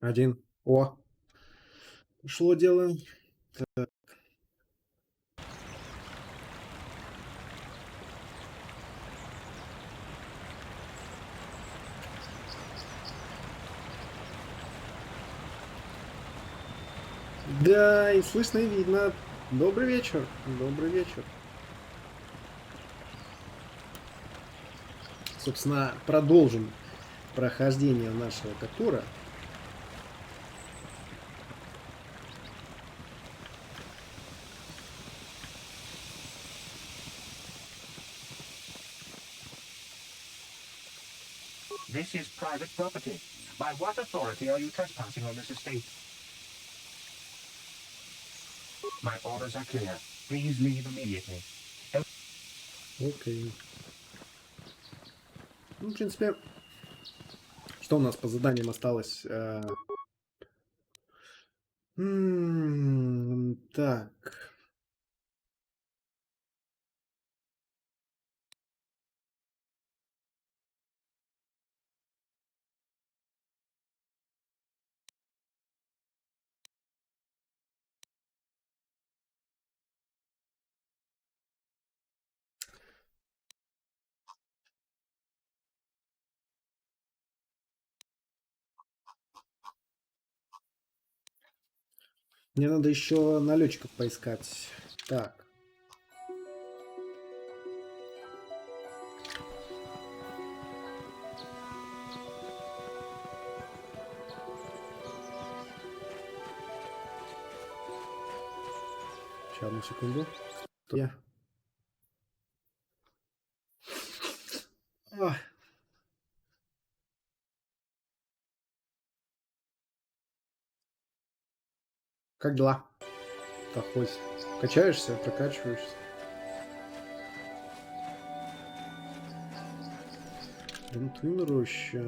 Один. О! Пошло дело. Так. Да, и слышно, и видно. Добрый вечер. Добрый вечер. Собственно, продолжим прохождение нашего KOTOR. This is private property. By what authority are you trespassing on this estate? My orders are clear. Please leave immediately. Окей. Ну, в принципе, что у нас по заданиям осталось? Так. Мне надо еще налетчиков поискать. Так. Сейчас, одну секунду. Я. Как дела? Так, хоть качаешься, прокачиваешься. Дантуин роща.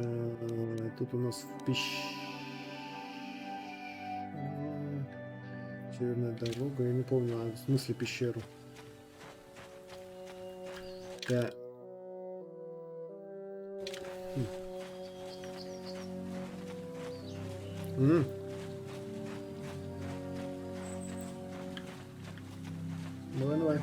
Тут у нас северная дорога. Я не помню, в смысле пещеру. Да. Давай, давай.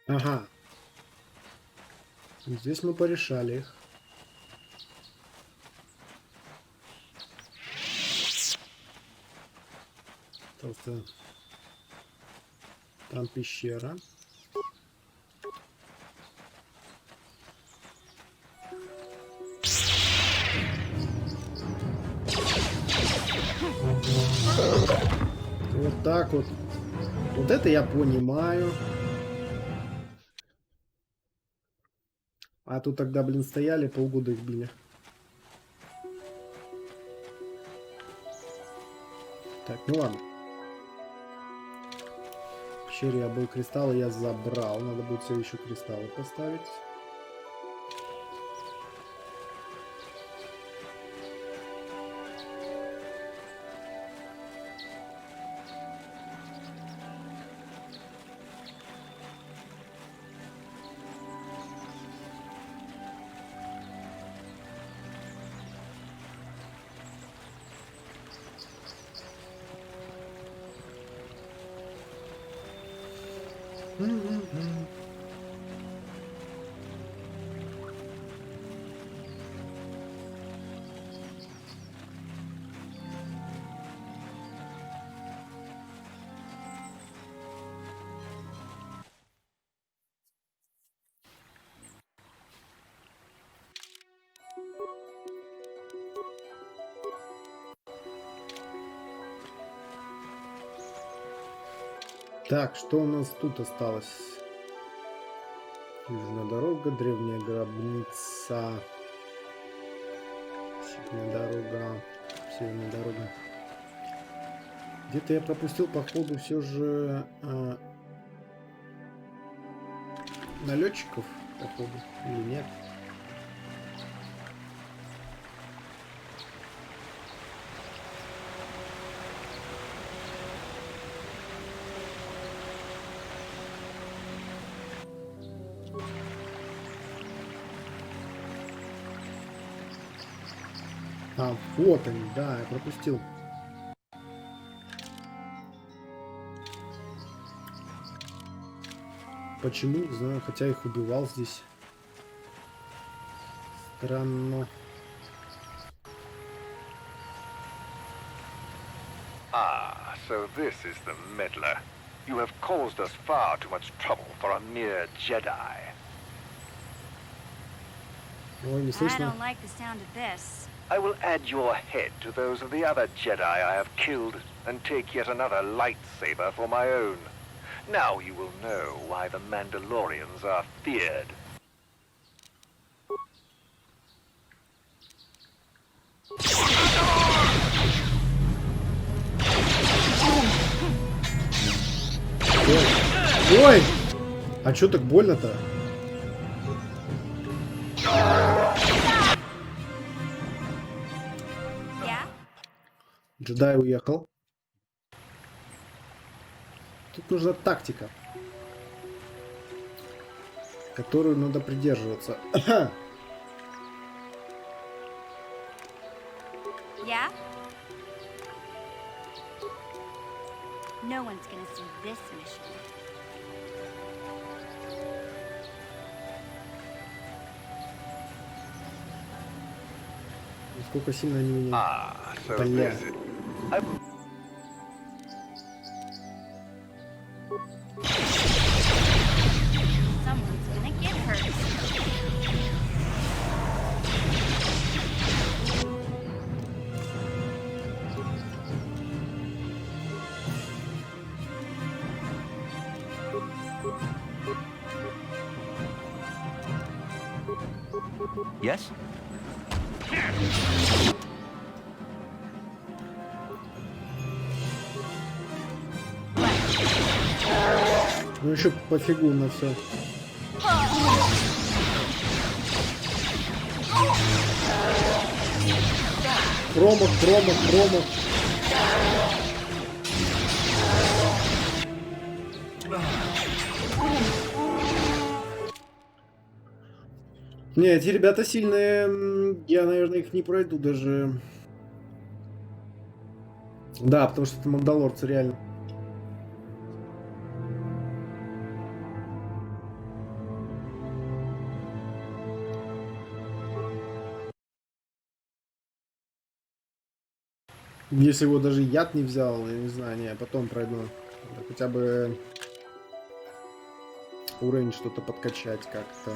Ага. Здесь мы порешали их. Просто там пещера. Вот так вот. Вот это я понимаю. А тут тогда, блин, стояли, полгода их били. Так, ну ладно. В пещере я был, кристаллы я забрал. Надо будет все еще кристаллы поставить. Так, что у нас тут осталось? Южная дорога, древняя гробница, северная дорога. Где-то я пропустил, походу, все же налетчиков, походу, или нет? А, вот они, да, я пропустил. Почему, не знаю, хотя их убивал здесь. Странно. Ah, so this is the meddler. You have caused us far too much trouble for a mere Jedi. Ой, не I слышно. don't like the sound of this. I will add your head to those of the other Jedi I have killed and take yet another lightsaber for my own. Now you will know why the Mandalorians are feared. Ой! А чё так больно-то? Yeah? Джедай уехал. Тут нужна тактика, которую надо придерживаться. Yeah? No one's gonna see this mission. Насколько сильно они меня... Ah, so Бля. this is... Someone's gonna get hurt. Yes? Ну еще пофигу на все. Промах, промах, промах. Не, эти ребята сильные. Я, наверное, их не пройду даже. Да, потому что это мандалорцы, реально. Если его даже яд не взял, я не знаю, не, потом пройду. Да, хотя бы уровень что-то подкачать как-то.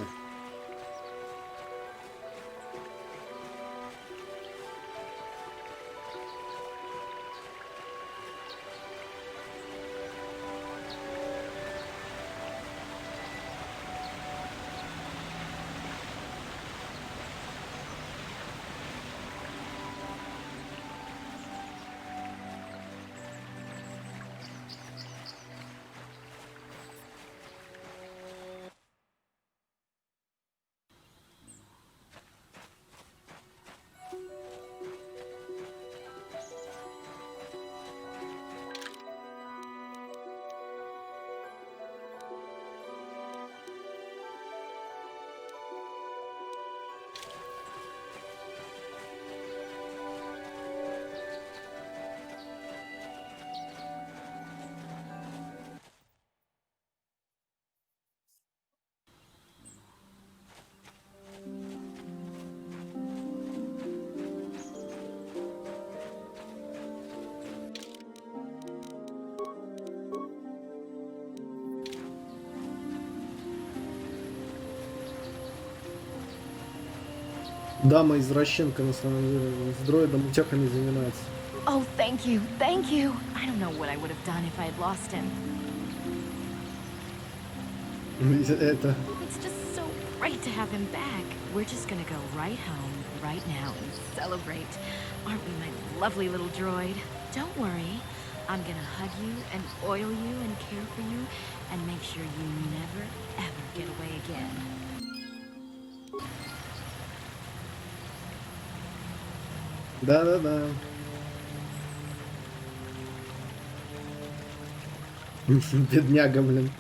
Дама извращенка на самом деле, с дроидом утехами занимается. Oh, thank you, thank you. I don't know what I would have done if I had lost him. Это... It's just so great to have him back. We're just gonna go right home, right now, and celebrate. Aren't we, my lovely little droid? Don't worry. I'm gonna hug you and oil you and care for you and make sure you never, ever get away again. Да-да-да. Бедняга, блин.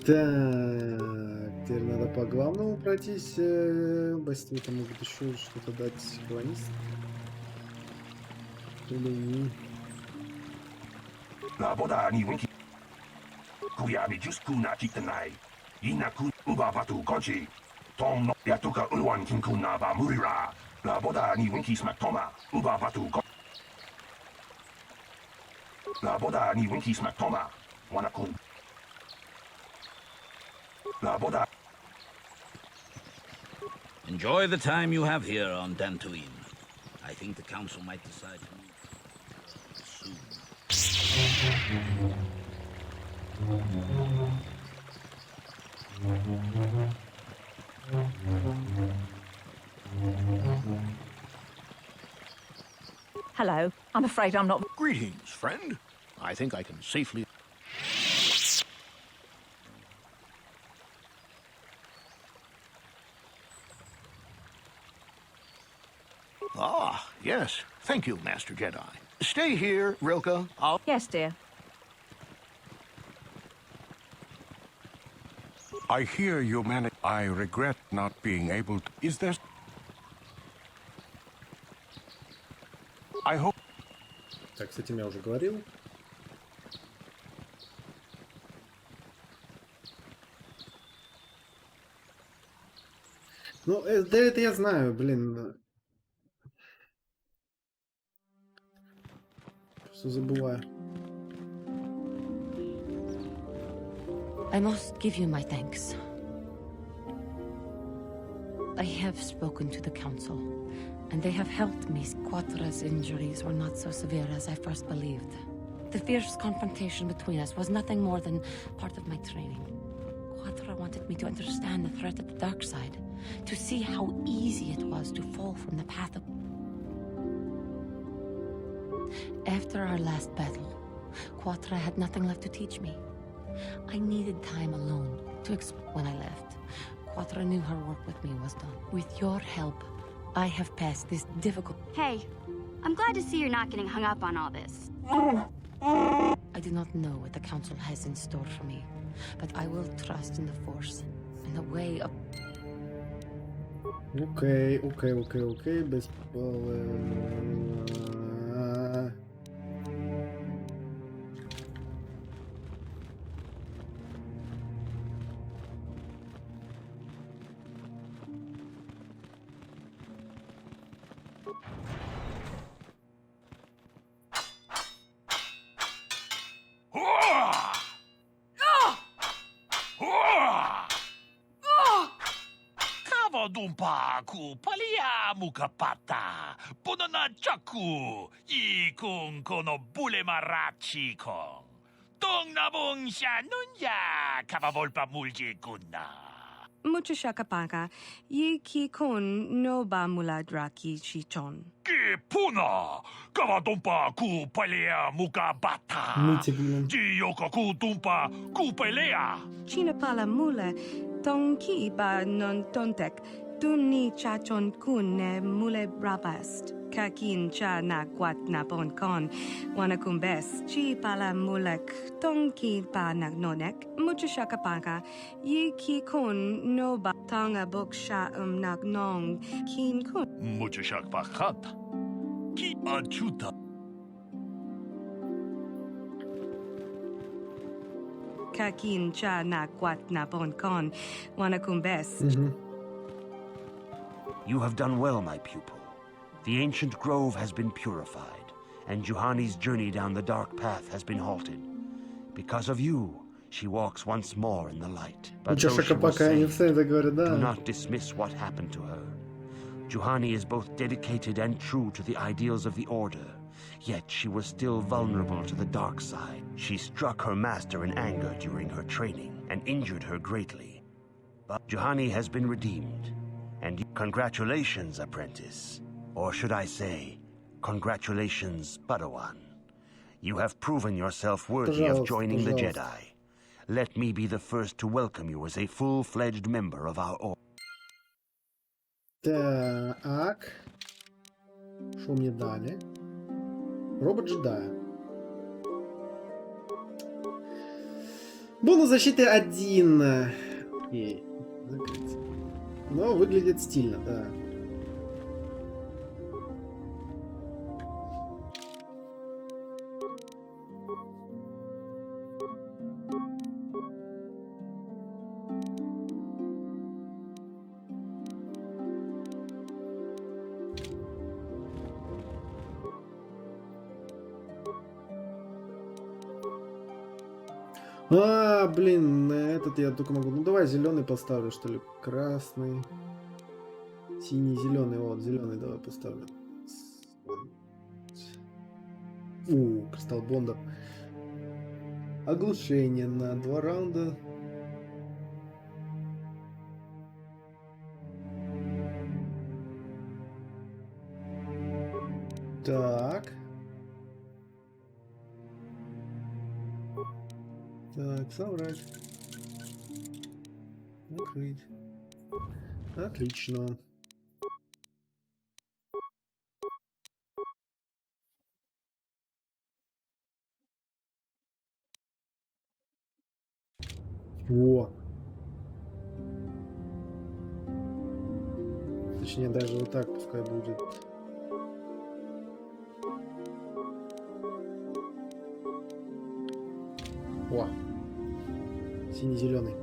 Так, теперь надо по главному пройтись. Басти это могут еще что-то дать колонист. Или не. Enjoy the time you have here on Dantuin. I think the council might decide to move soon. Hello. I'm afraid I'm not... Greetings, friend. I think I can safely... Ah, yes. Thank you, Master Jedi. Stay here, Rilka. Yes, dear. I hear you managed. I regret not being able to... Is there... I hope... Так, с этим я уже говорил. Ну, да это я знаю, блин. Просто забываю. I must give you my thanks. I have spoken to the council, and they have helped me. KOTOR's injuries were not so severe as I first believed. The fierce confrontation between us was nothing more than part of my training. KOTOR wanted me to understand the threat of the dark side, to see how easy it was to fall from the path of... After our last battle, KOTOR had nothing left to teach me. I needed time alone to explain. When I left, KOTOR knew her work with me was done. With your help, I have passed this difficult... Hey, I'm glad to see you're not getting hung up on all this. I do not know what the council has in store for me, but I will trust in the Force, in the way of... Окей, без... Dumpa ku palia mukapata punana chaku I kung kono bule marachi kong tong nabong siya nunya kapavolpa mulje kunna. Mucho shakapaka ye ki kon no ba muladraki chichon. Ki puna kavadumpa ku palia mukabata ji yokaku dumpa ku pelea China pala mula tong ki ba non tontek Tunni chachon kun ne mule brabast. Kakin cha na kwat na bon kon. Wanakumbes. Chi pala mulek. Tong ki pa nagnonek. Mucho shakapaka. Ye ki kun no ba tonga bok sha nagnong. Kin kun. Mucho shakpakat. Ki achuta. Kakin cha na kwat na bon kon. Wanakumbes. You have done well, my pupil. The ancient grove has been purified, and Juhani's journey down the dark path has been halted. Because of you, she walks once more in the light. But though she was saved, do not dismiss what happened to her. Juhani is both dedicated and true to the ideals of the Order, yet she was still vulnerable to the dark side. She struck her master in anger during her training and injured her greatly. But Juhani has been redeemed. And congratulations, apprentice. Or should I say, congratulations, Padawan. You have proven yourself worthy of joining the Jedi. Let me be the first to welcome you as a full-fledged member of our order. Так. Что мне дали? Робот джедая. Бонус защиты 1. Окей. Закрыть. Но выглядит стильно, да. А, блин, на этот я только могу. Ну давай зеленый поставлю, что ли. Красный. Синий, зеленый. Вот, зеленый давай поставлю. Кристалл Бонда. Оглушение на 2 раунда. Так. Так, собрать. Накрыть. Отлично. Во. Точнее, даже вот так пускай будет. О, синий-зеленый.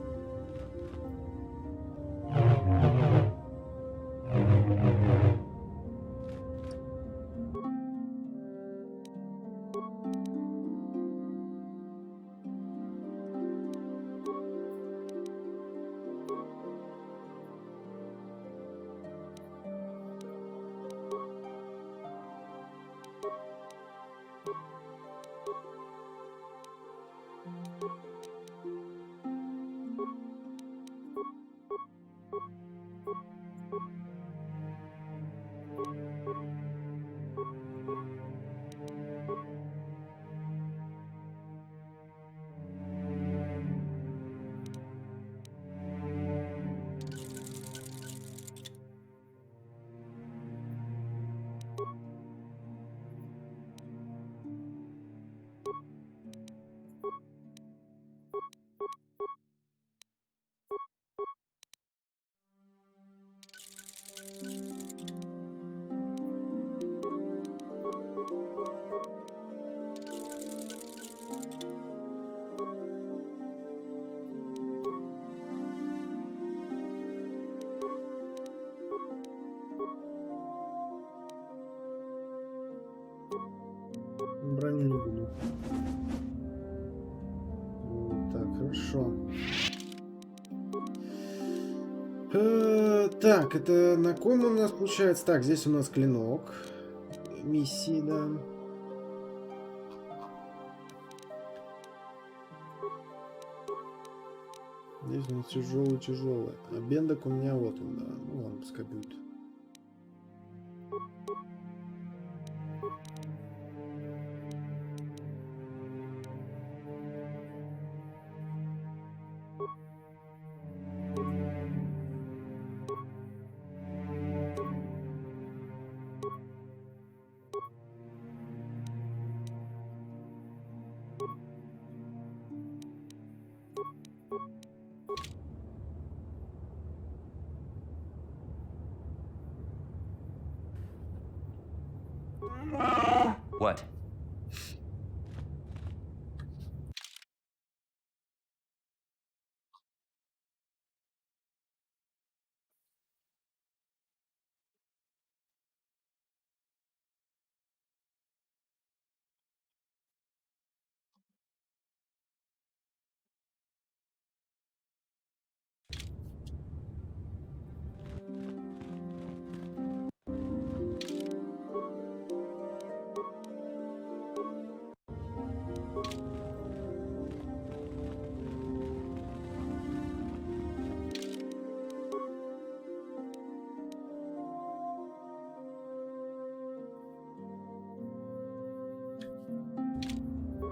Броню не буду. Вот так, хорошо. Так, это на ком у нас получается? Так, здесь у нас клинок. Миссии, да. Здесь у нас тяжелый. А бендок у меня вот он, да. Ну ладно, пускай будет. What?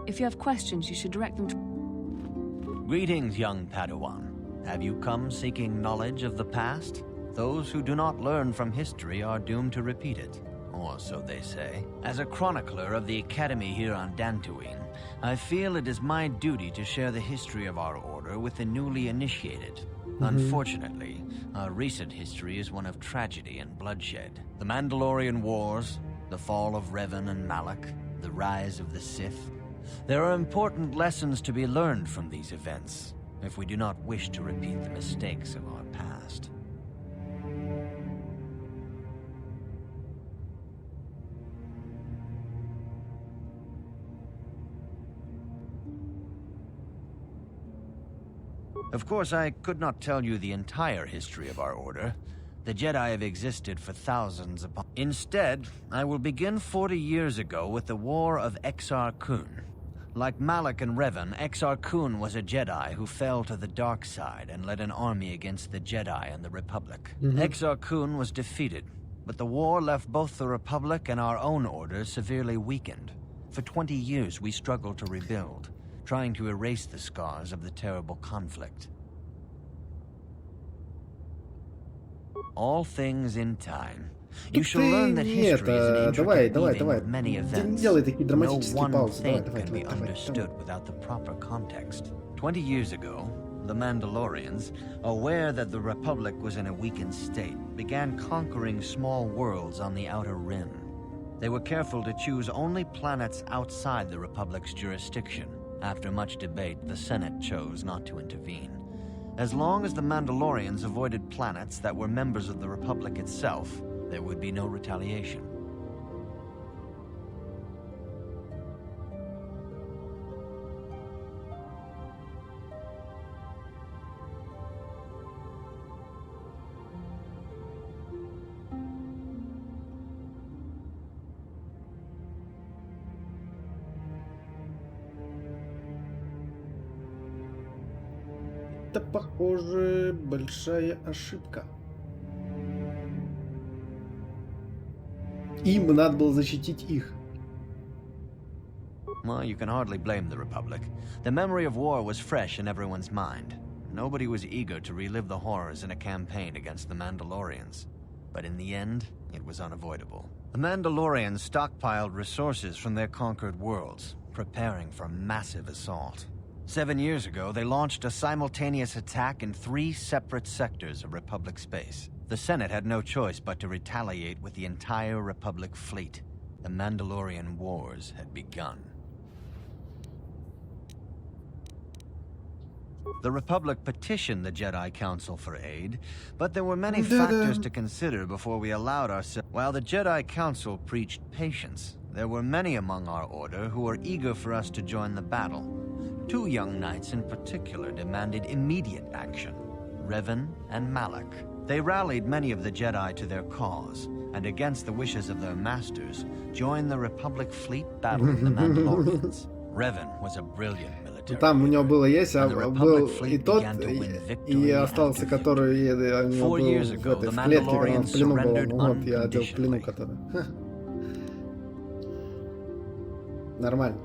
If you have questions, you should direct them to... Greetings, young Padawan. Have you come seeking knowledge of the past? Those who do not learn from history are doomed to repeat it, or so they say. As a chronicler of the Academy here on Dantuin, I feel it is my duty to share the history of our order with the newly initiated. Unfortunately, our recent history is one of tragedy and bloodshed. The Mandalorian Wars, the fall of Revan and Malak, the rise of the Sith. There are important lessons to be learned from these events, if we do not wish to repeat the mistakes of our past. Of course, I could not tell you the entire history of our order. The Jedi have existed for thousands upon... Instead, I will begin 40 years ago with the War of Exar Kun. Like Malak and Revan, Exar Kun was a Jedi who fell to the dark side and led an army against the Jedi and the Republic. Exar Kun was defeated, but the war left both the Republic and our own order severely weakened. For 20 years, we struggled to rebuild, trying to erase the scars of the terrible conflict. All things in time. You shall learn that history is an intricate weaving of many events. No one thing can be understood without the proper context. 20 years ago, the Mandalorians, aware that the Republic was in a weakened state, began conquering small worlds on the Outer Rim. They were careful to choose only planets outside the Republic's jurisdiction. After much debate, the Senate chose not to intervene. As long as the Mandalorians avoided planets that were members of the Republic itself, there would be no retaliation. Это, похоже, большая ошибка. Им надо было защитить их. Well, you can hardly blame the Republic. The memory of war was fresh in everyone's mind. Nobody was eager to relive the horrors in a campaign against the Mandalorians. But in the end, it was unavoidable. The Mandalorians stockpiled resources from their conquered worlds, preparing for a massive assault. 7 years ago, they launched a simultaneous attack in 3 separate sectors of Republic space. The Senate had no choice but to retaliate with the entire Republic fleet. The Mandalorian Wars had begun. The Republic petitioned the Jedi Council for aid, but there were many factors to consider before we allowed ourselves. While the Jedi Council preached patience, there were many among our order who were eager for us to join the battle. 2 young knights in particular demanded immediate action, Revan and Malak. They rallied many of the Jedi to their cause, and against the wishes of their masters, joined the Republic fleet battling the Mandalorians. Revan was a brilliant military. Там у него было есть, а был и тот, и остался, который у него был в клетке, когда он в плену был. Вот, я одел в плену, который. Нормально.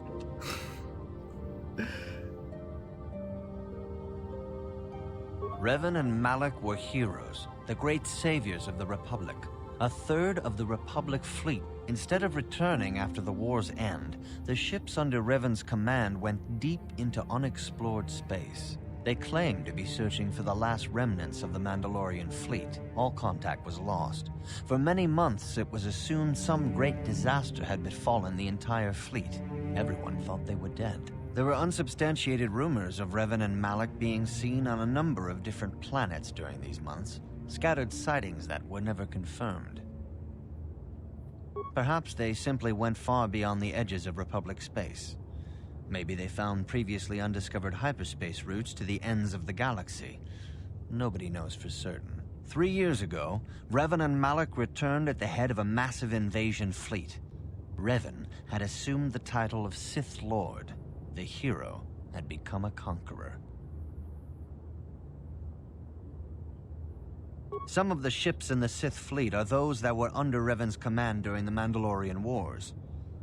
Revan and Malak were heroes, the great saviors of the Republic. A third of the Republic fleet. Instead of returning after the war's end, the ships under Revan's command went deep into unexplored space. They claimed to be searching for the last remnants of the Mandalorian fleet. All contact was lost. For many months, it was assumed some great disaster had befallen the entire fleet. Everyone thought they were dead. There were unsubstantiated rumors of Revan and Malak being seen on a number of different planets during these months, scattered sightings that were never confirmed. Perhaps they simply went far beyond the edges of Republic space. Maybe they found previously undiscovered hyperspace routes to the ends of the galaxy. Nobody knows for certain. 3 years ago, Revan and Malak returned at the head of a massive invasion fleet. Revan had assumed the title of Sith Lord. The hero had become a conqueror. Some of the ships in the Sith fleet are those that were under Revan's command during the Mandalorian Wars,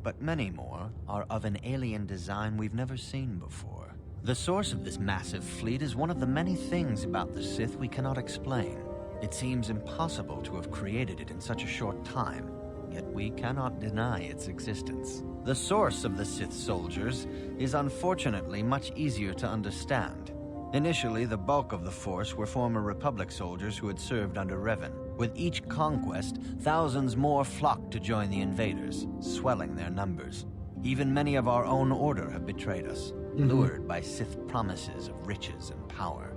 but many more are of an alien design we've never seen before. The source of this massive fleet is one of the many things about the Sith we cannot explain. It seems impossible to have created it in such a short time, yet we cannot deny its existence. The source of the Sith soldiers is unfortunately much easier to understand. Initially, the bulk of the force were former Republic soldiers who had served under Revan. With each conquest, thousands more flocked to join the invaders, swelling their numbers. Even many of our own order have betrayed us, lured by Sith promises of riches and power.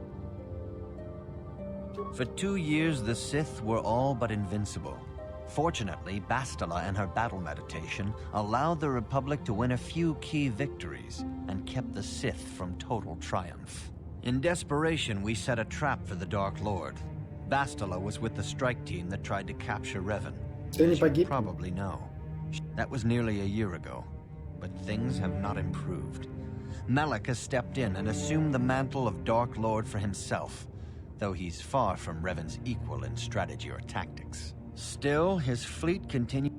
For 2 years, the Sith were all but invincible. Fortunately, Bastila and her battle meditation allowed the Republic to win a few key victories and kept the Sith from total triumph. In desperation, we set a trap for the Dark Lord. Bastila was with the strike team that tried to capture Revan. As you probably know. That was nearly a year ago, but things have not improved. Malak has stepped in and assumed the mantle of Dark Lord for himself, though he's far from Revan's equal in strategy or tactics. Still, his fleet continues.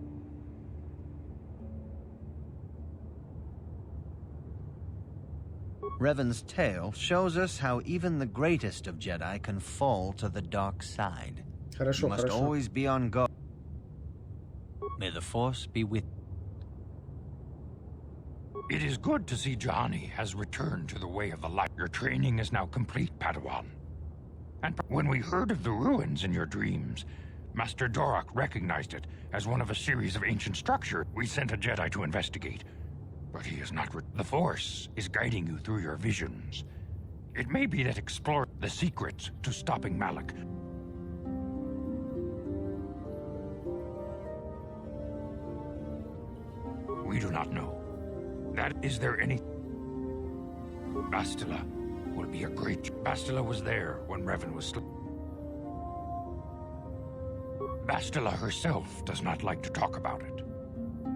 Revan's tale shows us how even the greatest of Jedi can fall to the dark side. You must always be on guard. May the Force be with you. It is good to see Johnny has returned to the way of the light. Your training is now complete, Padawan. And when we heard of the ruins in your dreams, Master Dorak recognized it as one of a series of ancient structures. We sent a Jedi to investigate, but he is not. The Force is guiding you through your visions. It may be that explore the secrets to stopping Malak. We do not know. Is there any... Bastila will be a great... Bastila was there when Revan was sleeping. Bastila herself does not like to talk about it.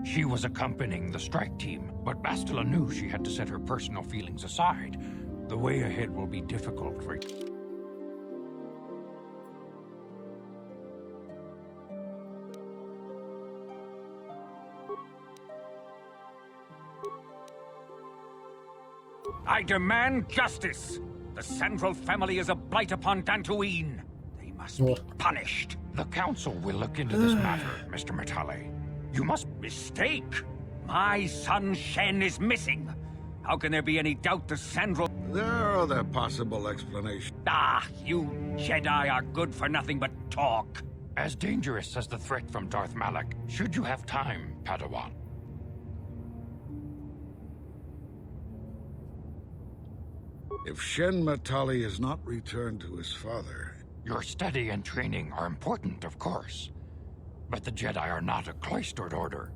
She was accompanying the strike team, but Bastila knew she had to set her personal feelings aside. The way ahead will be difficult for... I demand justice! The Central family is a blight upon Dantuin. They must be punished. The Council will look into this matter, Mr. Matale. You must... Mistake! My son Shen is missing. How can there be any doubt the Central... There are other possible explanations. Ah, you Jedi are good for nothing but talk. As dangerous as the threat from Darth Malak, should you have time, Padawan. If Shen Matali is not returned to his father... Your study and training are important, of course. But the Jedi are not a cloistered order.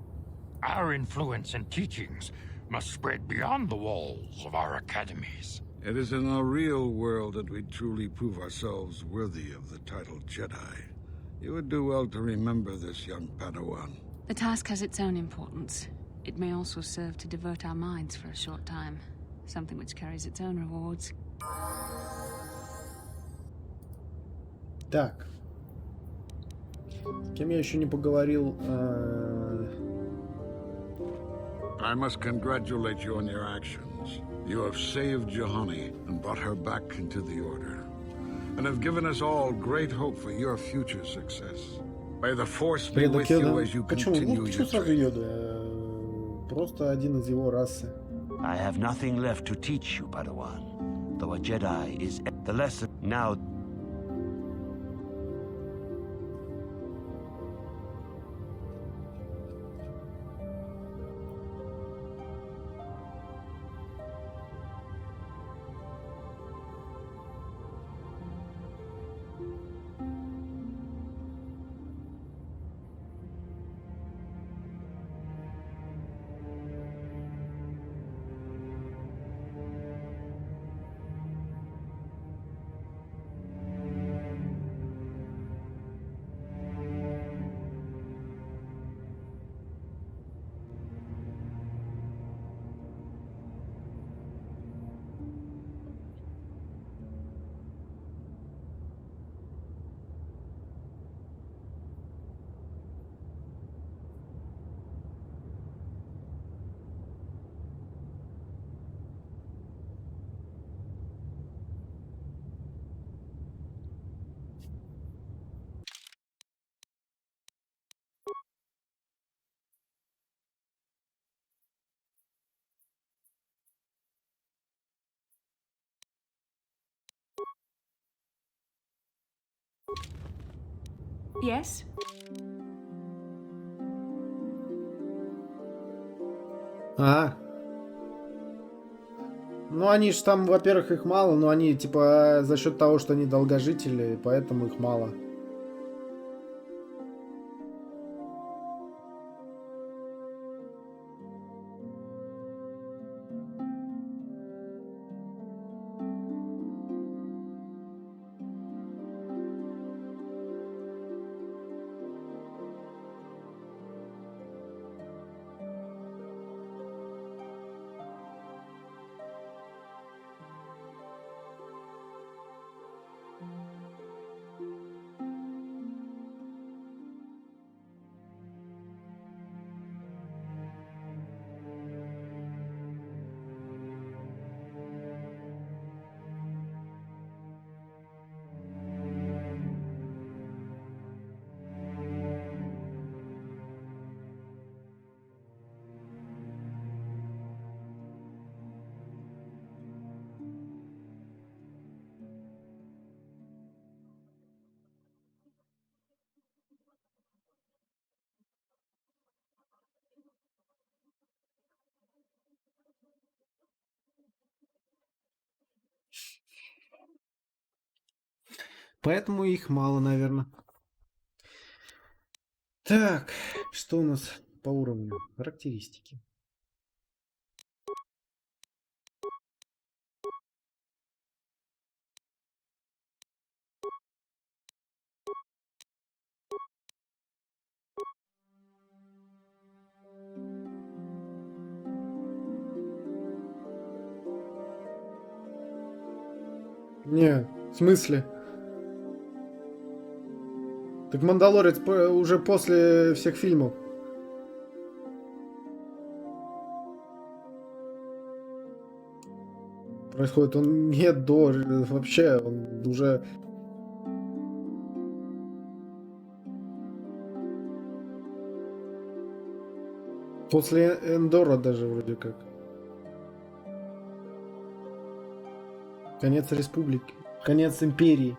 Our influence and teachings must spread beyond the walls of our academies. It is in the real world that we truly prove ourselves worthy of the title Jedi. You would do well to remember this, young Padawan. The task has its own importance. It may also serve to divert our minds for a short time. Something which carries its own rewards. Так. С кем я еще не поговорил? I must congratulate you on your actions. You have saved Juhani and brought her back into the Order, and have given us all great hope for your future success. May the Force be with you as you continue your training. Просто один из его расы. I have nothing left to teach you, Padawan. Though a Jedi is the lesson now. Yes? А. Ну, они ж там, во-первых, их мало, но они, типа, за счет того, что они долгожители, поэтому их мало. Поэтому их мало, наверное. Так, что у нас по уровню? Характеристики. Не, в смысле? Так «Мандалорец» уже после всех фильмов. Происходит он не до, вообще, он уже... После Эндора даже вроде как. Конец республики. Конец империи.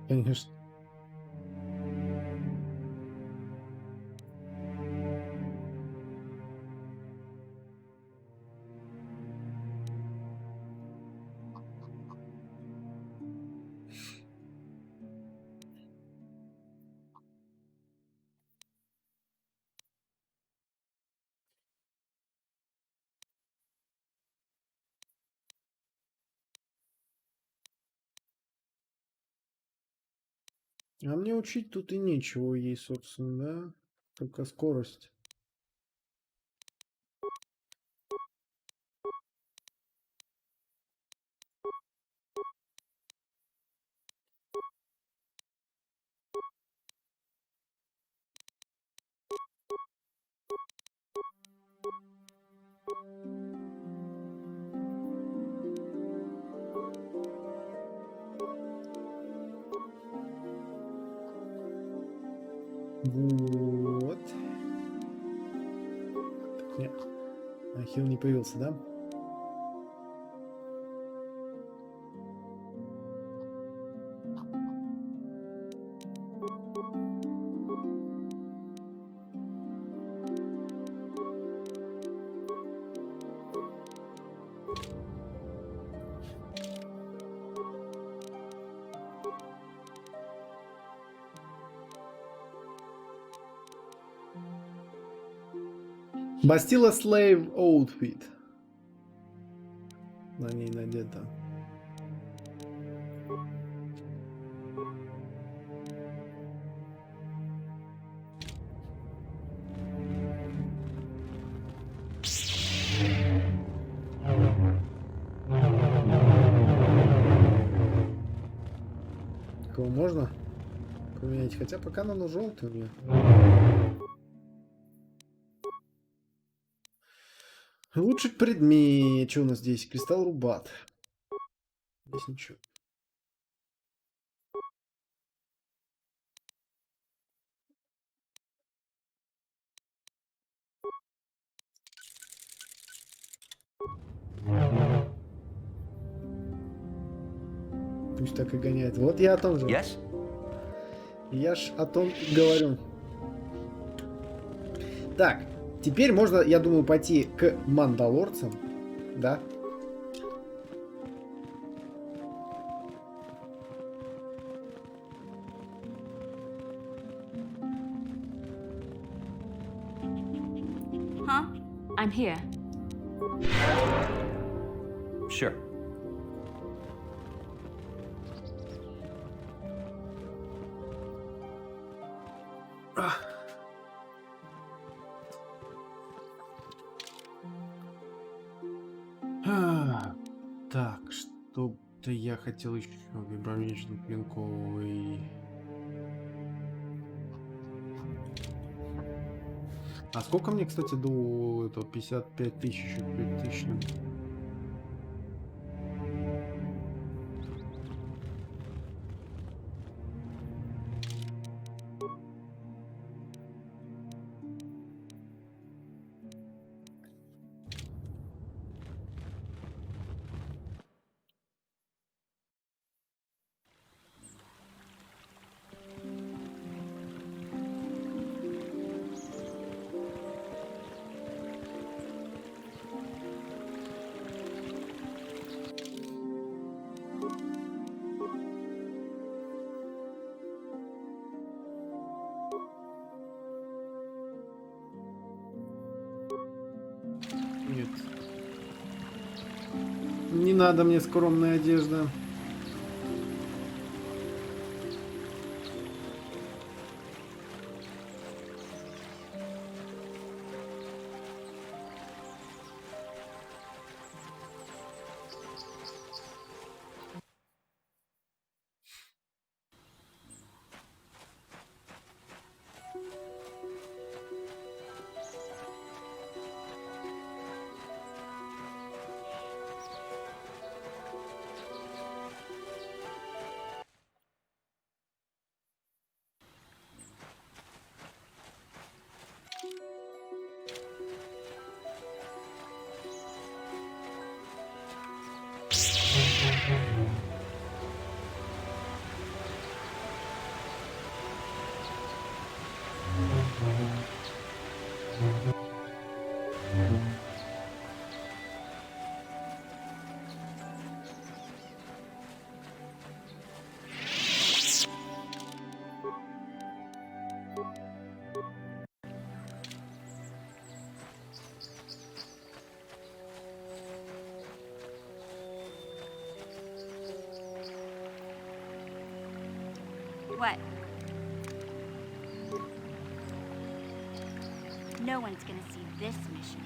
Конечно. А мне учить тут и нечего ей, собственно, да? Только скорость. Вот. Так, нет. Ахилл не появился, да? Бастила Slave Outfit. На ней надето. Кого можно поменять? Хотя пока оно желтый у меня. Улучшить предмет. Что у нас здесь? Кристалл рубат. Здесь ничего. пусть так и гоняет. Вот я о том же. Yes? Я ж о том и говорю. Так, теперь можно, я думаю, пойти к мандалорцам, да? Huh? I'm here. Sure. Так, что-то я хотел еще. Вибромечный клинковый. А сколько мне, кстати, до этого 55 тысяч, 5 тысяч? Нет. Не надо мне скромная одежда. What? No one's gonna see this mission.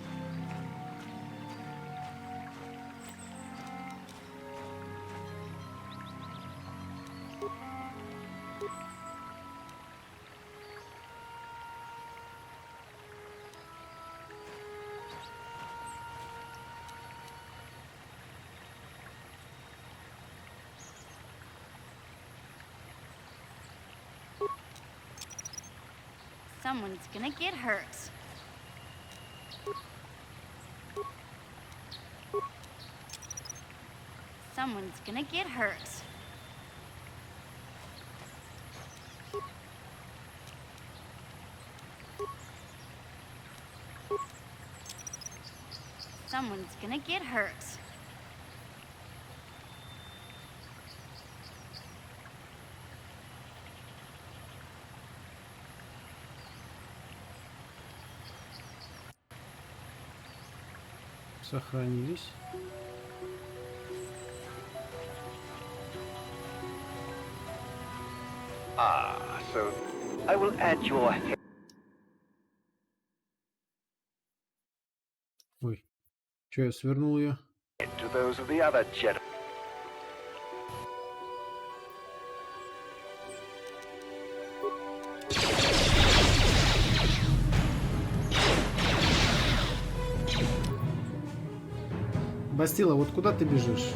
Someone's gonna get hurt. Someone's gonna get hurt. Someone's gonna get hurt. Сохранились. Ah, so I will add your head. Ой, что я свернул ее? To those of the other Jedi. Бастила, вот куда ты бежишь?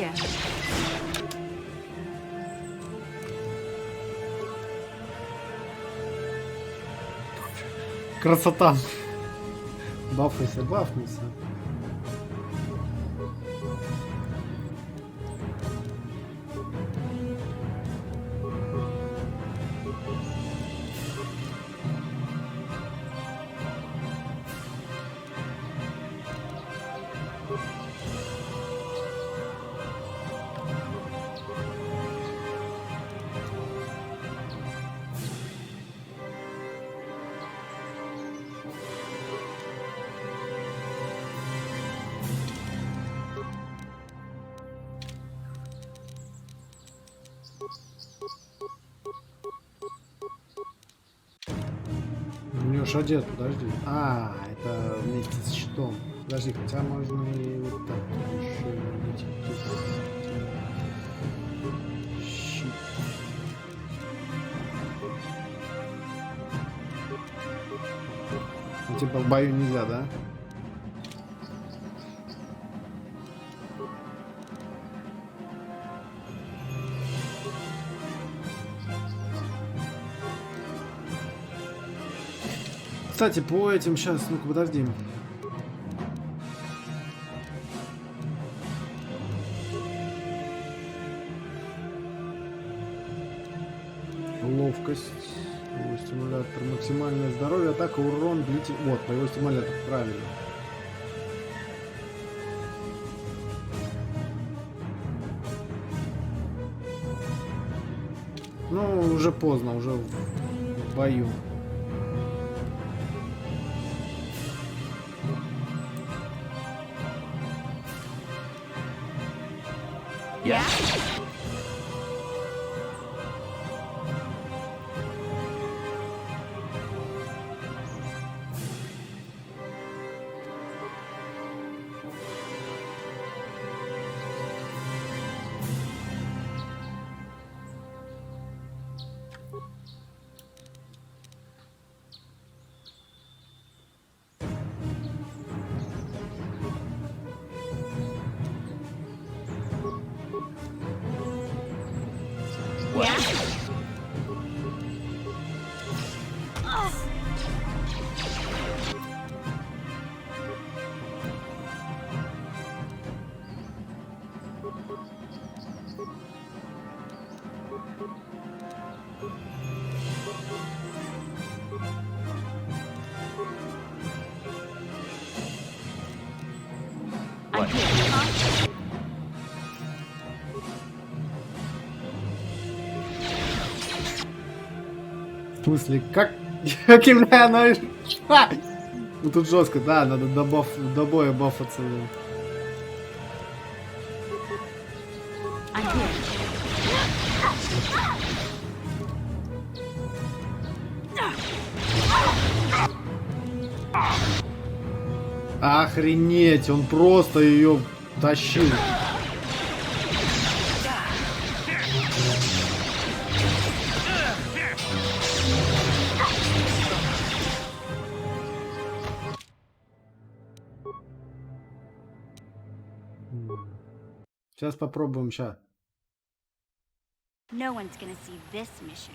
here. Красота. Бафнулся, бафнулся. У него ж одет, подожди. А, это вместе с щитом. Подожди, хотя можно и вот так еще щит. Ну, типа в бою нельзя, да? Кстати, по этим сейчас, ну-ка, подожди. Ловкость, его стимулятор, максимальное здоровье, атака, урон, длительный. Вот, по его стимулятору, правильно. Ну, уже поздно, уже в бою. Yeah? В смысле, как? Каким оно? Ну тут жестко, да, надо до боя бафаться. Охренеть, он просто ее тащил. Сейчас попробуем, ща. No one's gonna see this mission.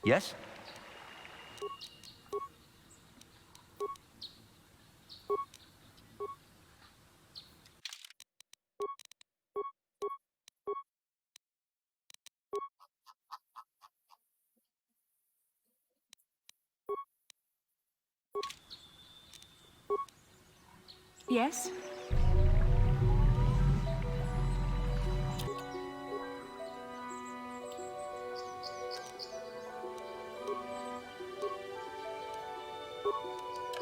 Yes? Yes?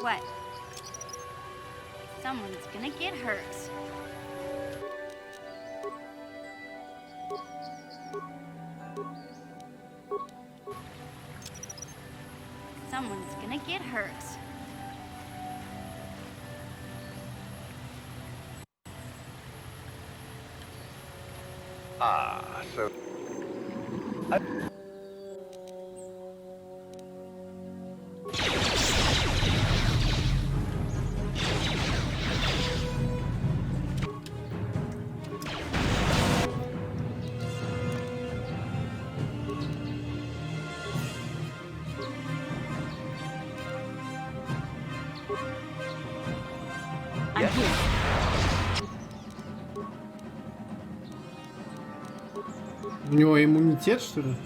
What? Someone's gonna get hurt. Someone's gonna get hurt. Ah, so... У него иммунитет, что ли?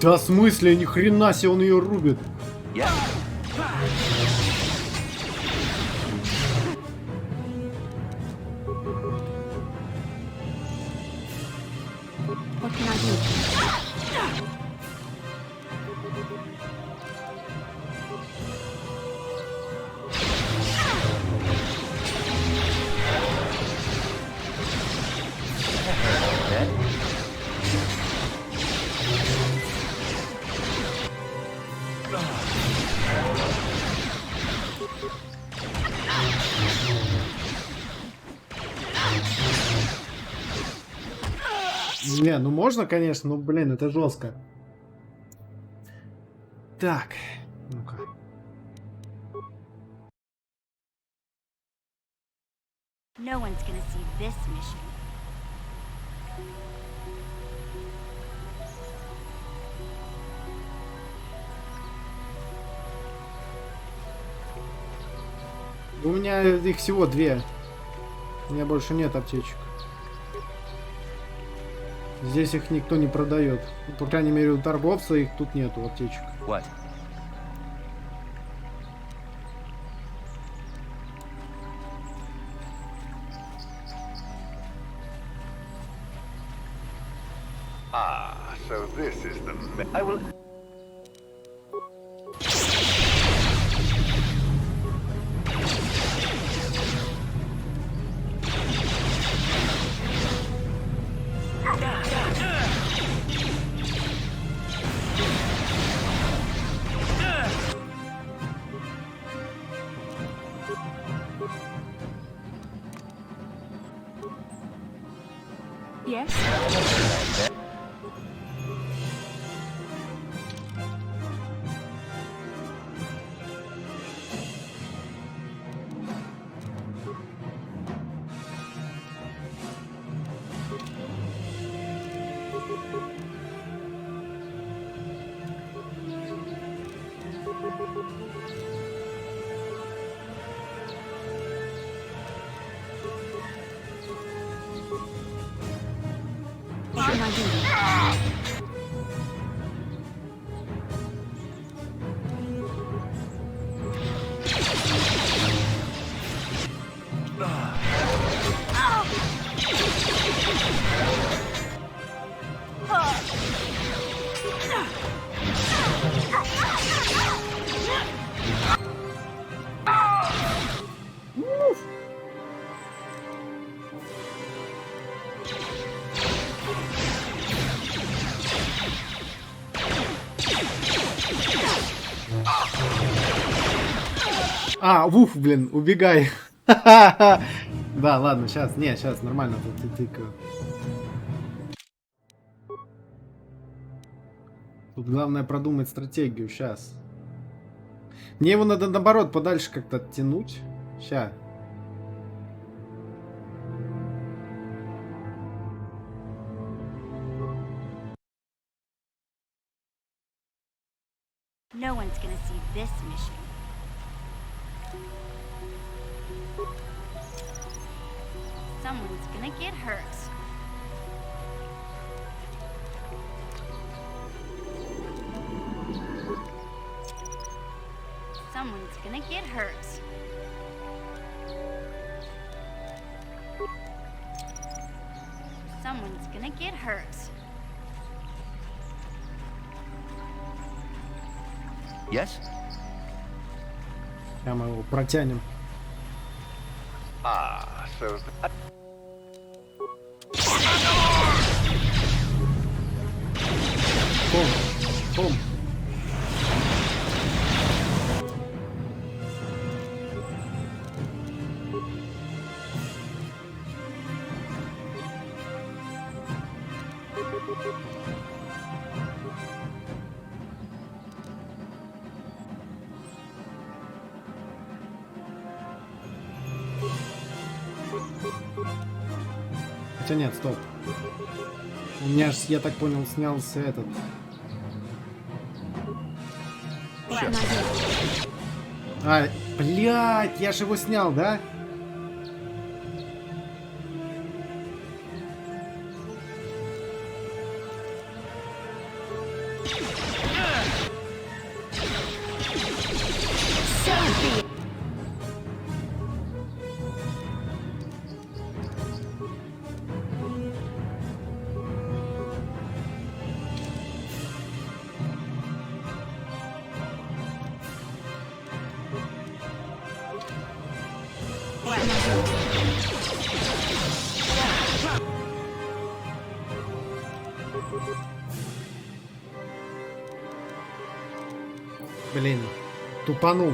Да, в смысле, ни хрена себе, он ее рубит. What can I do? Не, ну можно, конечно, но, блин, это жестко. Так, ну-ка. No one's gonna see this mission. У меня их всего 2. У меня больше нет аптечек. Здесь их никто не продает. По крайней мере, у торговца их тут нету аптечек. What? Ah, so this is the... I will... Yes? What can I do? А, уф, блин, убегай. Да, ладно, сейчас, не, сейчас нормально тут тыкаю. Тут главное продумать стратегию, сейчас. Мне его надо, наоборот, подальше как-то оттянуть. Ща. No one's gonna see this mission. Someone's gonna get hurt. Someone's gonna get hurt. Someone's gonna get hurt. Yes? Прямо его протянем. Ah, so... Пом. Хотя нет, стоп. У меня ж, я так понял, снялся этот. А, блядь, я же его снял, да? Блин, тупанул.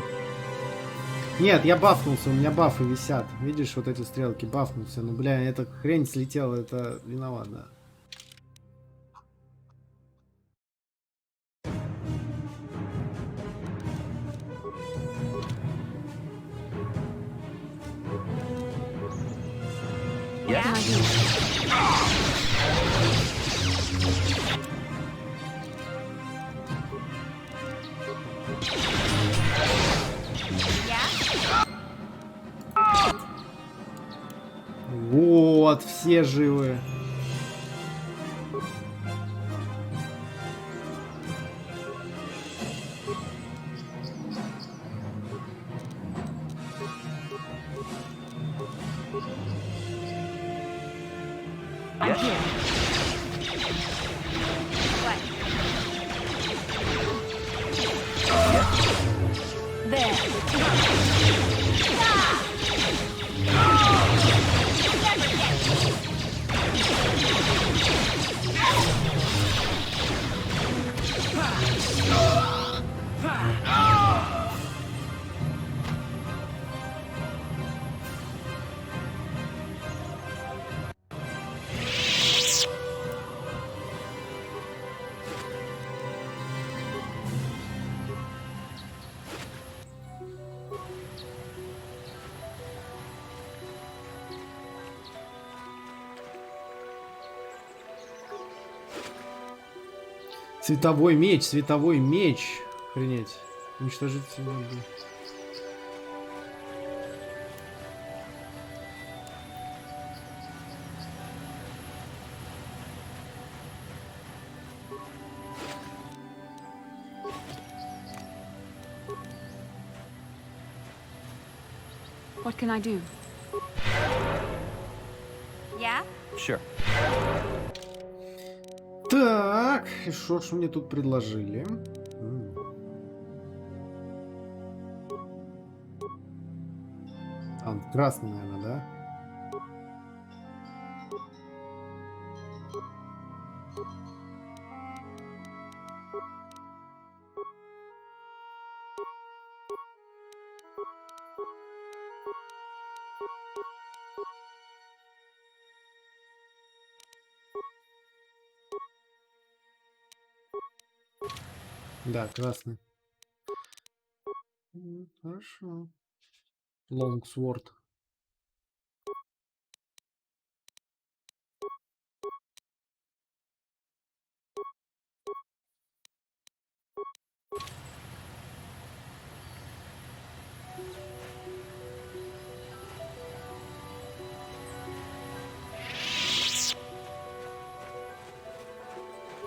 Нет, я бафнулся, у меня бафы висят. Видишь, вот эти стрелки, бафнулся. Ну, бля, эта хрень слетела, это виноват, да. Вот, все живы. Световой меч, световой меч. Охренеть. Уничтожить сегодня. What can I do? Yeah? Sure. Так, и что ж мне тут предложили? А, красный, наверное, да? Да, красный. Хорошо. Лонгсворд.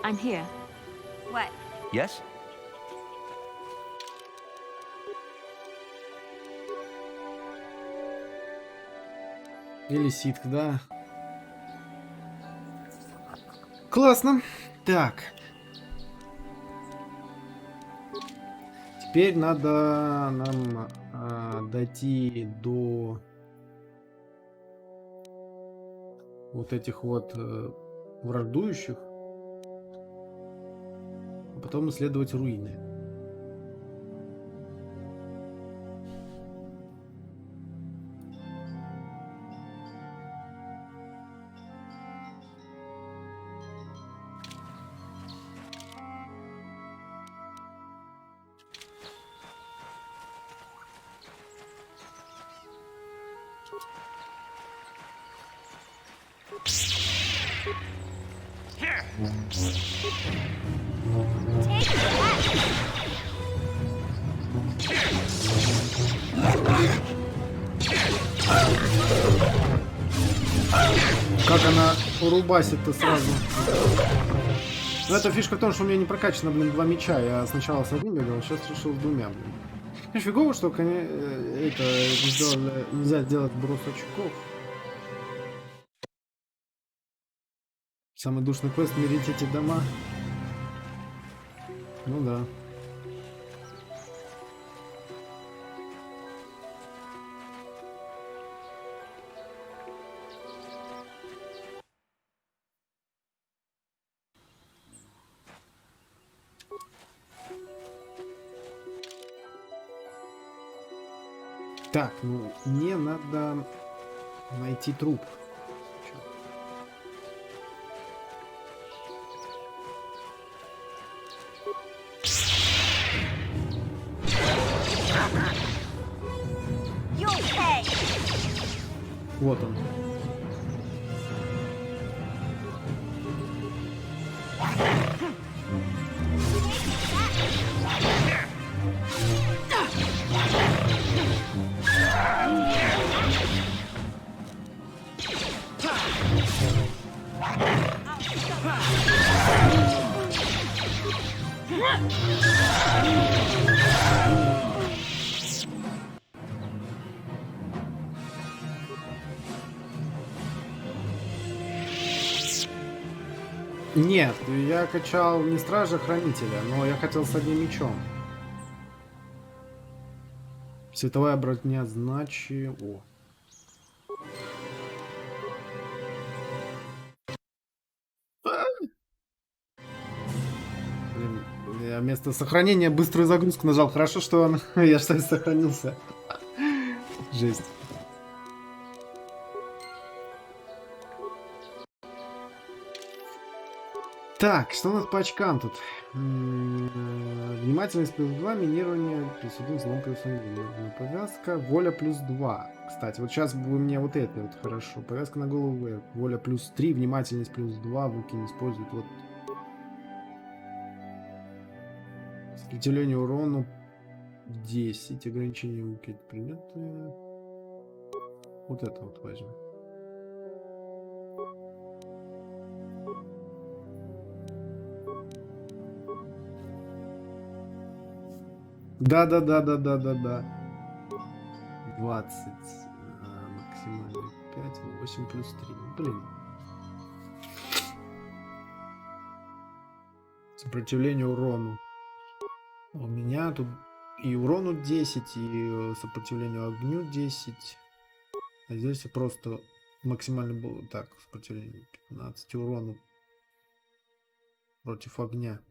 I'm here. What? Yes? Или ситк, да. Классно. Так. Теперь надо нам дойти до вот этих вот враждующих, а потом исследовать руины. Как она урубасит-то сразу. Но эта фишка в том, что у меня не прокачано, блин, 2 меча. Я сначала с одним бегал, сейчас решил с 2, блин. Фигово, что это нельзя сделать брос очков. Самый душный квест — мирить эти дома. Ну да. Так, ну мне надо найти труп. Вот он. Нет, я качал не стража, а хранителя, но я хотел с одним мечом. Световая броня, значит... О. Блин, я вместо сохранения быструю загрузку нажал. Хорошо, что он... я что-то сохранился. Жесть. Так, что у нас по очкам тут? Внимательность плюс 2, минирование плюс 1, взлом плюс 1, повязка, воля плюс 2. Кстати, вот сейчас бы мне вот это вот хорошо. Повязка на голову вверх, воля плюс 3, внимательность плюс 2, выкинь, использует вот. Сопротивление урону 10, ограничение выкинуть предметы. Вот это вот возьмем. Да. 20. Максимально 5, 8 плюс 3. Блин. Сопротивление урону. У меня тут и урону 10, и сопротивлению огню 10. А здесь просто максимально было так. Сопротивление 15, урону против огня.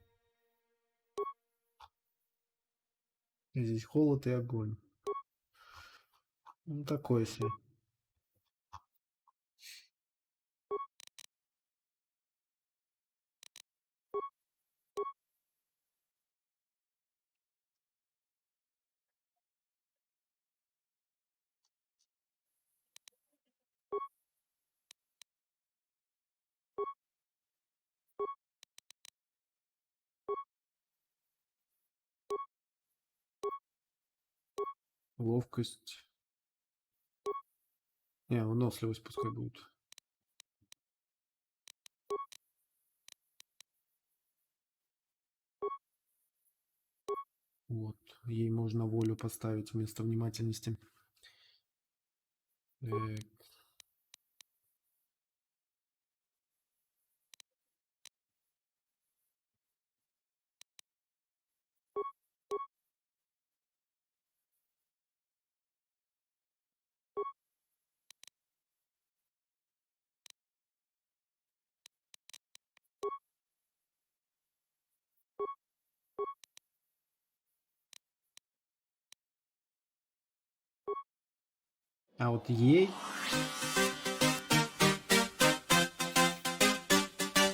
И здесь холод и огонь. Ну, такой себе. Ловкость. Не, выносливость пускай будет. Вот. Ей можно волю поставить вместо внимательности. А вот ей...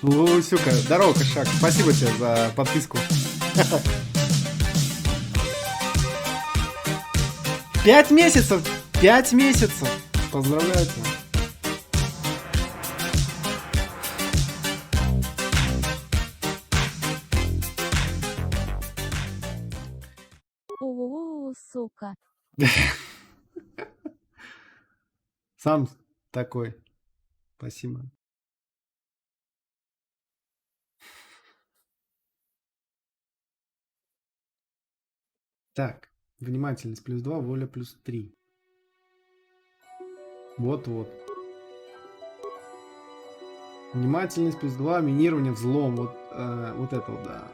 О, сука, здорово, кошак. Спасибо тебе за подписку. 5 месяцев! 5 месяцев! Поздравляю тебя. О, сука. Сам такой. Спасибо. Так, внимательность +2, воля +3. Вот-вот. Внимательность +2, минирование, взлом. Вот, вот это вот, да.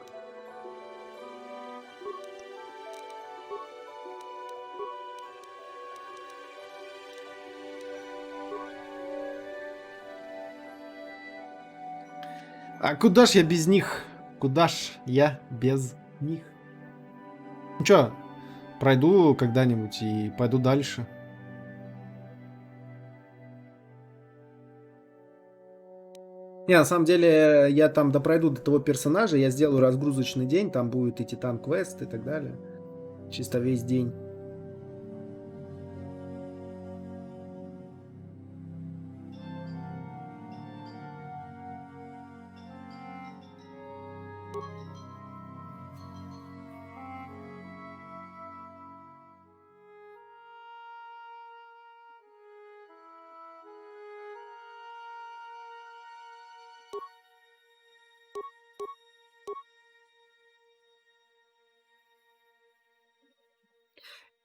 А куда ж я без них? Куда ж я без них? Ну чё, пройду когда-нибудь и пойду дальше. Не, на самом деле, я там допройду до того персонажа, я сделаю разгрузочный день, там будет идти там квест и так далее. Чисто весь день.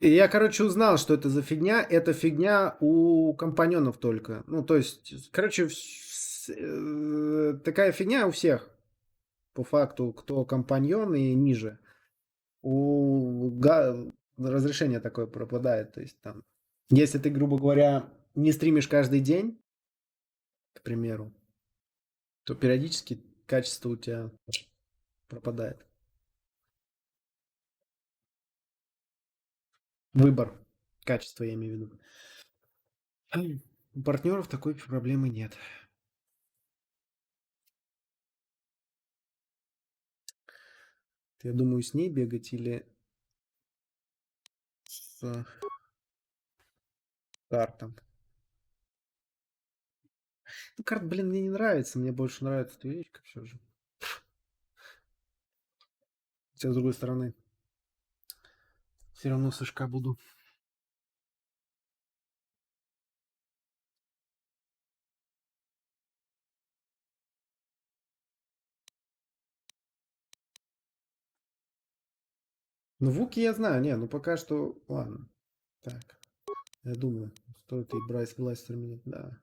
И я, короче, узнал, что это за фигня. Это фигня у компаньонов только. Ну, то есть, короче, такая фигня у всех. По факту, кто компаньон и ниже. Разрешение такое пропадает. То есть, там, если ты, грубо говоря, не стримишь каждый день, к примеру, то периодически качество у тебя пропадает. Выбор. Качество, я имею в виду. У партнеров такой проблемы нет. Я думаю, с ней бегать или с картом. Ну, карт, блин, мне не нравится. Мне больше нравится твоечка все же. Хотя, с другой стороны, все равно сышка буду. Ну, Вуки я знаю. Не, ну пока что... Ладно. Так. Я думаю, стоит и брать бластер менять. Да.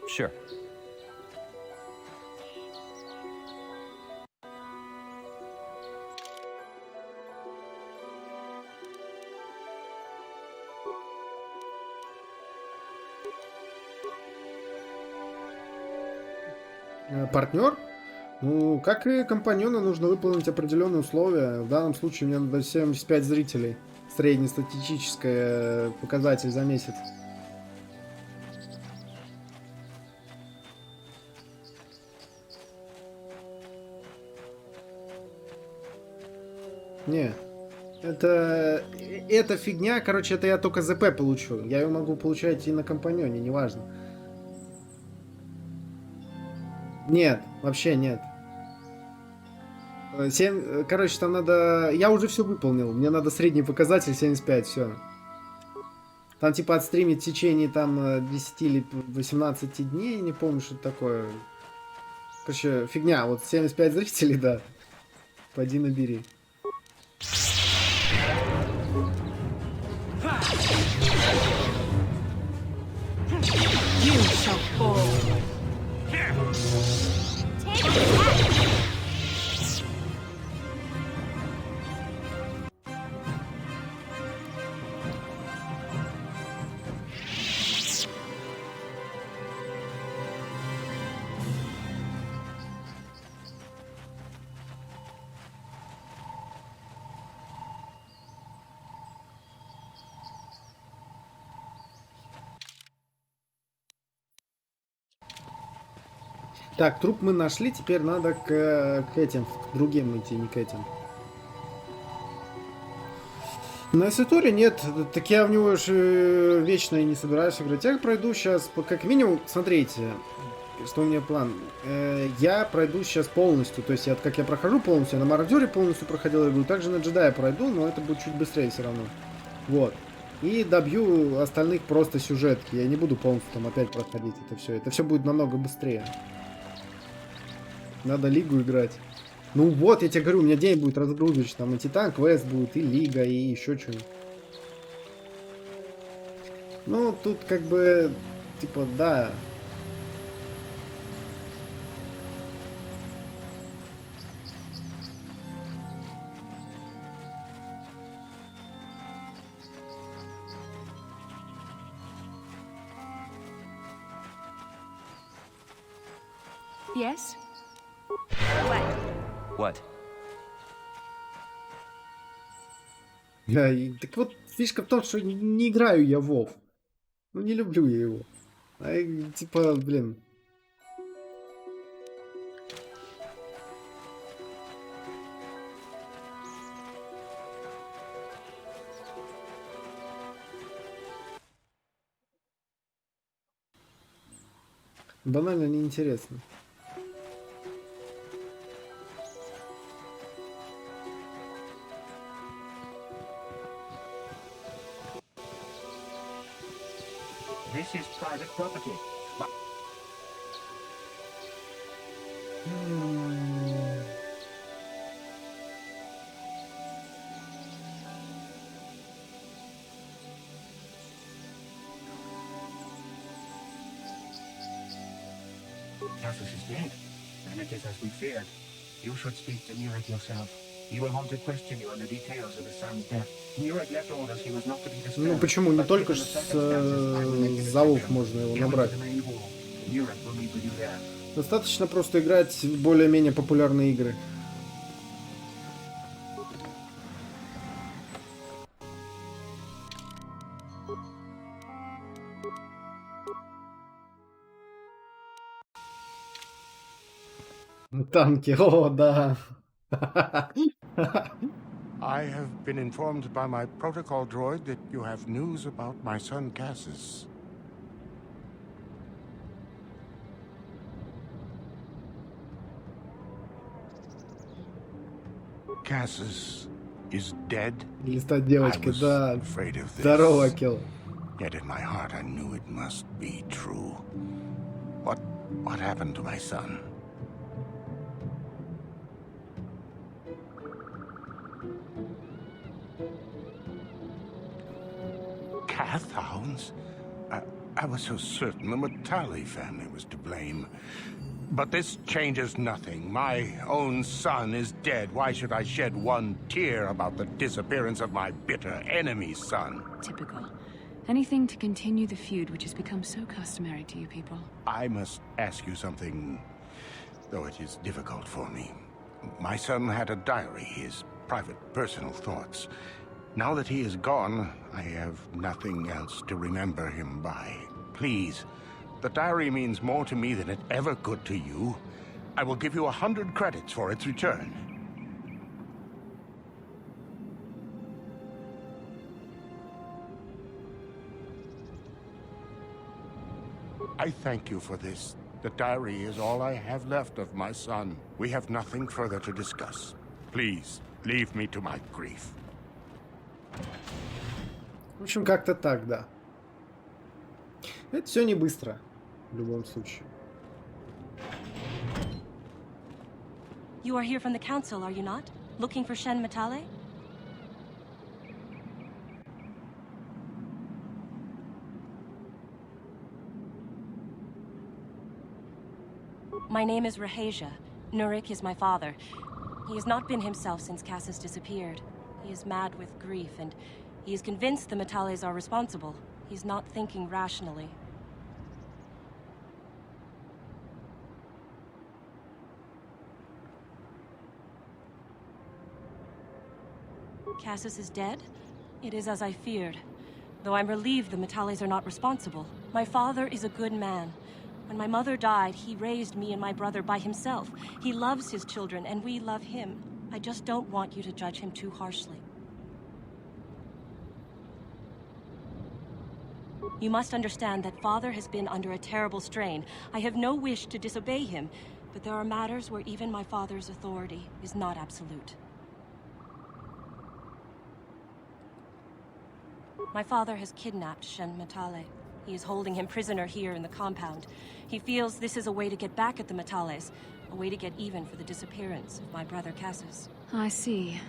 Sure. Партнер? Ну, как и компаньону, нужно выполнить определенные условия. В данном случае мне надо 75 зрителей. Среднестатистический показатель за месяц. Не. Это фигня, короче, это я только ЗП получу. Я ее могу получать и на компаньоне, неважно. Нет, вообще нет. Короче, там надо... Я уже все выполнил. Мне надо средний показатель 75, все. Там типа отстримить в течение там 10 или 18 дней, не помню, что это такое. Короче, фигня. Вот 75 зрителей, да. Пойди набери. You shall fall. Так, труп мы нашли, теперь надо к этим, к другим идти, не к этим. На Ситуре нет, так я в него же вечно и не собираюсь играть. Я пройду сейчас, как минимум, смотрите, что у меня план. Я пройду сейчас полностью, то есть как я прохожу полностью, я на Мордоре полностью проходил игру, также на Джедая пройду, но это будет чуть быстрее все равно. Вот. И добью остальных просто сюжетки, я не буду полностью там опять проходить это все будет намного быстрее. Надо лигу играть. Ну вот, я тебе говорю, у меня день будет разгрузочный. Там и Титан квест будет, и лига, и еще что-нибудь. Ну, тут как бы, типа, да. Yes? What? Да, так вот, фишка в том, что не играю я в WoW. Ну, не люблю я его. Типа, блин. Банально неинтересно. This is private property. Narcissus is dead, and it is as we feared. You should speak to Murek yourself. He will want to question you on the details of his son's death. Murek left orders he was not to be disturbed. Ну почему? Не только с залов можно его набрать. Достаточно просто играть в более-менее популярные игры. Танки, о, да. I have been informed by my protocol droid that you have news about my son Cassus. Cassus is dead. Листать девочки, да. Здорово, Килл. Yet in my heart I knew it must be true. What happened to my son? Hounds? I was so certain the Matali family was to blame. But this changes nothing. My own son is dead. Why should I shed one tear about the disappearance of my bitter enemy's son? Typical. Anything to continue the feud which has become so customary to you people. I must ask you something, though it is difficult for me. My son had a diary, his private, personal thoughts. Now that he is gone, I have nothing else to remember him by. Please, the diary means more to me than it ever could to you. I will give you 100 credits for its return. I thank you for this. The diary is all I have left of my son. We have nothing further to discuss. Please, leave me to my grief. В общем, как-то так, да. Это все не быстро, в любом случае. You are here from the council, are you not? Looking for Shen Matale? My name is Rahasia. Nurik is my father. He has not been himself since Cassis disappeared. He is mad with grief, and he is convinced the Matales are responsible. He's not thinking rationally. Cassis is dead? It is as I feared. Though I'm relieved the Matales are not responsible. My father is a good man. When my mother died, he raised me and my brother by himself. He loves his children, and we love him. I just don't want you to judge him too harshly. You must understand that Father has been under a terrible strain. I have no wish to disobey him, but there are matters where even my father's authority is not absolute. My father has kidnapped Shen Matale. He is holding him prisoner here in the compound. He feels this is a way to get back at the Matales, a way to get even for the disappearance of my brother Cassis. I see.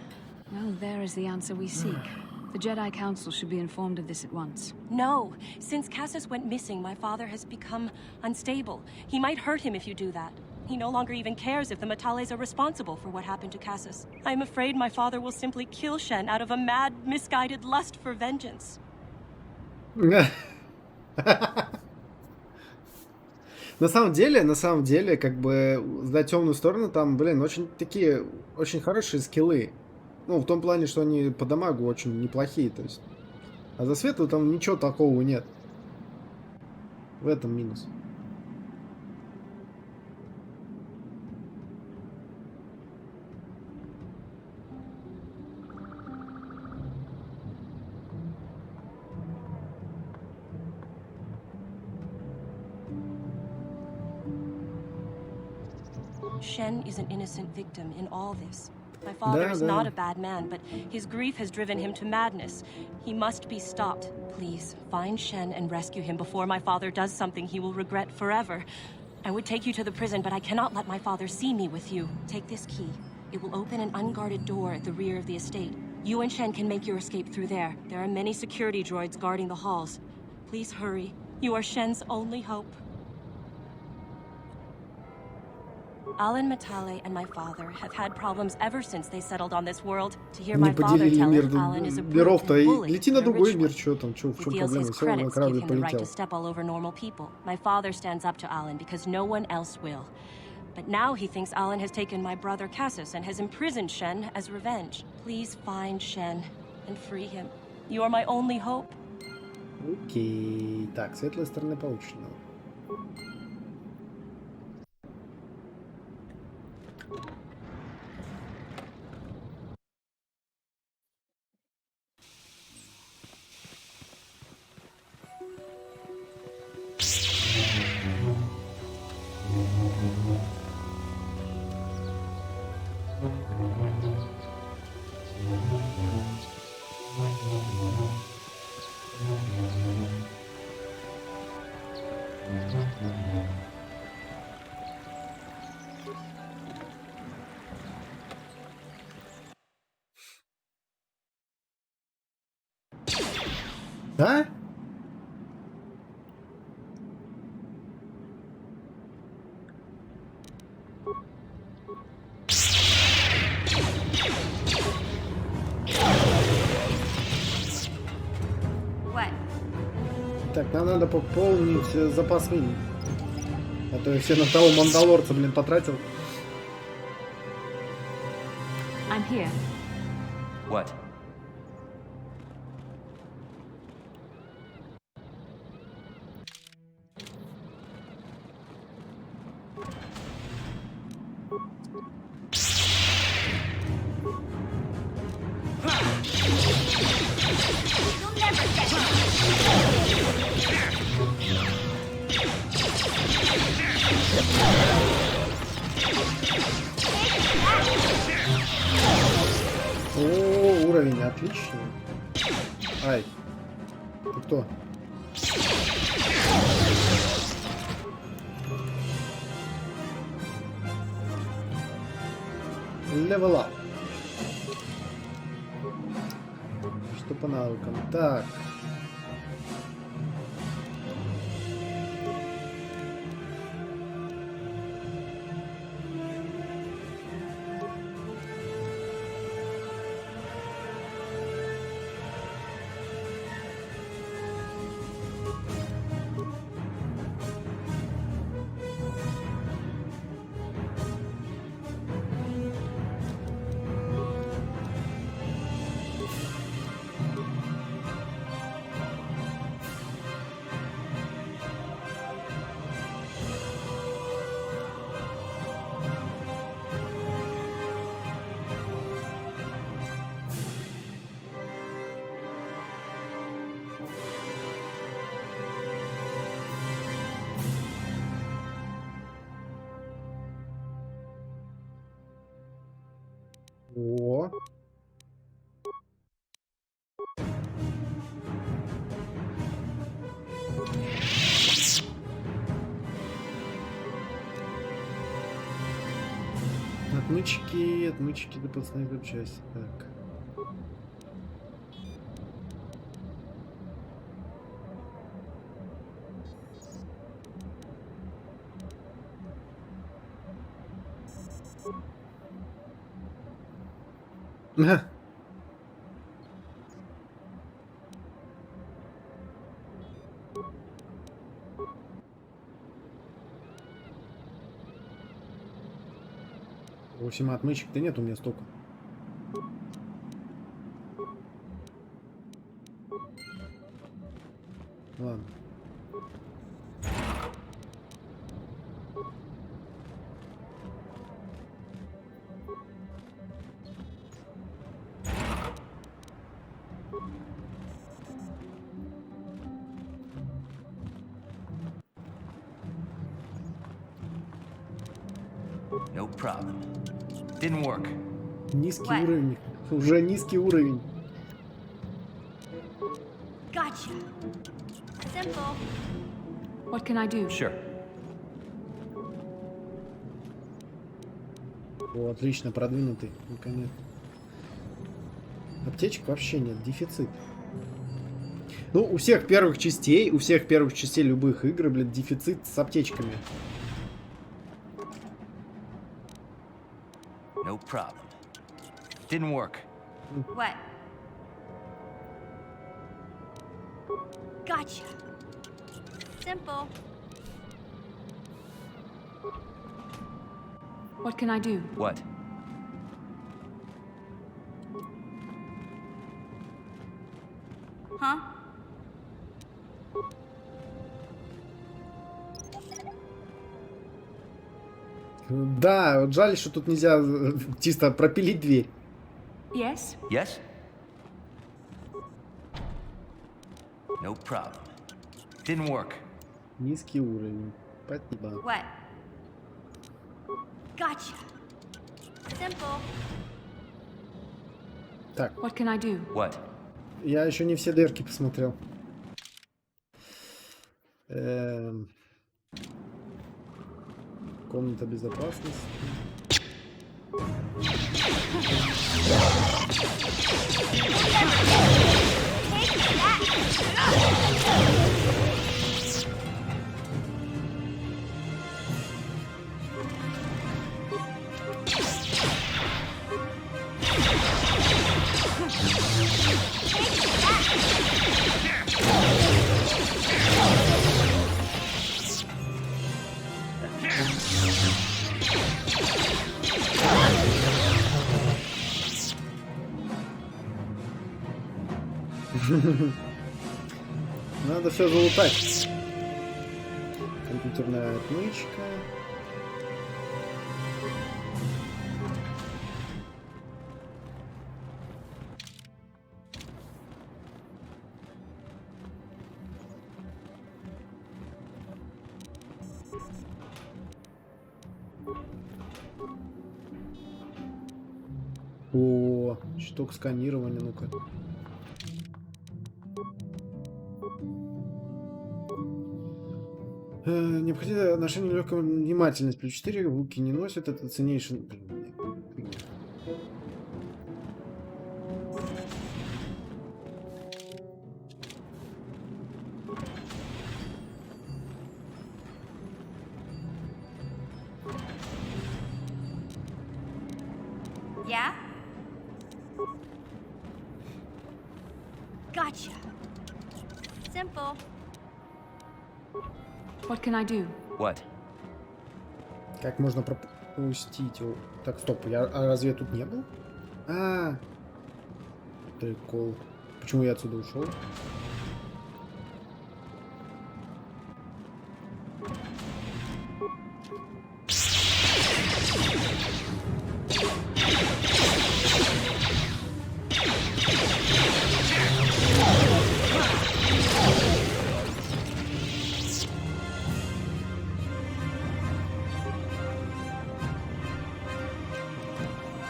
Well, there is the answer we seek. The Jedi Council should be informed of this at once. No! Since Cassis went missing, my father has become unstable. He might hurt him if you do that. He no longer even cares if the Matales are responsible for what happened to Cassis. I'm afraid my father will simply kill Shen out of a mad, misguided lust for vengeance. На самом деле, как бы, за темную сторону там, блин, очень хорошие скиллы. Ну, в том плане, что они по дамагу очень неплохие, то есть. А за светлую там ничего такого нет. В этом минус. Shen is an innocent victim in all this. My father is not a bad man, but his grief has driven him to madness. He must be stopped. Please, find Shen and rescue him before my father does something he will regret forever. I would take you to the prison, but I cannot let my father see me with you. Take this key. It will open an unguarded door at the rear of the estate. You and Shen can make your escape through there. There are many security droids guarding the halls. Please hurry. You are Shen's only hope. Alan Matale and my father have had problems ever since they settled on this world. To hear my father tell it, Alan is a brute and bully. He feels his credits give him the right to step all over normal people. My father stands up to Alan because no one else will. But now he thinks Alan has taken my brother Cassis and has imprisoned Shen as revenge. Please find Shen and free him. You are my only hope. Окей. Так, светлая сторона получена. Да? Так, нам надо пополнить запас мин. А то я все на того мандалорца, блин, потратил. I'm here. What? отлично. Ай. Ты кто? Level up. Что по навыкам? Так. О. Отмычки до последней части. Так. Ага. В общем, отмычек-то нет у меня столько. Ладно. No problem. Didn't work. Низкий уровень. Уже низкий уровень. Gotcha. Simple. What can I do? Sure. О, отлично, продвинутый. Наконец. Аптечек вообще нет, дефицит. Ну, у всех первых частей любых игр, блядь, дефицит с аптечками. No problem. Didn't work. What? Gotcha. Simple. What can I do? What? Huh? Да, вот жаль, что тут нельзя чисто пропилить дверь. Yes? Yes? No problem. Didn't work. Низкий уровень. Спасибо. What? Gotcha. Simple. Так. What can I do? What? Я еще не все дырки посмотрел. Комната безопасности. Надо все залутать. Компьютерная отмычка. О, О, щиток сканирования, ну-ка. Необходимо отношение легкая внимательность. Плюс 4 луки не носят. Это ценнейший... Yeah? Gotcha. Simple. What can I do? What? Как можно пропустить его? Так, стоп, а разве я тут не был? Прикол. Почему я отсюда ушел?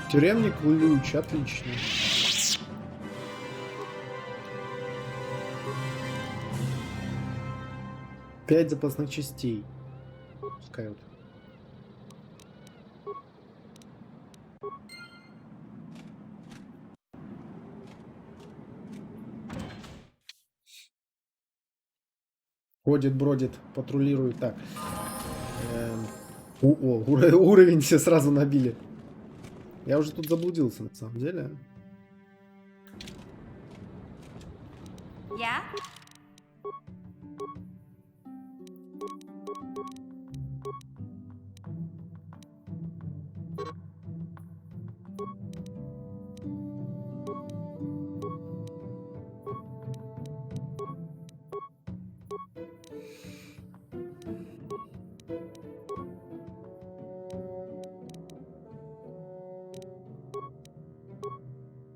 Тюремный ключ, отлично. Пять запасных частей. Пускай вот. Ходит, бродит, патрулирует. Так. Уровень все сразу набили. Я уже тут заблудился, на самом деле. Yeah?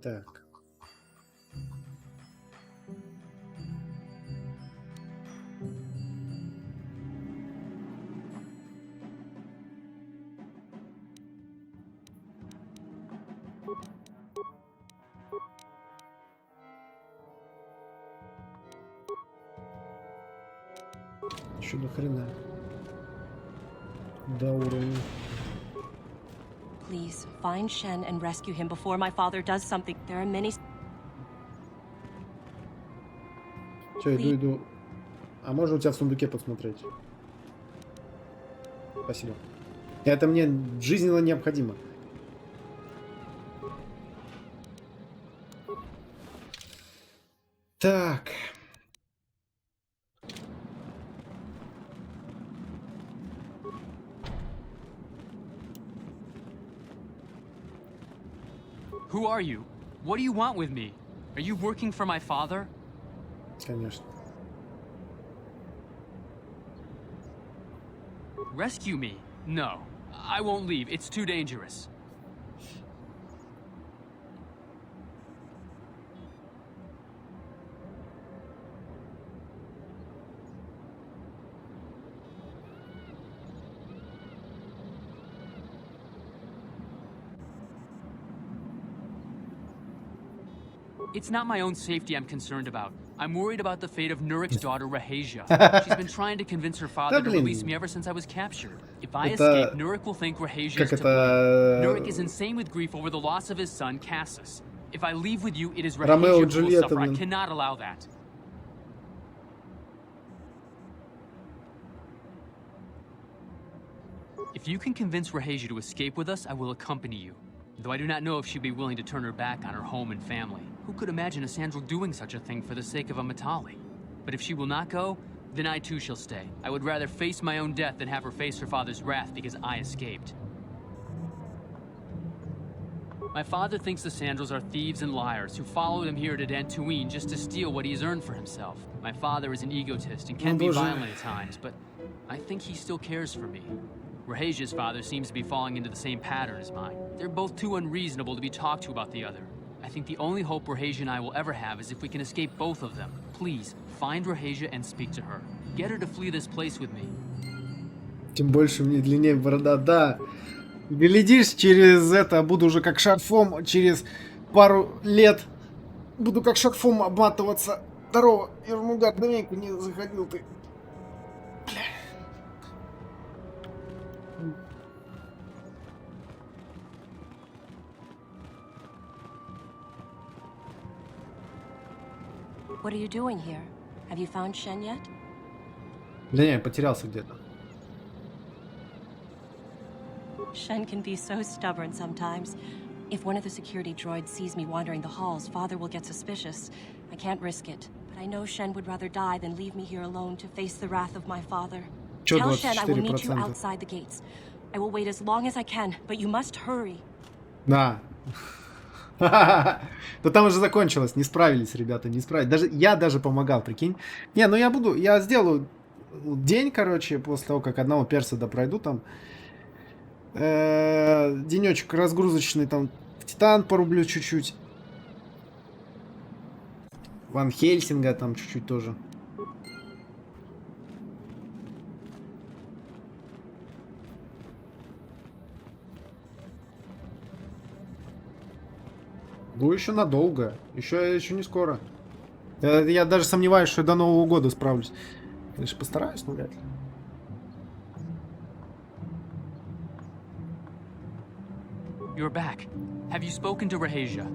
Так. Еще до хрена. До уровня. Please, find Shen and rescue him before my father does something. There are many... Все, иду. А можно у тебя в сундуке посмотреть? Спасибо. Это мне жизненно необходимо. Так. Who are you? What do you want with me? Are you working for my father? Конечно. Rescue me? No. I won't leave. It's too dangerous. It's not my own safety I'm concerned about. I'm worried about the fate of Nurik's daughter, Rahasia. She's been trying to convince her father to release me ever since I was captured. If I escape, Nurik will think Rahasia is to blame. Nurik is insane with grief over the loss of his son, Cassus. If I leave with you, it is Rahasia who will suffer. I cannot allow that. If you can convince Rahasia to escape with us, I will accompany you. Though I do not know if she'd be willing to turn her back on her home and family. Who could imagine a Sandral doing such a thing for the sake of a Matali? But if she will not go, then I too shall stay. I would rather face my own death than have her face her father's wrath because I escaped. My father thinks the Sandrals are thieves and liars who followed him here to Dantouin just to steal what he has earned for himself. My father is an egotist and can be violent at times, but I think he still cares for me. Rahasia's father seems to be falling into the same pattern as mine. They're both too unreasonable to be talked to about the other. I think the only hope Rahasia and I will ever have is if we can escape both of them. Please, find Rahasia and speak to her. Get her to flee this place with me. Тем больше мне длиннее борода, да. Глядишь, через это буду уже как шарфом, через пару лет буду как шарфом обматываться. Здорово, Ермугат, давненько не заходил ты. Бля. What are you doing here? Have you found Shen yet? Да не, потерялся где-то. Shen can be so stubborn sometimes. If one of the security droids sees me wandering the halls, Father will get suspicious. I can't risk it. But I know Shen would rather die than leave me here alone to face the wrath of my father. Tell Shen I will meet you outside the gates. I will wait as long as I can, but you must hurry. Да. Да там уже закончилось. Не справились, ребята, не справились. Я даже помогал, прикинь. Не, ну я сделаю день, короче, после того, как одного перса допройду там. Денечек разгрузочный, там в Титан порублю чуть-чуть. Ван Хельсинга там чуть-чуть тоже. Ну, еще надолго. Еще не скоро. Я даже сомневаюсь, что до Нового года справлюсь. Конечно, постараюсь, но вряд ли. You're back. Have you spoken to Rahasia?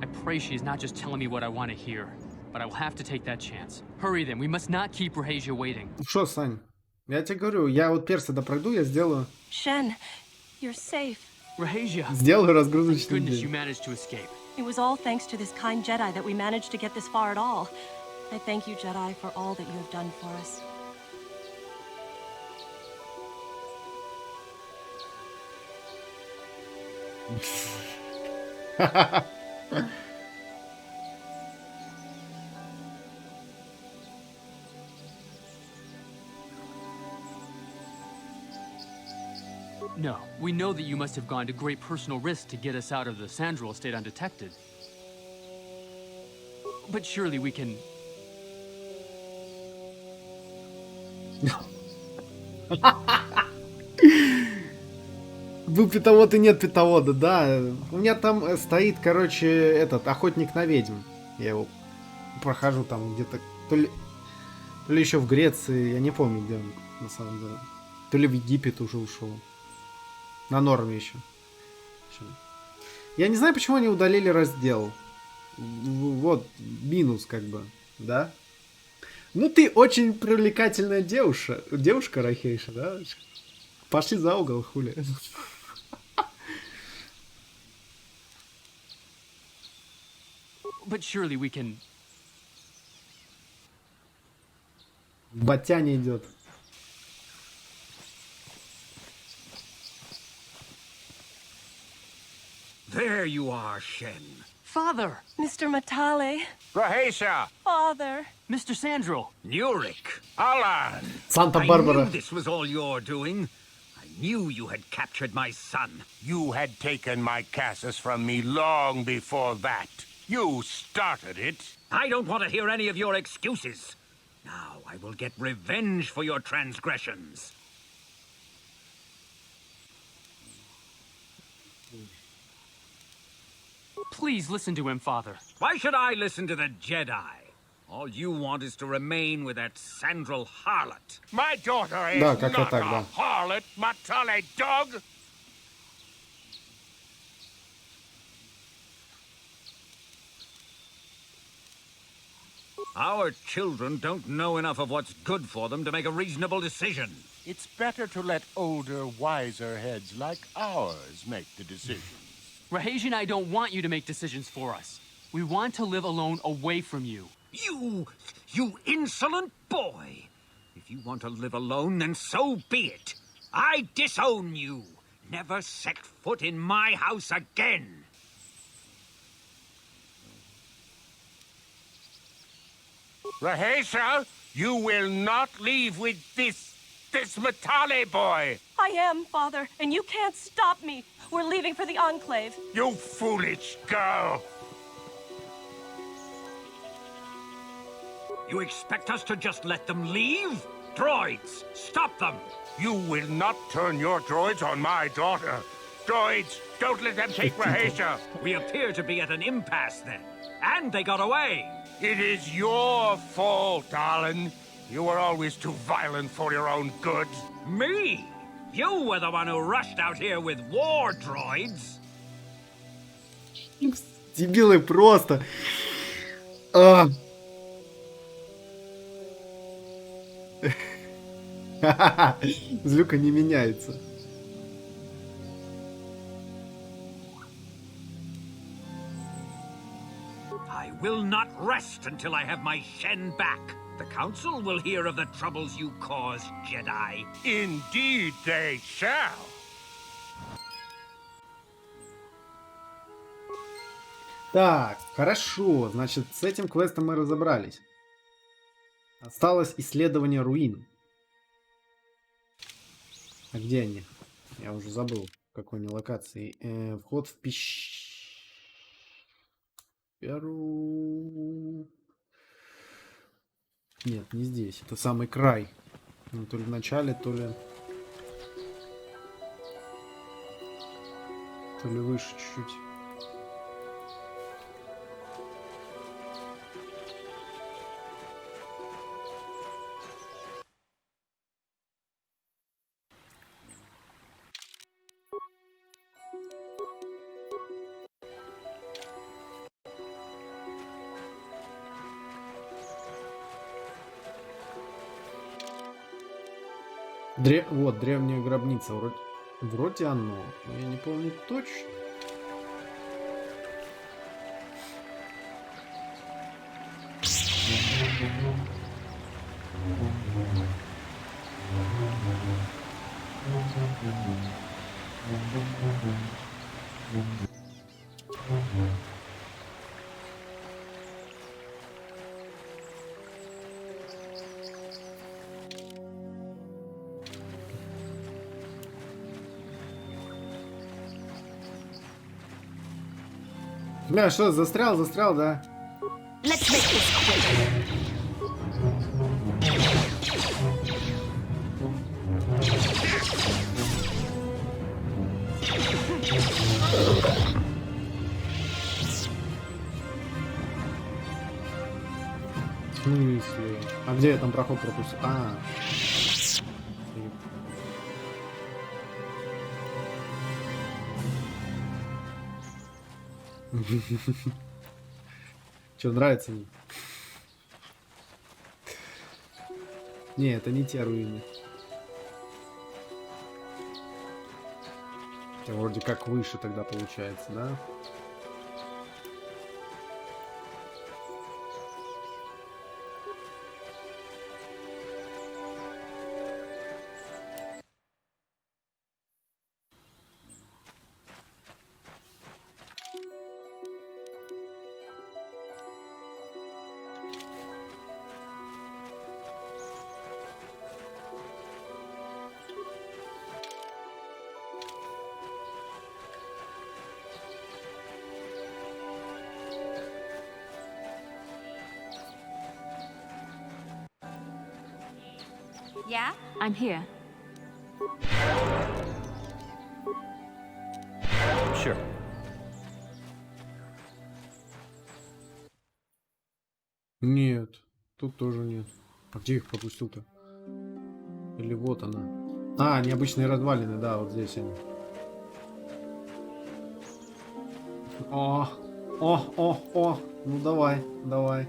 I pray she's not just telling me what I want to hear, but I will have to take that chance. Hurry then, we must not keep Rahasia waiting. Что, Сань? Я тебе говорю, я вот перса допройду, я сделаю. Shen, you're safe. Rahasia. Сделаю разгрузочный Goodness, you день. managed to escape. It was all thanks to this kind Jedi that we managed to get this far at all. I thank you, Jedi, for all that you have done for us. No, we know that you must have gone to great personal risk to get us out of the Sandral estate undetected. But surely we can... Был питовод и нет питовода, да. У меня там стоит, короче, этот охотник на ведьм. Я его прохожу там где-то, то ли еще в Греции, я не помню, где он на самом деле. То ли в Египет уже ушел. На норме еще. Я не знаю, почему они удалили раздел. Вот, минус как бы, да? Ну ты очень привлекательная девушка, Рахейша, да? Пошли за угол, хули. But surely we can... Батяня идет. There you are, Shen. Father! Mr. Matale. Rahasia! Father! Mr. Sandral! Nurik! Alan! Santa I Barbara. knew this was all your doing. I knew you had captured my son. You had taken my Cassus from me long before that. You started it. I don't want to hear any of your excuses. Now I will get revenge for your transgressions. Please listen to him, Father. Why should I listen to the Jedi? All you want is to remain with that Sandral harlot. My daughter is Да, как-то not так, a да. harlot, Matale dog. Our children don't know enough of what's good for them to make a reasonable decision. It's better to let older, wiser heads like ours make the decisions. Rahasia and I don't want you to make decisions for us. We want to live alone away from you. You insolent boy! If you want to live alone, then so be it. I disown you. Never set foot in my house again. Rahasia, you will not leave with this this Matale boy? I am, Father, and you can't stop me. We're leaving for the Enclave. You foolish girl! You expect us to just let them leave? Droids, stop them! You will not turn your droids on my daughter. Droids, don't let them take Rahasia. We appear to be at an impasse then. And they got away. It is your fault, darling. You were always too violent for your own good. Me? You were the one who rushed out here with war droids. Дебилы просто. Злюка не меняется. I will not rest until I have my Shen back. The Council will hear of the troubles you caused, Jedi. Indeed they shall. Так, хорошо. Значит, с этим квестом мы разобрались. Осталось исследование руин. А где они? Я уже забыл, в какой они локации. Вход в пещеру... Нет, не здесь. Это самый край. Ну, то ли в начале, то ли выше чуть-чуть. Вот, древняя гробница. Вроде оно. Но я не помню точно. Бля, что, застрял, да? Let's make this quick. В смысле? А где я там проход пропустил? Че, нравится мне? Не, это не те руины. Это вроде как выше тогда получается, да? Yeah? I'm here. Sure. Нет, тут тоже нет. А где их пропустил-то? Или вот она? А, необычные развалины, да, вот здесь они. О, ну давай.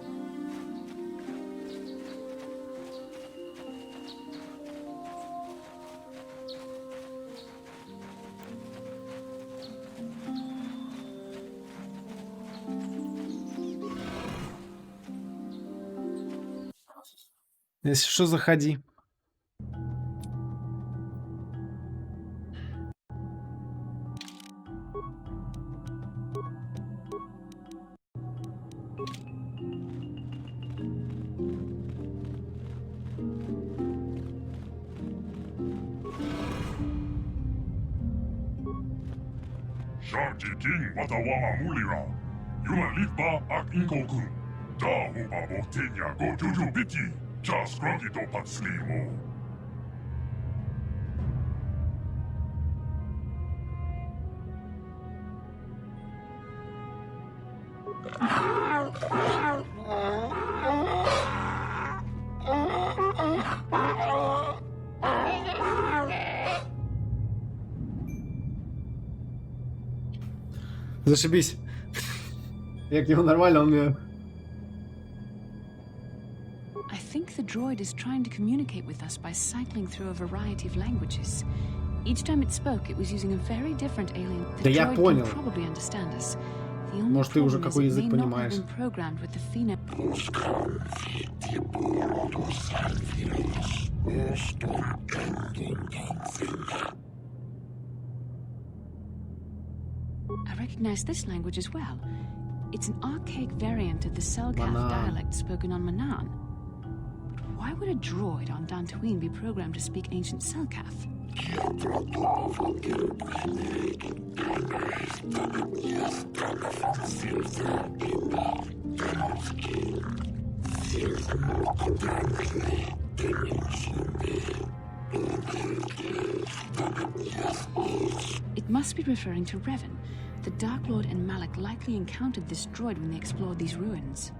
Если что, заходи. Jiking Watawama Mulira. Yuma Litba Ak Inkokun. Da Huba Botenya Go Juju Biti. Just Grogito Patslimo. Зашибись. Як його нормально, он мне... I think the droid is trying to communicate with us by cycling through a variety of languages. Each time it spoke, it was using a very different alien. The droid can probably understand us. The only problem is it may not have been programmed with the pheno. I recognize this language as well. It's an archaic variant of the Selkath dialect spoken on Manan. But why would a droid on Dantuin be programmed to speak ancient Selkath? It must be referring to Revan. The Dark Lord and Malak likely encountered this droid when they explored these ruins.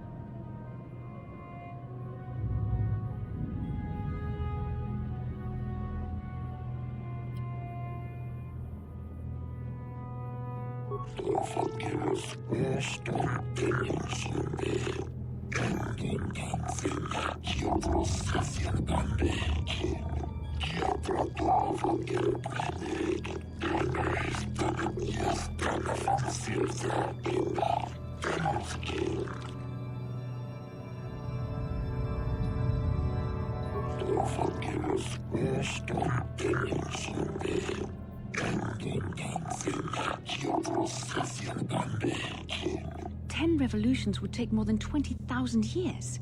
Ten revolutions would take more than 20,000 years.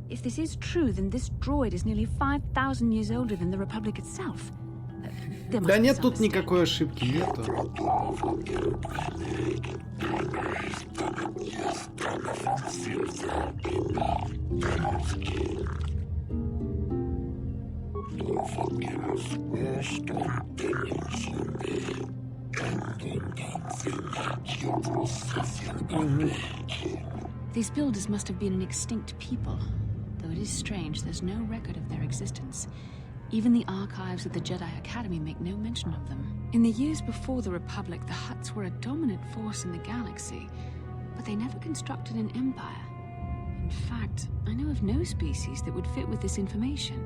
If this is true, then this droid is nearly 5,000 years older than the Republic itself. Да нет тут никакой ошибки, нету. These builders must have been an extinct people, though it is strange there's no record of their existence. Even the archives of the Jedi Academy make no mention of them. In the years before the Republic, the Hutts were a dominant force in the galaxy, but they never constructed an empire. In fact, I know of no species that would fit with this information.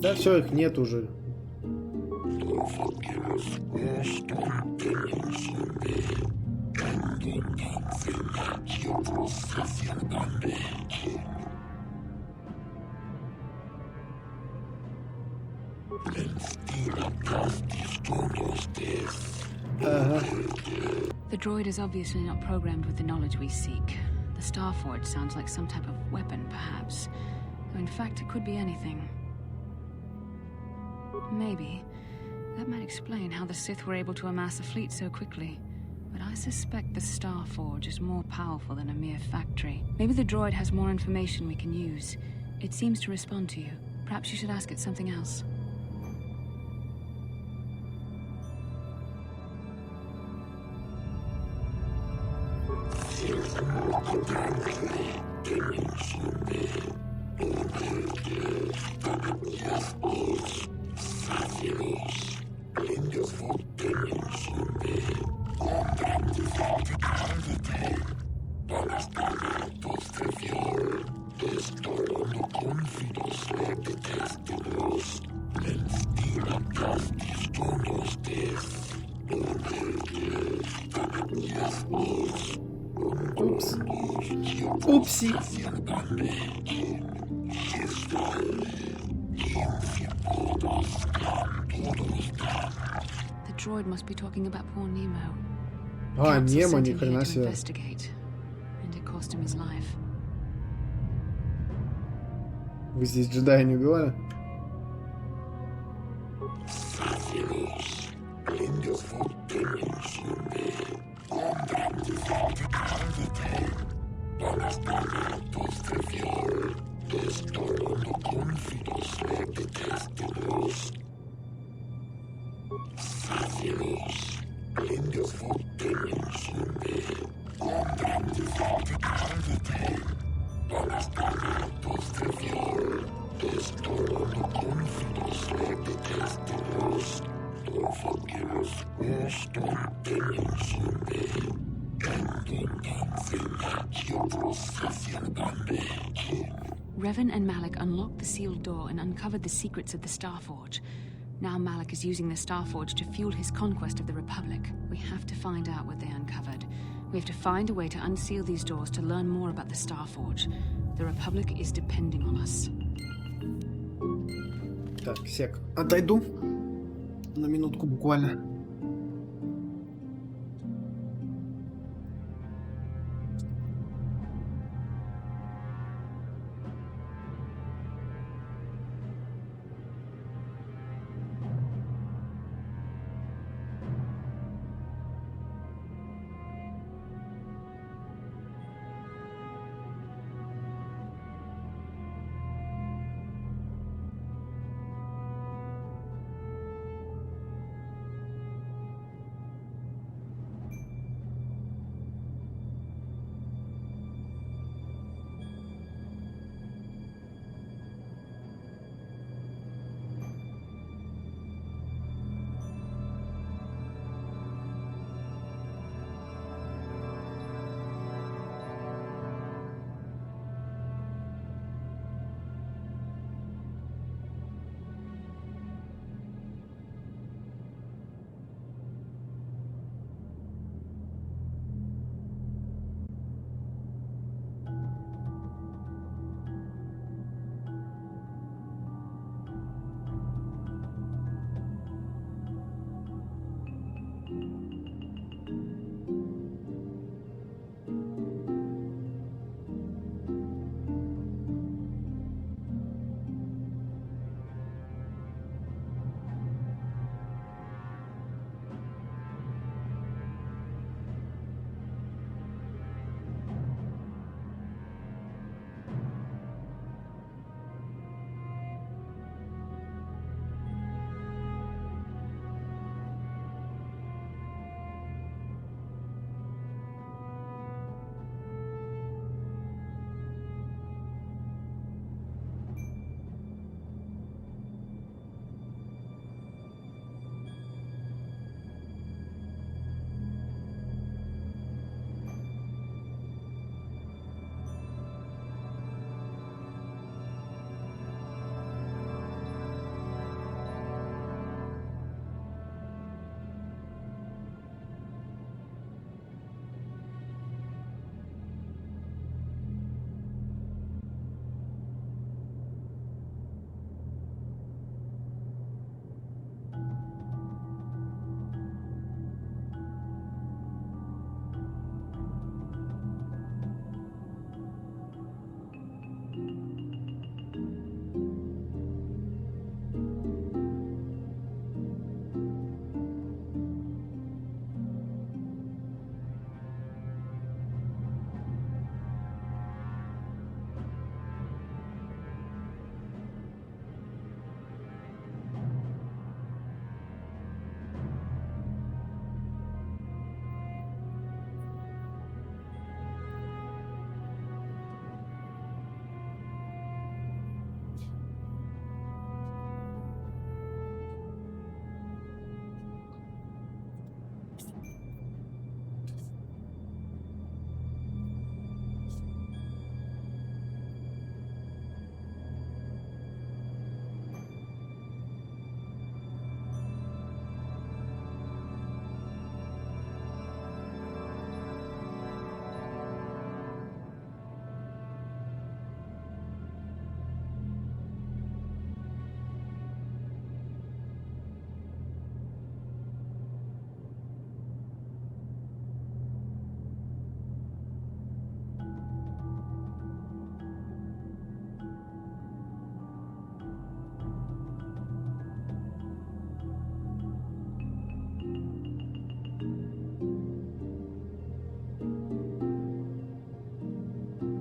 Да все, их нет уже. The droid is obviously not programmed with the knowledge we seek. The Starforge sounds like some type of weapon, perhaps. Though in fact, it could be anything. Maybe. That might explain how the Sith were able to amass a fleet so quickly. But I suspect the Starforge is more powerful than a mere factory. Maybe the droid has more information we can use. It seems to respond to you. Perhaps you should ask it something else. Упс. Упси. The droid must be talking about poor Nemo. А, Council Немо, sent ни him хрена here to себе. investigate, and it cost him his life. Вы здесь джедая не убивали? Revan and Malik unlocked the sealed door and uncovered the secrets of the Starforge. Now Malik is using the Starforge to fuel his conquest of the Republic. We have to find out what they uncovered. We have to find a way to unseal these doors to learn more about the Starforge. The Republic is depending on us. Так, сек. Отойду. На минутку буквально.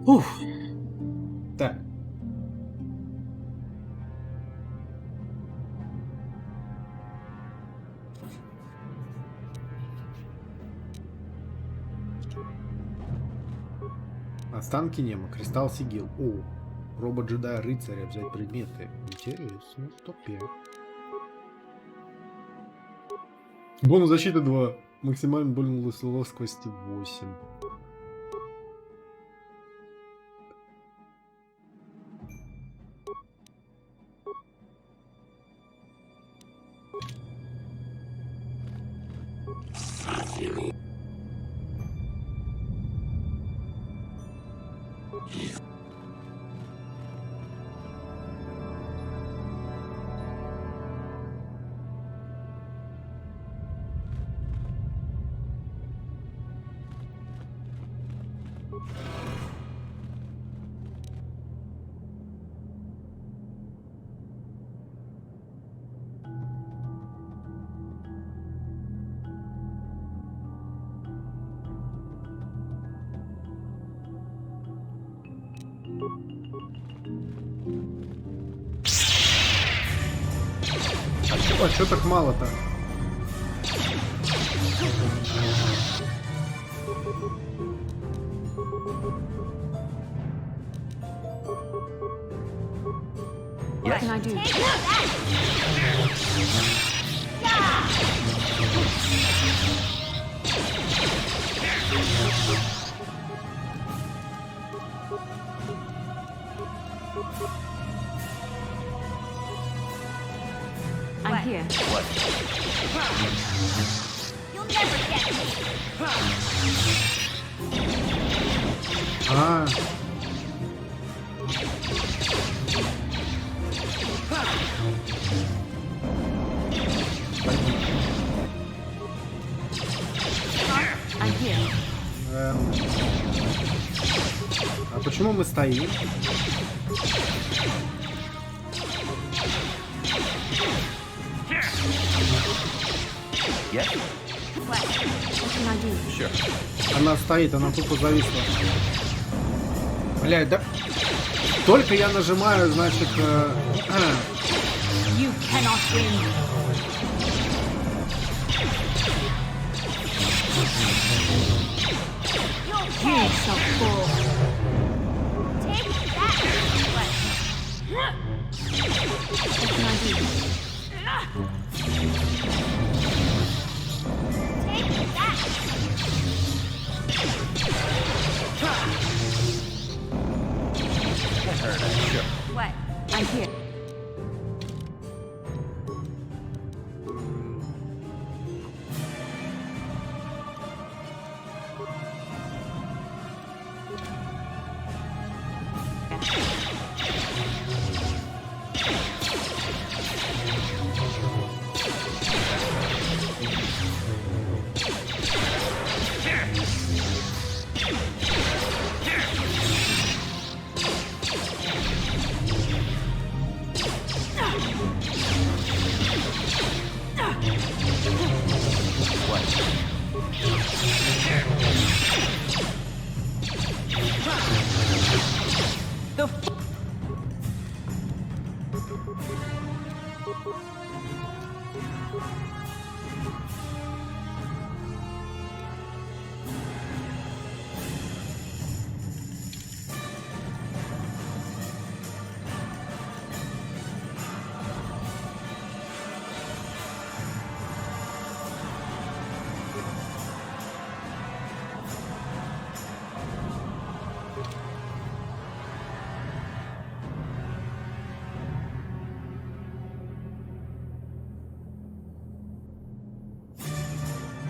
Ух. Так. Останки Немо, кристалл сигил. О, робот джедая рыцаря, взять предметы. Интересно, топе. Бонус защиты 2. Максимально больно ловкости 8. А чё так мало-то? What can I do? I'm here. What? You'll never get me. А. I'm here. А почему мы стоим? What can I do? Sure. Она стоит, она тупо зависла. Блядь, да... Только я нажимаю, значит... You cannot win. You shall fall. Take that. What? What can I do? Take that. What? I'm here.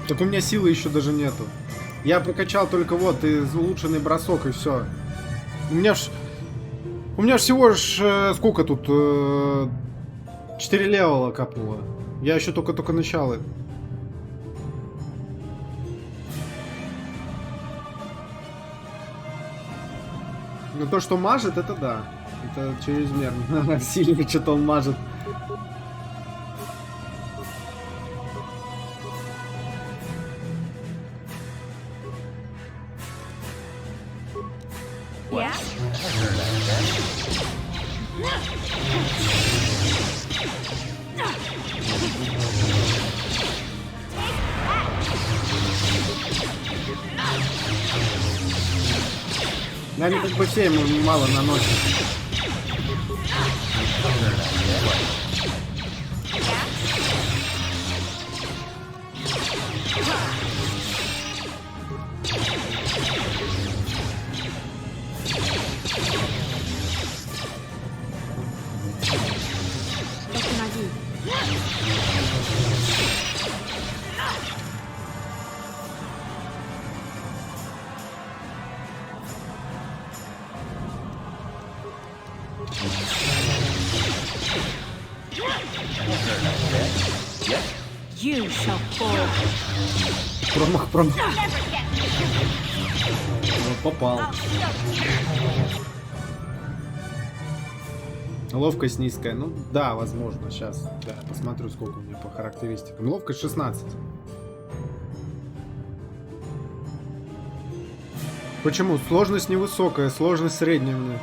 Так у меня силы еще даже нету. Я прокачал только вот и улучшенный бросок, и все. У меня всего ж сколько тут? 4 левела капнуло. Я еще только начал. Но то, что мажет, это да. Это чрезмерно. Сильно что-то он мажет. Yeah? Они как бы все ему мало наносят. You shall fall. Промах. Попал. Ловкость низкая. Ну да, возможно. Сейчас да, посмотрю, сколько у меня по характеристикам. Ловкость 16. Почему? Сложность невысокая, сложность средняя.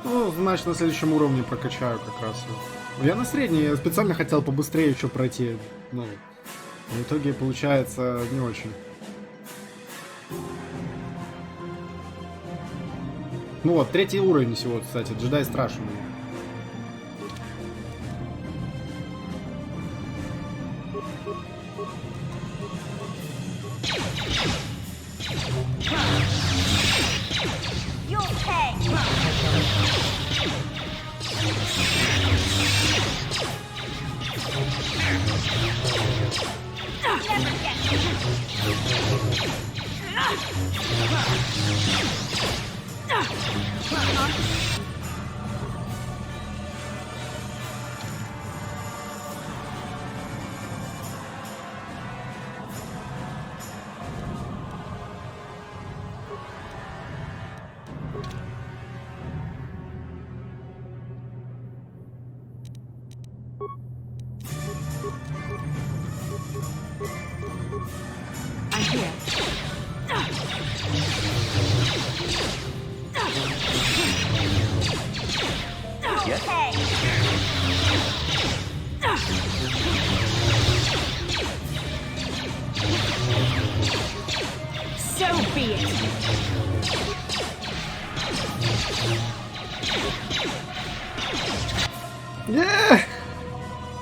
Ну, значит, на следующем уровне прокачаю как раз. Я на средний, я специально хотел побыстрее еще пройти. Ну, в итоге получается не очень. Ну вот, 3-й уровень всего, кстати, джедай страшный.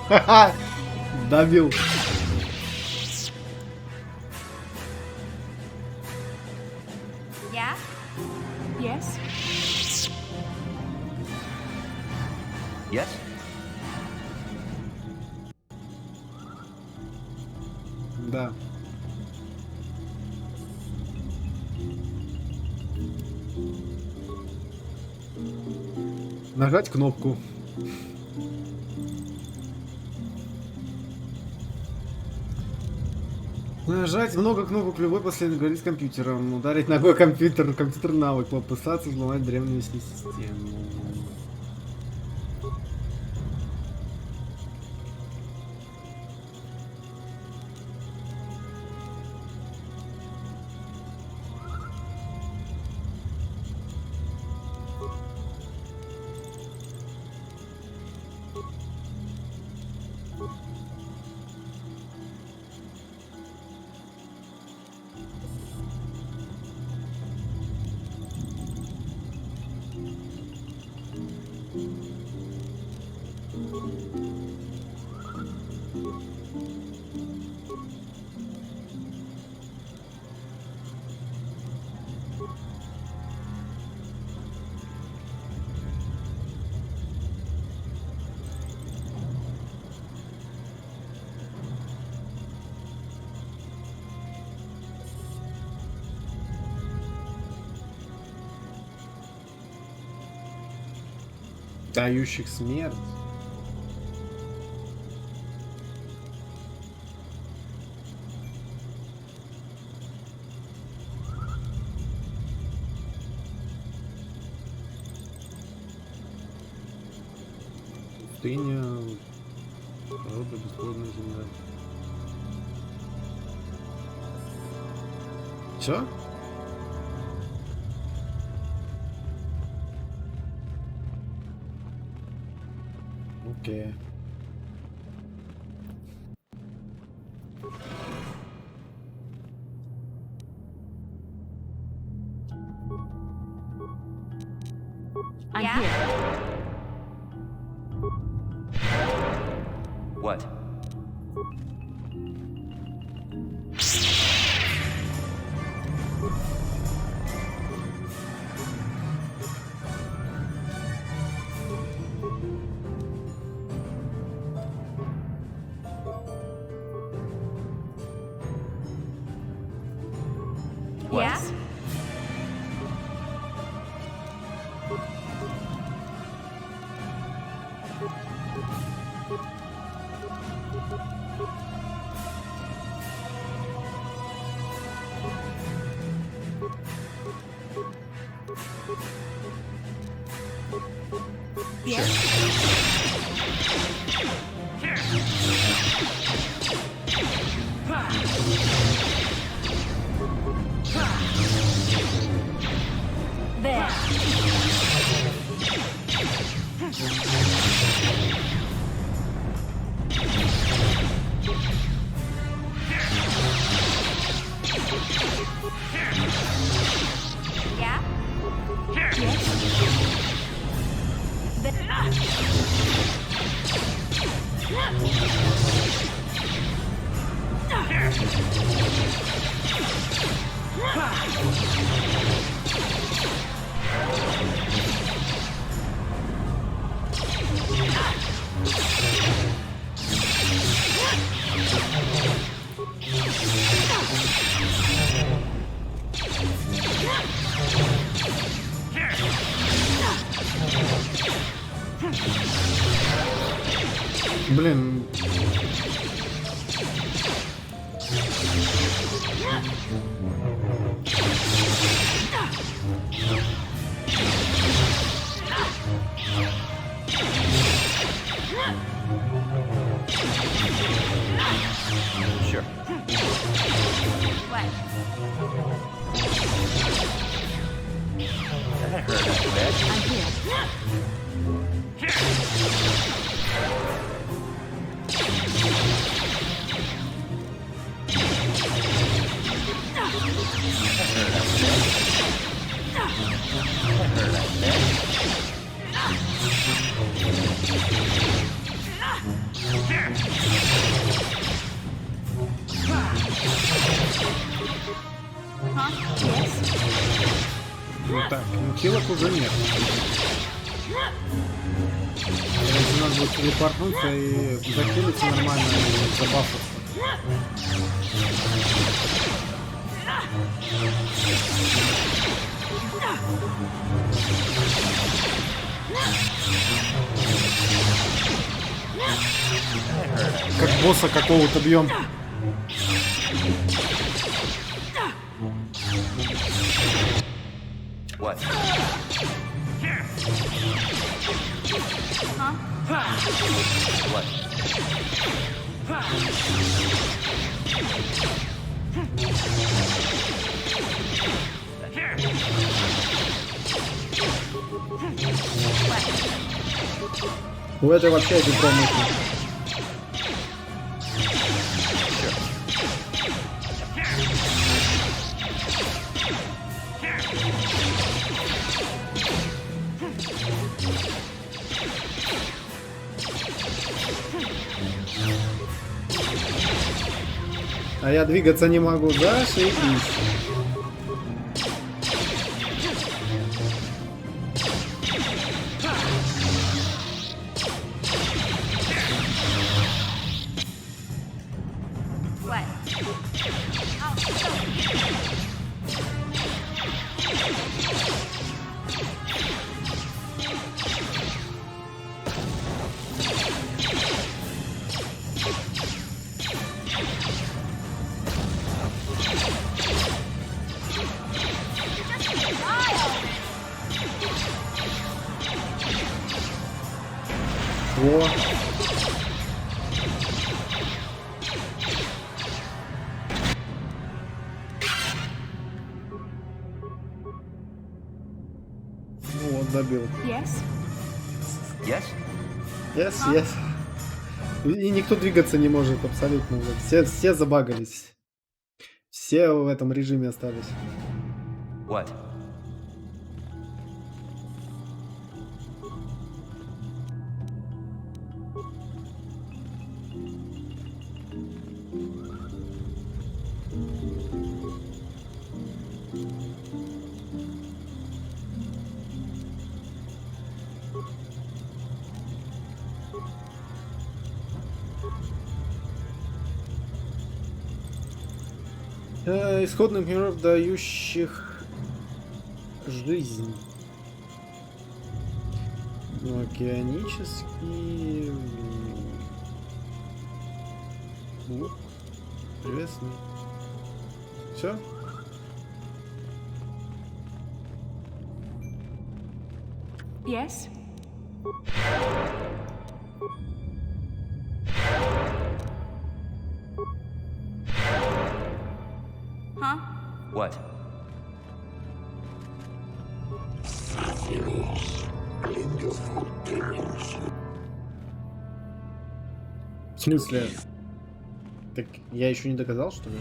Ха-ха! Добил. Yeah? Yes? Yes? Да. Нажать кнопку. Нажать много кнопок, любой последний говорит с компьютером. Ударить ногой компьютер, компьютерный навык, попытаться взломать древнюю систему. Дающих смерть. Пустыня. Природа, бесплодная земля. Все? Окей. I'm here. What? Yeah? There. Yeah? Блин. Sure. What? That hurt a bit. I'm here. Ну так, ну хилок уже нет. Если надо будет телепортнуться и захилиться нормально и забафаться. Как босса какого-то бьем. What? What? У этой вообще один промысел. А я двигаться не могу, да? Шибись. Во. забил. Yes? Yes? Yes, yes. И никто двигаться не может абсолютно. Все забагались. Все в этом режиме остались. What? Исходных миров, дающих жизнь. Ну, океанический. Интересно. Все? Yes? Huh? What? В смысле? Так я еще не доказал, что ли?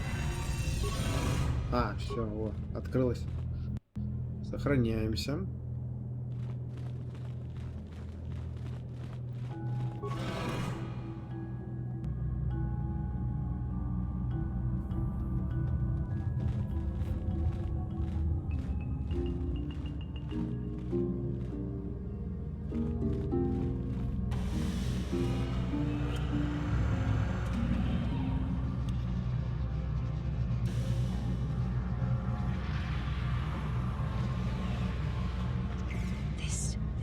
А, все, вот, открылось. Сохраняемся.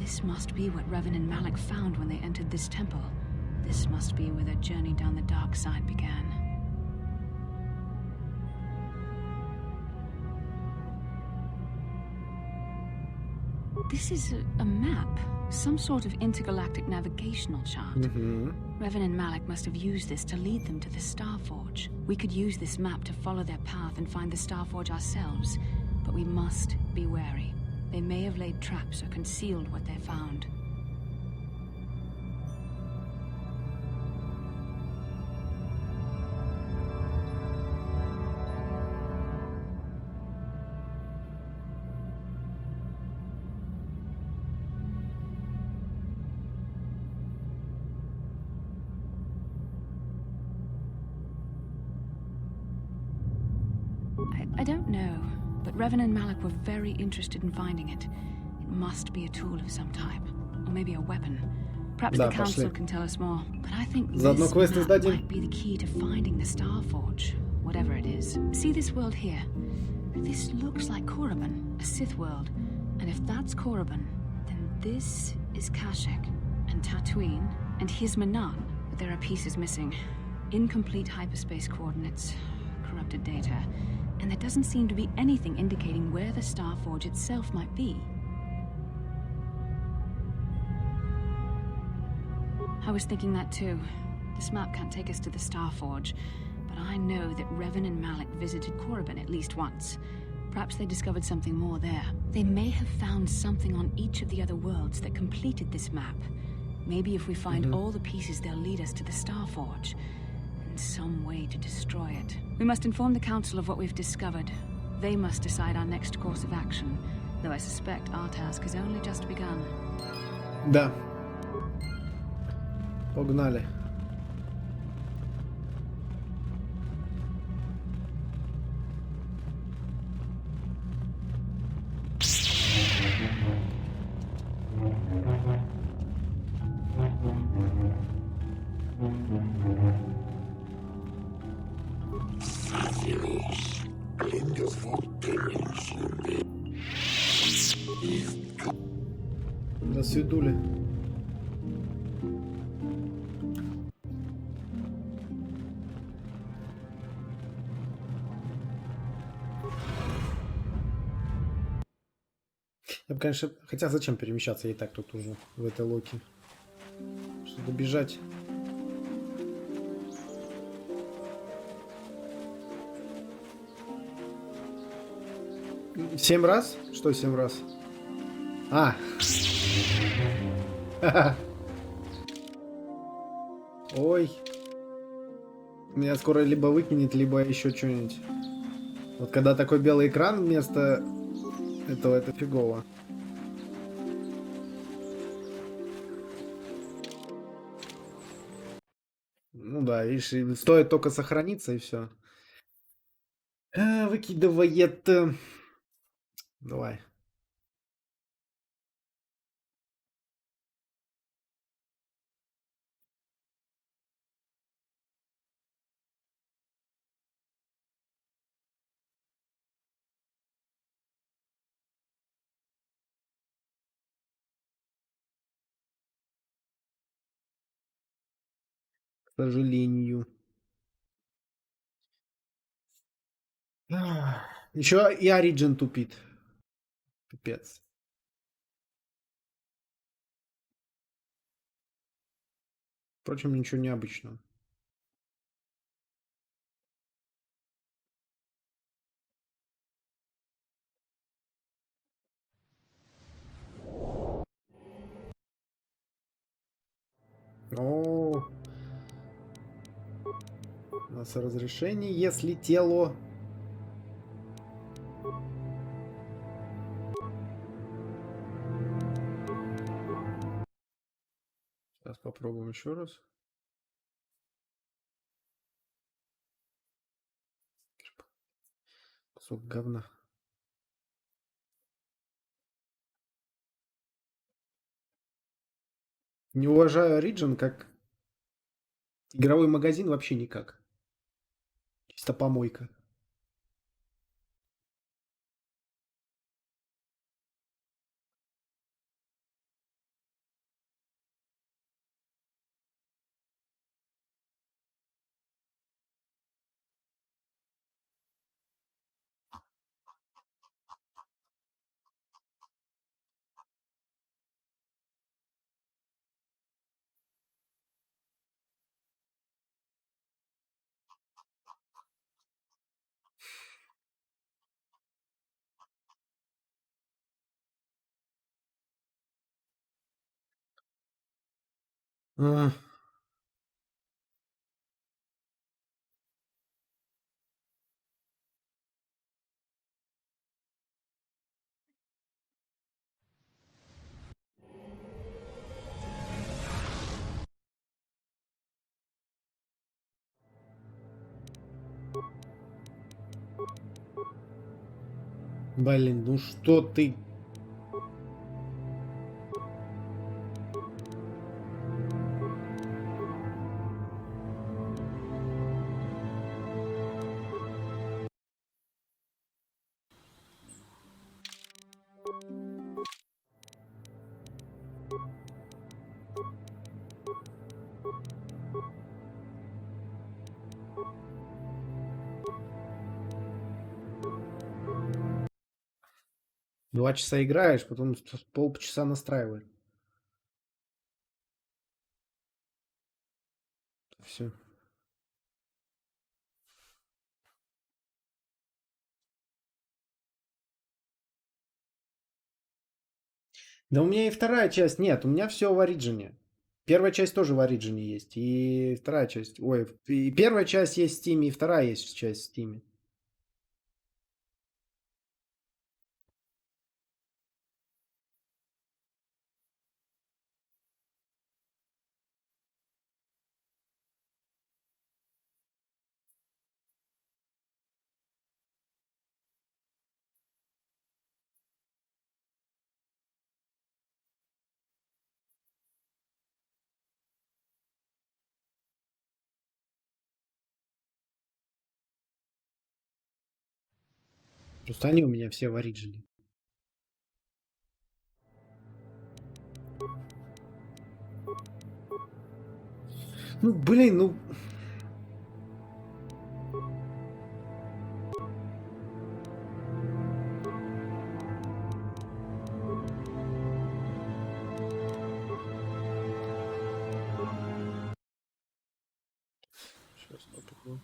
This must be what Revan and Malik found when they entered this temple. This must be where their journey down the dark side began. This is a map. Some sort of intergalactic navigational chart. Revan and Malik must have used this to lead them to the Starforge. We could use this map to follow their path and find the Starforge ourselves, but we must be wary. They may have laid traps or concealed what they found. I don't know. But Revan and Malik were very interested in finding it. It must be a tool of some type. Or maybe a weapon. Perhaps the council can tell us more. But I think this map might be the key to finding the Starforge. Whatever it is. See this world here? This looks like Korriban, a Sith world. And if that's Korriban, then this is Kashyyyk, and Tatooine, and here's Manan. But there are pieces missing. Incomplete hyperspace coordinates, corrupted data. And there doesn't seem to be anything indicating where the Starforge itself might be. I was thinking that too. This map can't take us to the Starforge, but I know that Revan and Malik visited Korriban at least once. Perhaps they discovered something more there. They may have found something on each of the other worlds that completed this map. Maybe if we find all the pieces, they'll lead us to the Starforge. Some way to destroy it. We must inform the council of what we've discovered. They must decide our next course of action, though I suspect our task has only just begun. Да. Погнали. До свидули. Я бы, конечно, хотя зачем перемещаться, я и так тут уже в этой локе. Чтобы добежать. Семь раз? Что 7 раз? А. Ой. Меня скоро либо выкинет, либо еще что-нибудь. Вот когда такой белый экран вместо этого, это фигово. Ну да, видишь, стоит только сохраниться и все. Выкидывает. Давай. К сожалению. Еще и Origin тупит. Пипец. Впрочем, ничего необычного. О, у нас разрешение слетело. Сейчас попробуем еще раз. Кусок говна. Не уважаю Origin как игровой магазин вообще никак. Чисто помойка. А. Блин, ну что ты? Два часа играешь, потом полчаса настраиваешь. Все. Да у меня и вторая часть нет, у меня все в Ориджине. Первая часть тоже в Ориджине есть, и вторая часть, ой, и первая часть есть в Steam, и вторая есть часть в Steam. Просто они у меня все в Ориджине. Ну, блин, ну... Сейчас попробую.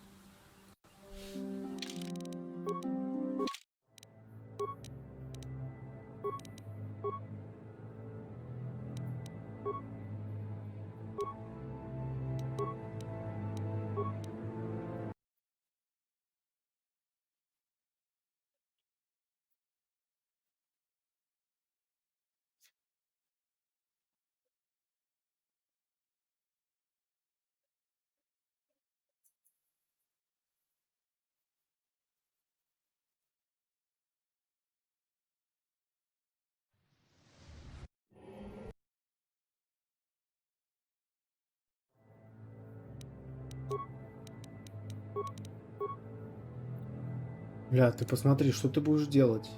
Бля, ты посмотри, что ты будешь делать?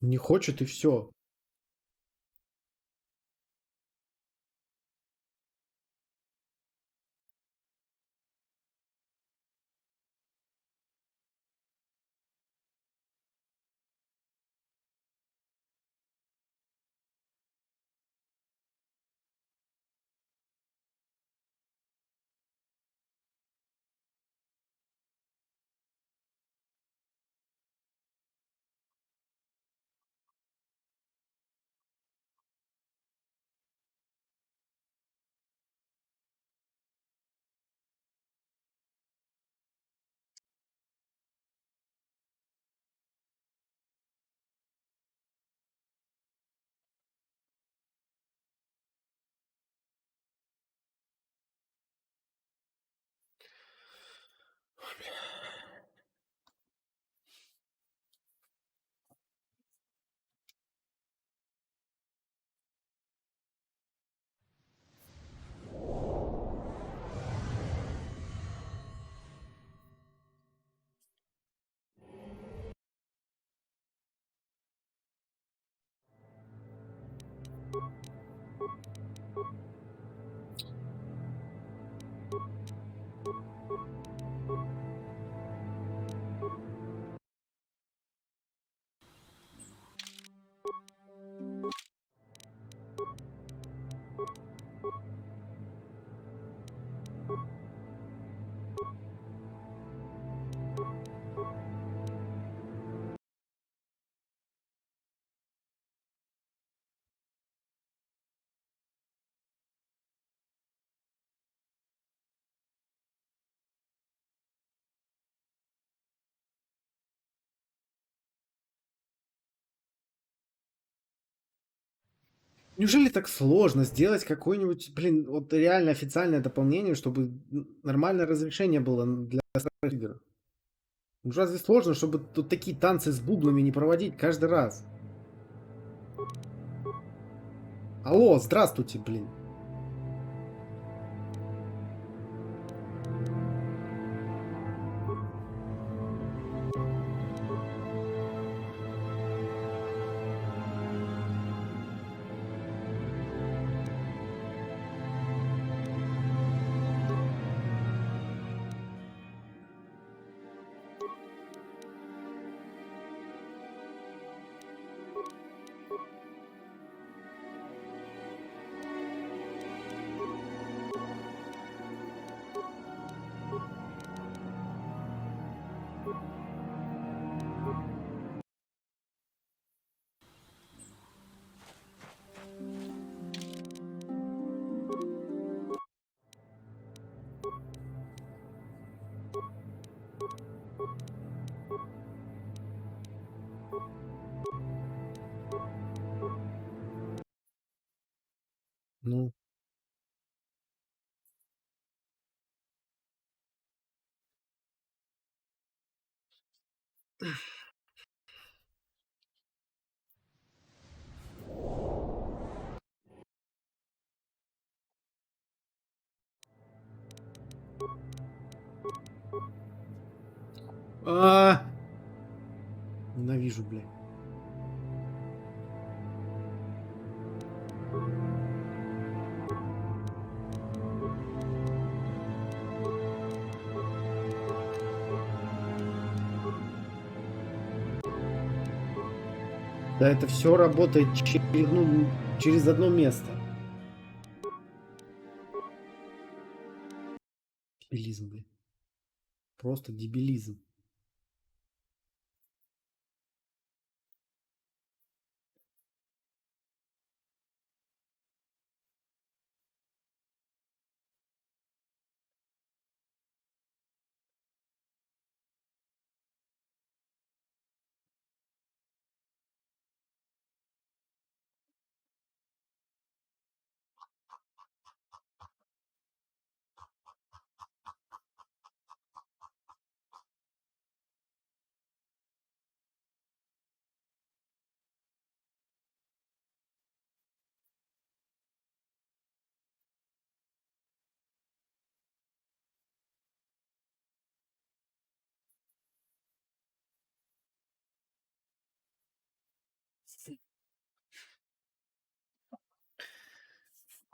Не хочет и все. Неужели так сложно сделать какое-нибудь, блин, вот реально официальное дополнение, чтобы нормальное разрешение было для игр? Ну разве сложно, чтобы тут такие танцы с бублами не проводить каждый раз? Алло, здравствуйте, блин. Ну. Ненавижу, блядь. Да это все работает через одно место. Дебилизм, блин. Просто дебилизм.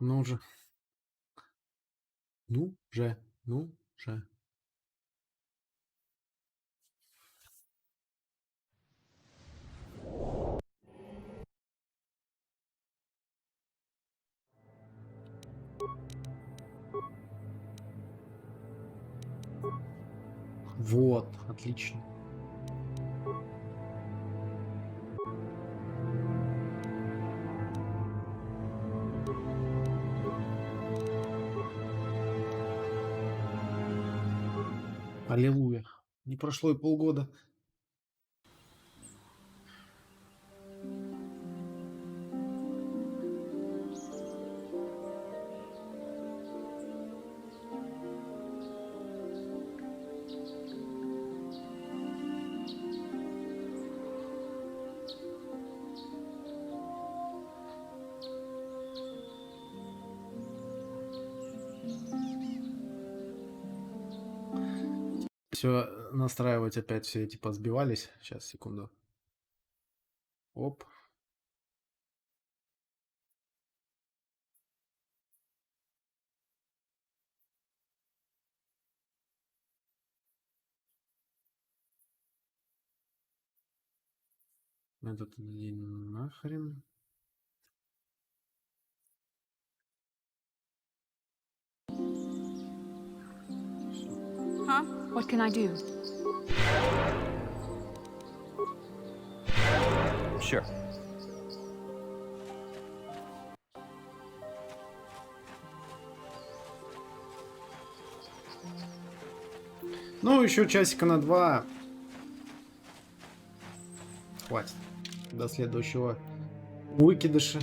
Ну же. Ну же. Ну же. Вот, отлично. Аллилуйя. Не прошло и полгода. Все настраивать опять, все эти позбивались. Сейчас, секунду. Оп. Этот один нахрен. Huh? What can I do? Sure. Ну, еще часика на 2. Хватит. До следующего выкидыша.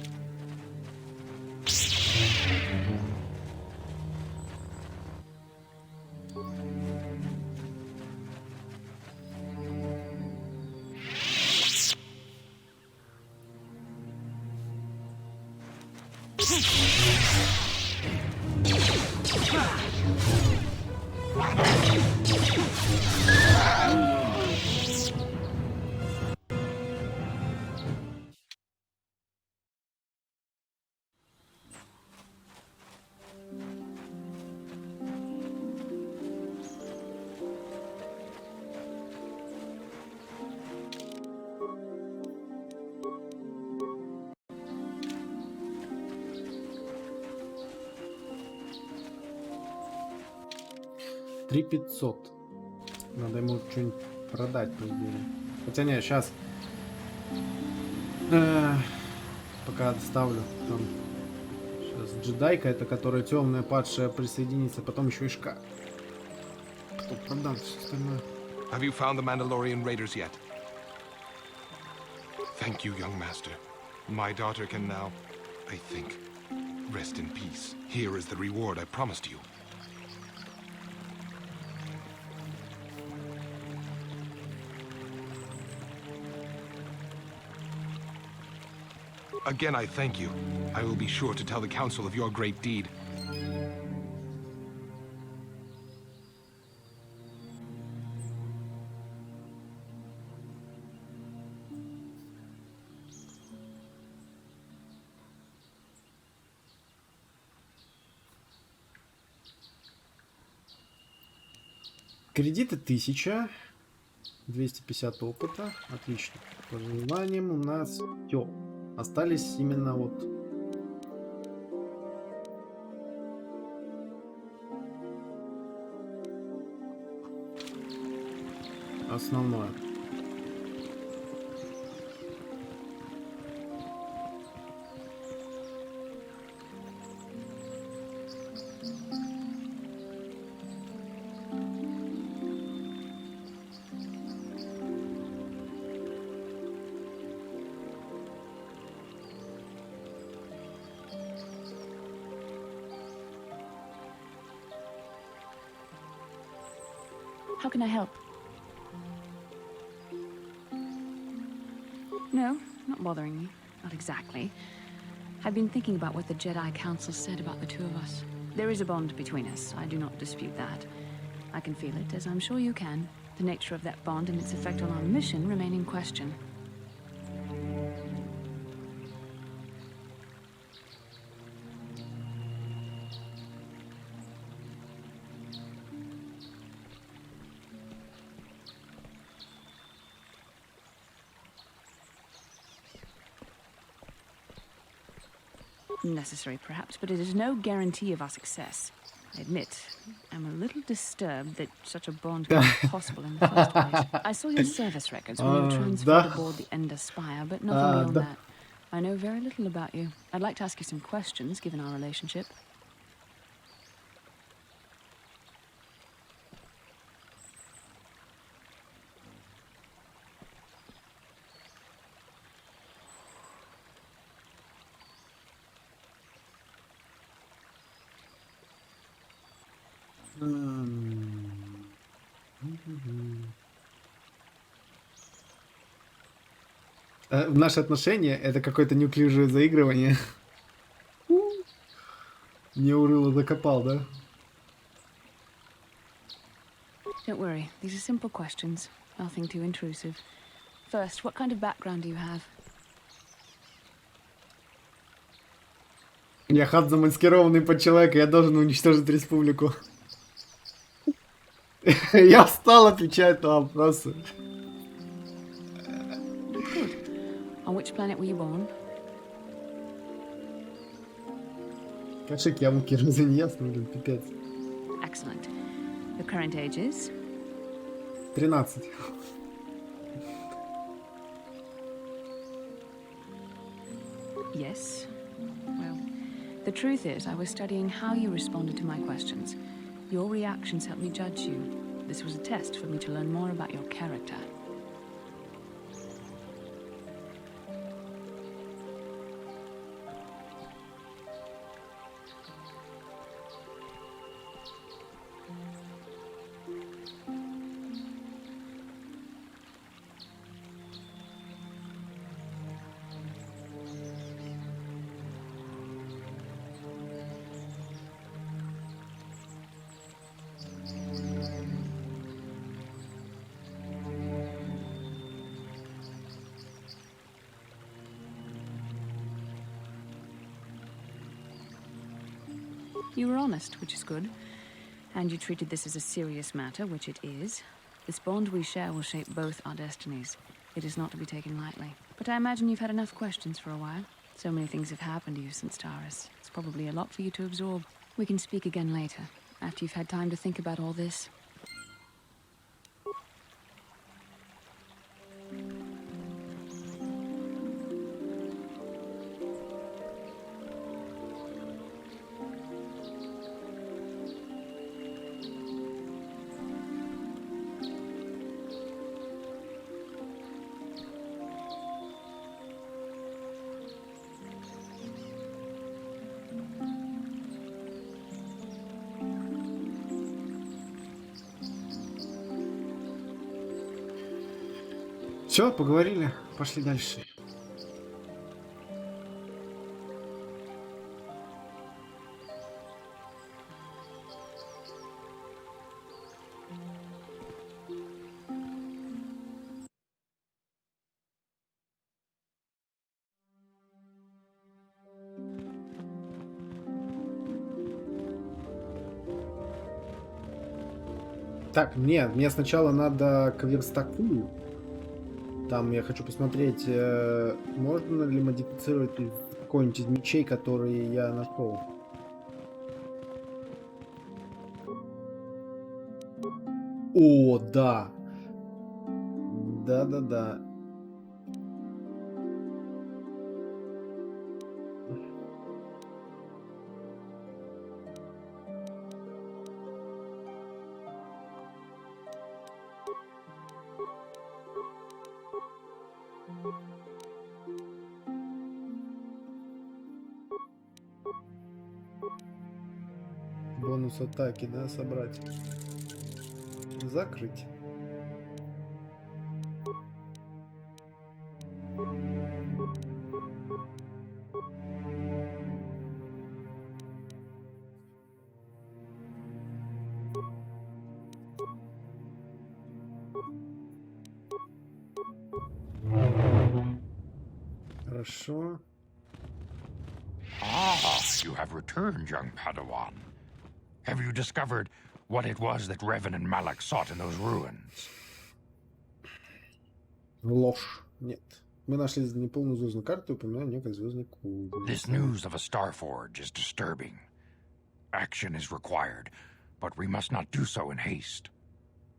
$3500. Надо ему что-нибудь продать, по идее. Хотя нет, сейчас пока отставлю. Там сейчас джедайка, это которая темная падшая, присоединится, потом еще и шкаф. Кто продам все остальное. Have you found the Mandalorian raiders yet? Thank you, young master. My daughter can now, I think, rest in peace. Here is the reward I promised you. Again, I thank you. I will be sure to tell the council of your great deed. Кредиты 1000. 250 опыта. Отлично. По желаниям у нас все. Остались именно вот основное. How can I help? No, not bothering you. Not exactly. I've been thinking about what the Jedi Council said about the two of us. There is a bond between us. I do not dispute that. I can feel it, as I'm sure you can. The nature of that bond and its effect on our mission remain in question. necessary, perhaps, but it is no guarantee of our success. I admit, I'm a little disturbed that such a bond could be possible in the first place. I saw your service records when you were transferred aboard the Ender Spire, but nothing beyond that. I know very little about you. I'd like to ask you some questions, given our relationship. Наши отношения — это какое-то неуклюжее заигрывание. Не урыло закопал, да? Don't worry, these are simple questions. Nothing too intrusive. First, what kind of background do you have? Я хат замаскированный под человека, я должен уничтожить республику. Я устал отвечать на вопросы. On which planet were you born? Кашик, я муки разиньясно, блин, пипец. Excellent. Your current age is? 13. Yes. Well, the truth is, I was studying how you responded to my questions. Your reactions helped me judge you. This was a test for me to learn more about your character. You were honest, which is good. And you treated this as a serious matter, which it is. This bond we share will shape both our destinies. It is not to be taken lightly. But I imagine you've had enough questions for a while. So many things have happened to you since Taurus. It's probably a lot for you to absorb. We can speak again later, after you've had time to think about all this. Все, поговорили, пошли дальше. Так, мне сначала надо к верстаку. Там я хочу посмотреть, можно ли модифицировать какой-нибудь из мечей, которые я нашел. О, да. Да. Бонус атаки, да, собрать. Закрыть. Хорошо. Ah, you have returned, young Padawan. Have you discovered what it was that Revan and Malak sought in those ruins? Ложь. Нет. Мы нашли неполную звездную карту и упоминаем некий звездный куб. This news of a star forge is disturbing. Action is required, but we must not do so in haste.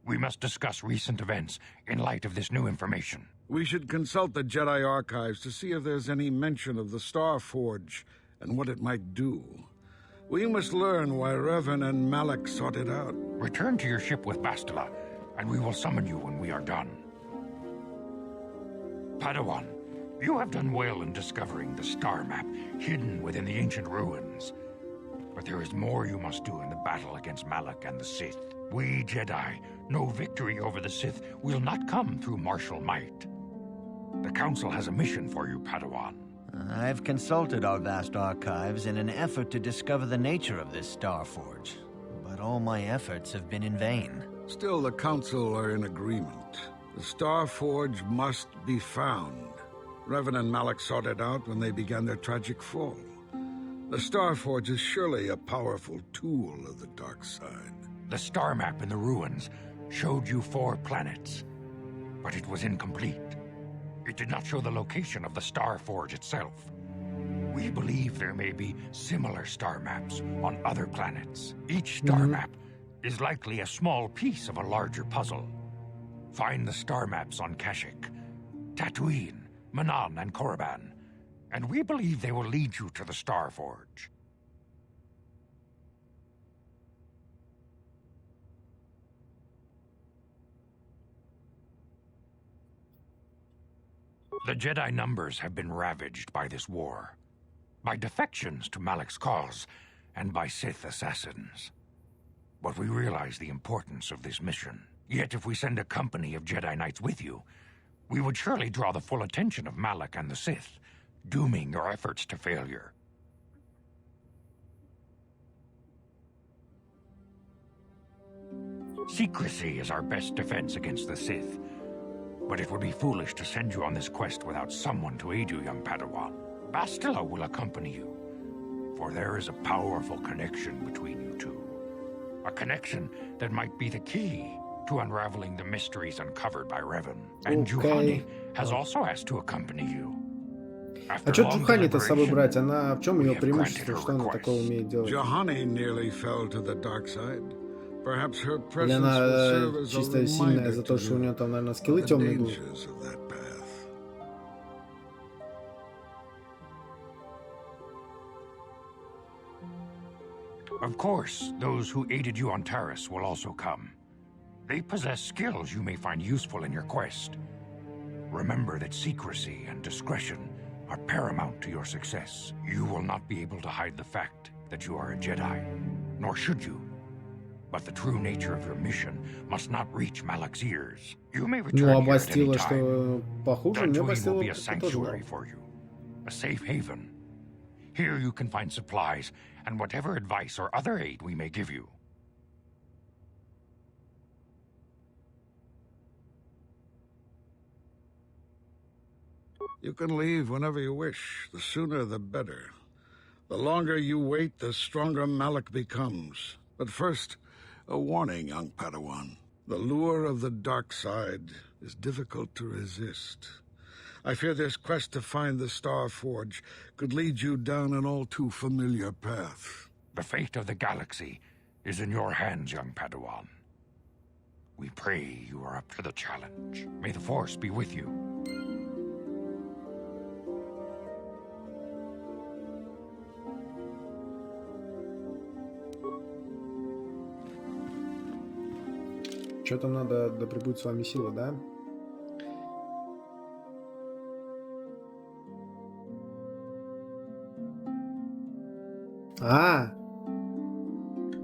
We must discuss recent events in light of this new information. We should consult the Jedi archives to see if there's any mention of the Star Forge and what it might do. We must learn why Revan and Malak sought it out. Return to your ship with Bastila, and we will summon you when we are done. Padawan, you have done well in discovering the star map hidden within the ancient ruins. But there is more you must do in the battle against Malak and the Sith. We Jedi know victory over the Sith will not come through martial might. The Council has a mission for you, Padawan. I've consulted our vast archives in an effort to discover the nature of this Star Forge, but all my efforts have been in vain. Still, the Council are in agreement. The Star Forge must be found. Revan and Malak sought it out when they began their tragic fall. The Star Forge is surely a powerful tool of the dark side. The star map in the ruins showed you 4 planets, but it was incomplete. It did not show the location of the Star Forge itself. We believe there may be similar star maps on other planets. Each star map is likely a small piece of a larger puzzle. Find the star maps on Kashyyyk, Tatooine, Manan, and Korriban, and we believe they will lead you to the Star Forge. The Jedi numbers have been ravaged by this war, by defections to Malak's cause, and by Sith assassins. But we realize the importance of this mission. Yet if we send a company of Jedi Knights with you, we would surely draw the full attention of Malak and the Sith, dooming your efforts to failure. Secrecy is our best defense against the Sith. But it would be foolish to send you on this quest without someone to aid you, young Padawan. Bastila will accompany you, for there is a powerful connection between you two. A connection that might be the key to unraveling the mysteries uncovered by Revan. And Juhani has also asked to accompany you. А что Джухани-то с собой брать? Она в чем ее преимущество? Что она такого умеет делать? Juhani nearly fell to the dark side. Perhaps her Или presence will она serve as a чисто сильная reminder за то, to что у you нее там, наверное, скиллы of the темные будут? dangers of that path. Of course, those who aided you on Taris will also come. They possess skills you may find useful in your quest. Remember that secrecy and discretion are paramount to your success. You will not be able to hide the fact that you are a Jedi, nor should you. But the true nature of your mission must not reach Malak's ears. You may return Ну, а here at any Бастила, time. что похуже, мне Dantуин will Бастила be a тоже sanctuary нравится. for you, a safe haven. Here you can find supplies and whatever advice or other aid we may give you. You can leave whenever you wish. The sooner the better. The longer you wait, the stronger Malak becomes. But first, a warning, young Padawan. The lure of the dark side is difficult to resist. I fear this quest to find the Star Forge could lead you down an all too familiar path. The fate of the galaxy is in your hands, young Padawan. We pray you are up to the challenge. May the Force be with you. Что там надо, да прибудет с вами сила, да?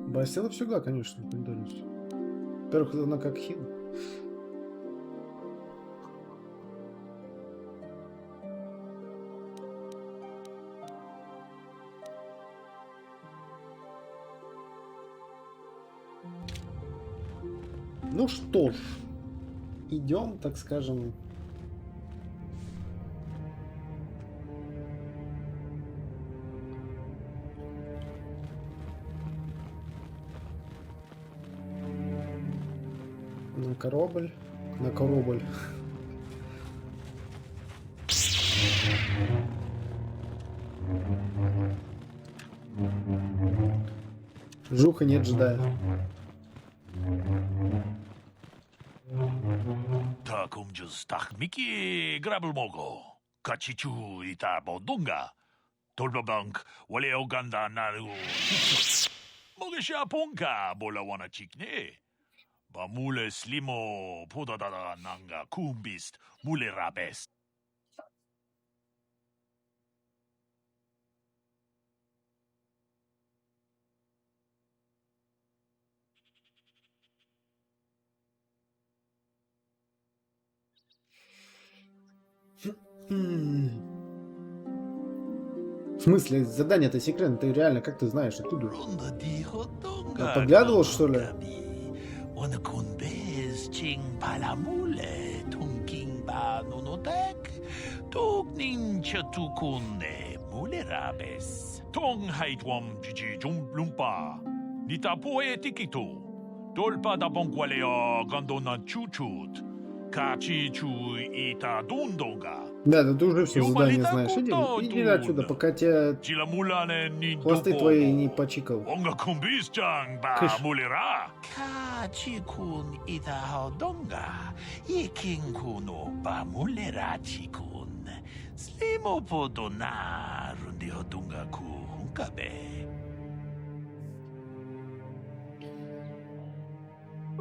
Бастила всегда, конечно, придались. Во-первых, она как хил. Ну что ж, идем, так скажем. На корабль. Джухани джедаев. Так умджус тахмики грабл мого. Качичу ита бодунга. Толбабанк валеоганда нару. Могеша понка болавана чикне. Бамуле слимо подадада нанга кумбист муле рабест. В смысле, задание-то секретное, ты реально, как ты знаешь, оттуда? Поглядывал, что ли? Да, ты уже все задание знаешь. Иди отсюда, пока тебя хвосты твои не почикал.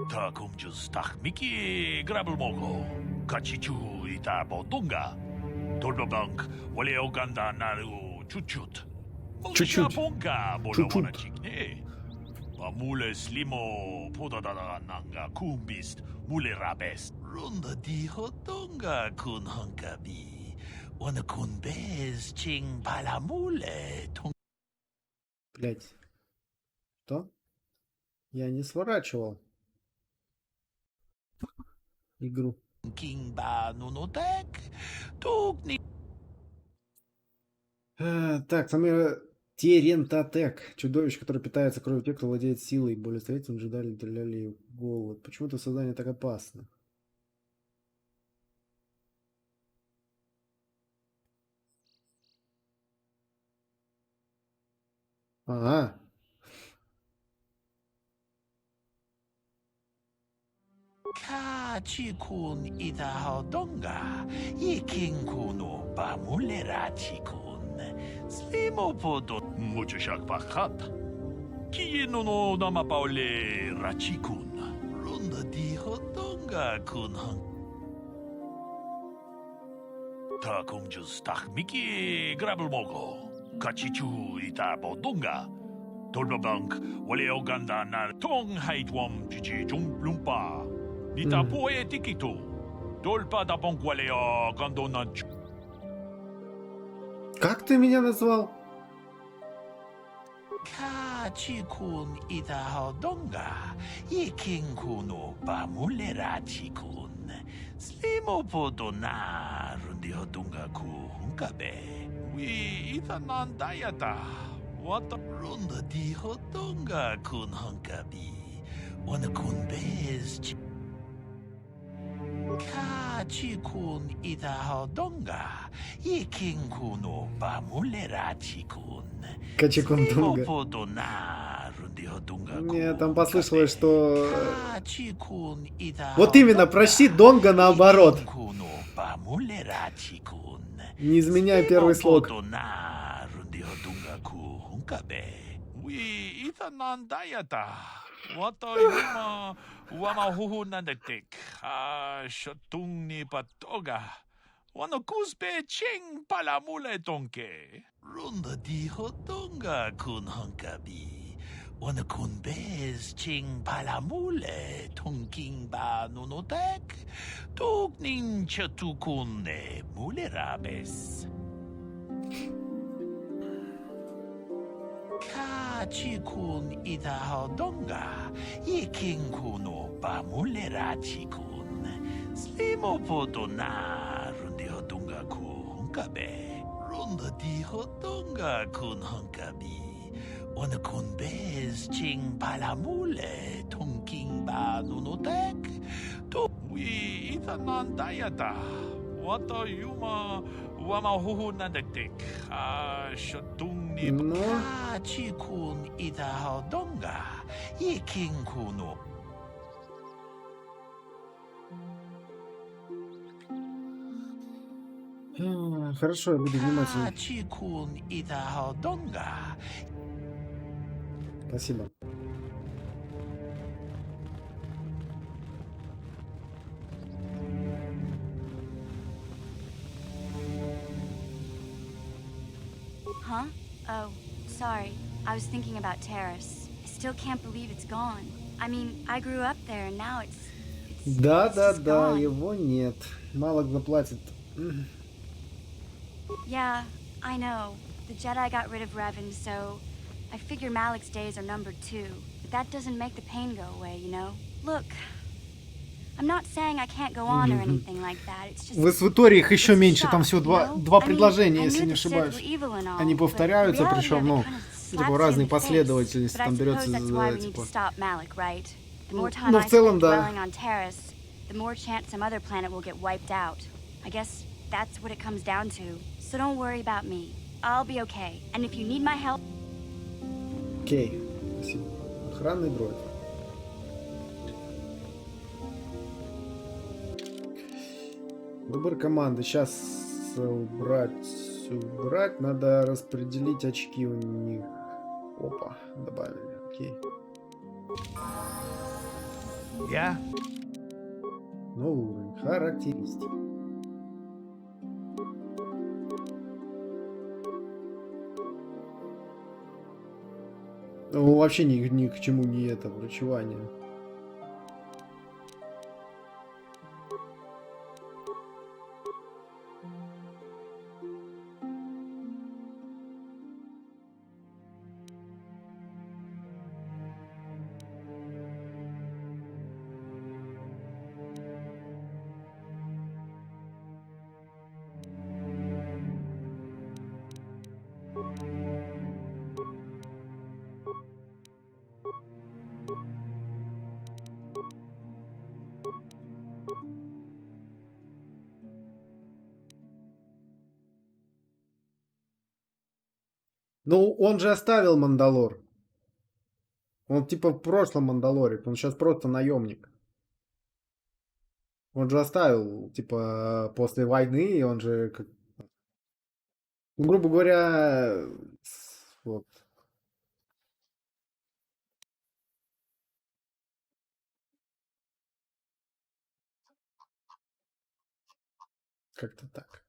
Так умджус тахмики грабл мого. Качичу ита бодунга. Толбабанк валеоганда нару чуть-чуть. Чуть-чуть. Чуть-чуть. Бамуле слимо подадада нанга кумбист муле рабест. Рунда дихотонга кун ханкаби. Вана кун без чин паламуле. Блять. Что? Я не сворачивал игру. Так, там Терентатек. Чудовище, которое питается кровью тех, кто владеет силой. Более строительным джедаи стреляли в голову. Почему это создание так опасно? Ага. Kachikun idahadonga, ikinkunu bamuleratikun, slimopodo muchashak pakat, kienono namapaule rachikun, runda dihadonga kunhan. Takumjus tahmiki grabel mogo, kachichu itabodonga, tolbabank, waleoganda na tong haitwam chichi jumplumpa. Nita poe tikito. Dolpa da bonqualeo gondonaч. Как ты меня назвал? Kachikun idahadonga. Ikinkunu bamulerachikun. Slimopodona rundihodunga kunkabe. We itanandayata. What a runda dihodunga kunhankabi. Wanakun bez. Kachikun idahadonga, ikinkunu bamulerachikun. Качикун-дунга. Мне там послышалось, что... Вот именно, прочти Донга наоборот. Не изменяй первый слог. Wata yuma wama huhunandetik. Shotungni patoga. Wano kuspe ching palamule tonke. Runda dihotonga kun hankabi. Wana kun bez ching palamule tonking ba nunotek. Tugnin chatukunne mulerabes. Kachikun idahadonga, ikinkunu bamulerachikun. Slimopodona rundihodunga kunkabe. Runda dihodunga kunhankabi. Wanakun bez ching palamule tonking ba nunotek. To we itanandayata. Wata yuma Хорошо, я буду внимательным. Спасибо. Huh? Oh, sorry. I was thinking about Terrace. I still can't believe it's gone. I mean, I grew up there, and now it's Да, just gone. его нет. Мало кто платит. Yeah, I know. The Jedi got rid of Revan, so I figure Malik's days are numbered too. But that doesn't make the pain go away, you know? Look, I'm not saying I can't go on or anything like that. It's just... В эсваториях еще меньше, там всего два предложения, если не ошибаюсь. Они повторяются, причем, ну, типа разные последовательности, там берется, типа... Ну, в целом, да. The more chance some other planet will get wiped out. I guess that's what it comes down to. So don't worry about me. I'll be okay. And if you need my help... Окей, спасибо. Охранный дроид. Выбор команды. Сейчас убрать. Надо распределить очки у них. Опа, добавили. Окей. Я? Новый уровень. Характеристики. Ну, вообще ни к чему не это врачевание. Ну, он же оставил Мандалор. Он типа в прошлом Мандалоре. Он сейчас просто наемник. Он же оставил, типа, после войны, он же, ну, грубо говоря, вот. Как-то так.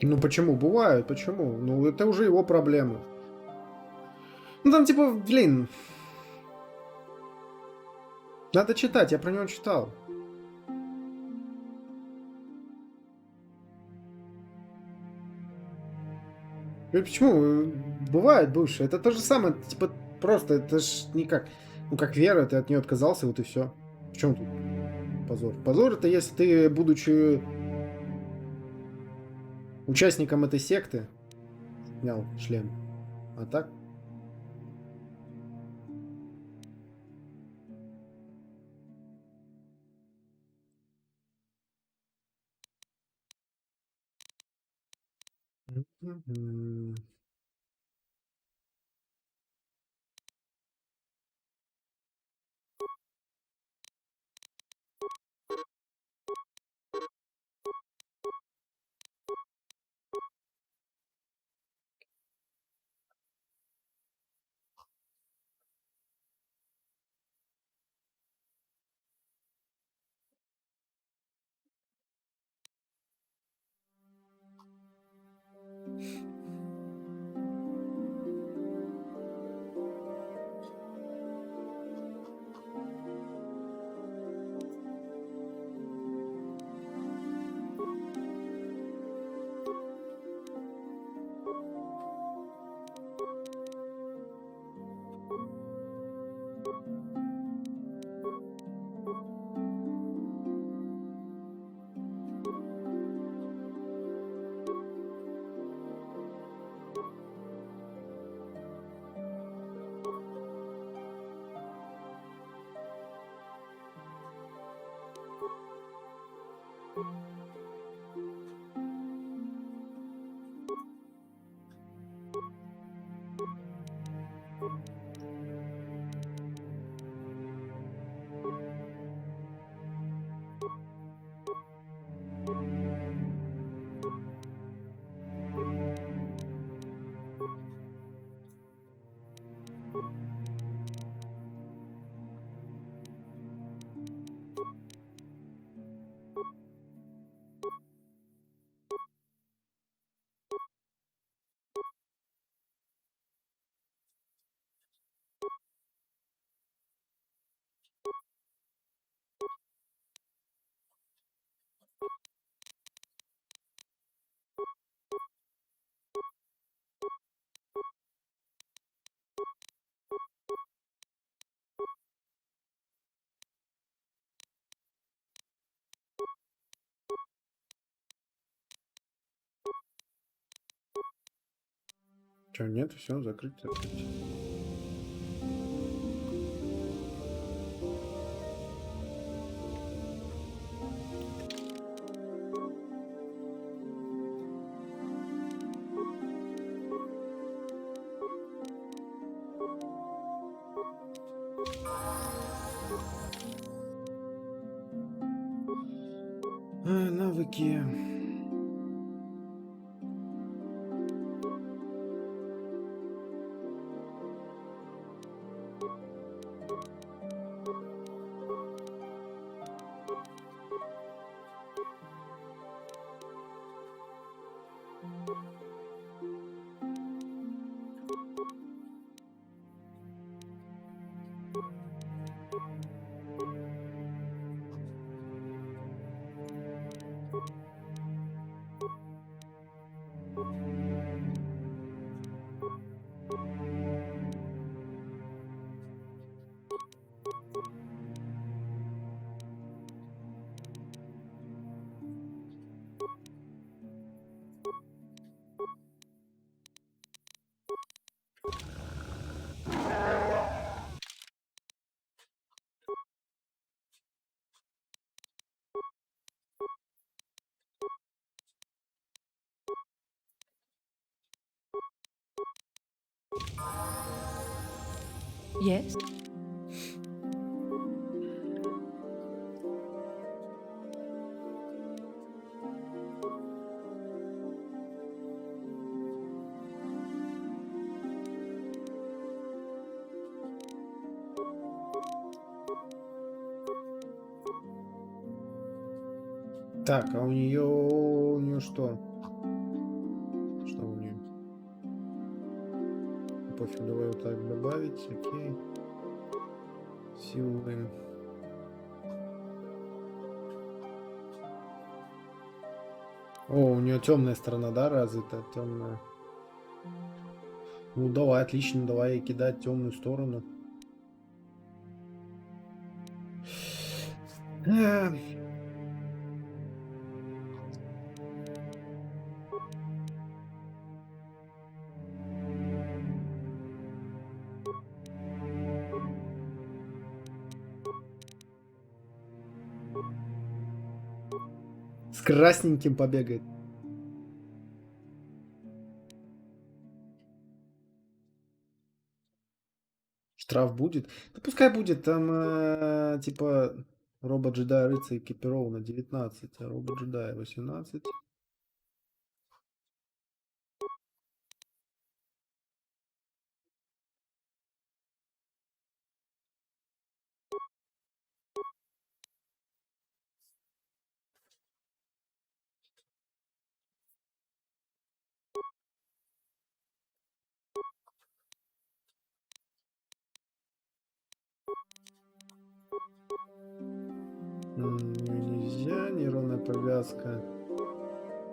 Ну почему? Бывает, почему? Ну это уже его проблемы. Ну там типа, блин. Надо читать, я про него читал. И почему? Бывает бывшее. Это то же самое, типа, просто, это ж никак. Ну как вера, ты от нее отказался, вот и все. В чем тут позор? Позор это если ты, будучи участником этой секты, снял шлем. А так? Че, нет, все, закрыть. Навыки. Yes? Так, а у нее что? Что у нее? Пофиг, давай вот так добавить, окей. Силы. О, у нее темная сторона, да, развита? Темная. Ну давай, отлично, давай ей кидать темную сторону. С красненьким побегает. Штраф будет? Да пускай будет, там типа робот джедая рыцарь экипирован на 19, а робот джедая 18. Нельзя, нейронная повязка.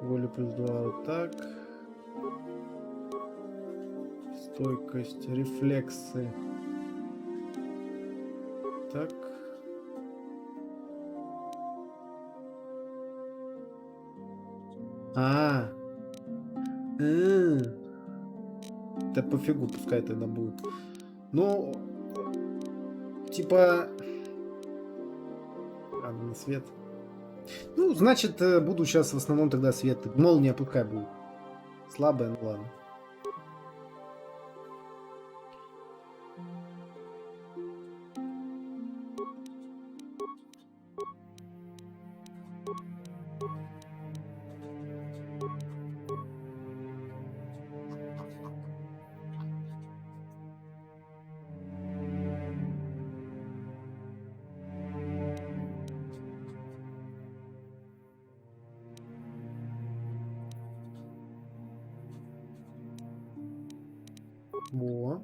Воля плюс 2 вот так. Стойкость, рефлексы. Так. Да пофигу, пускай тогда будет. Ну, типа... Ладно, на свет. Ну, значит, буду сейчас в основном тогда свет. Молния пускай будет. Слабая, ну ладно. Во.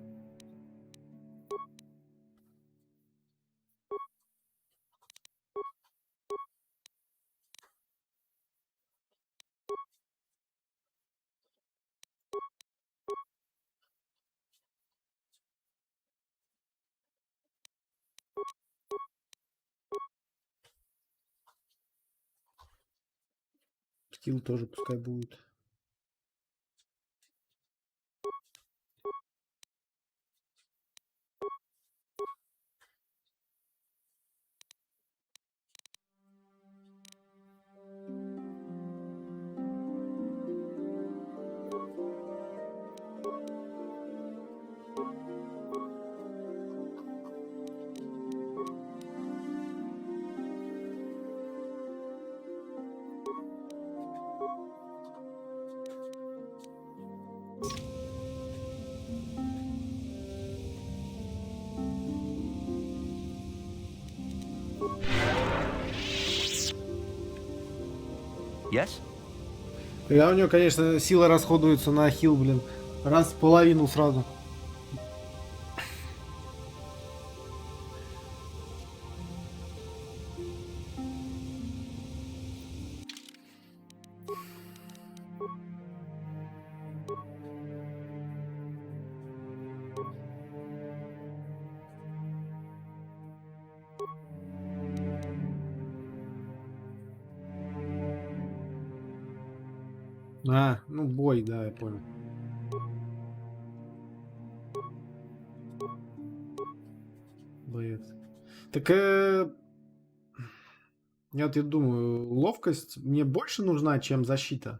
Скилл тоже пускай будет. Yes? Я у него, конечно, сила расходуется на хил, блин. Раз в половину сразу. А, ну бой, да, я понял. Боец. Так, я вот и думаю, ловкость мне больше нужна, чем защита,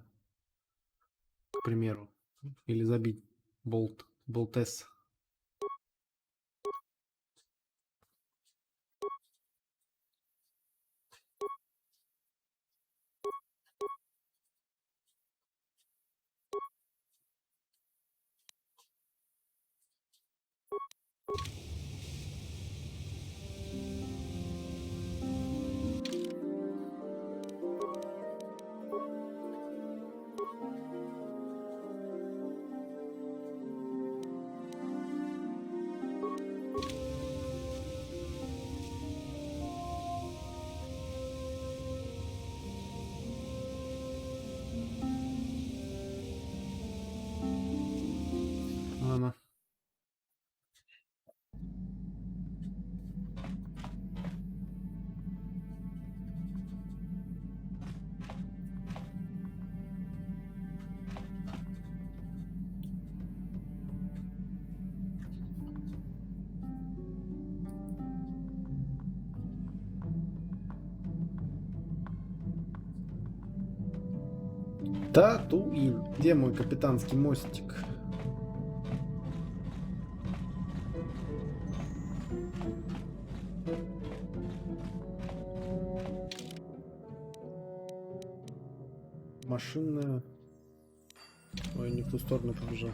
к примеру. Или забить болтес. Ладно. Татуин. Где мой капитанский мостик? Машинная. Ой, не в ту сторону побежал.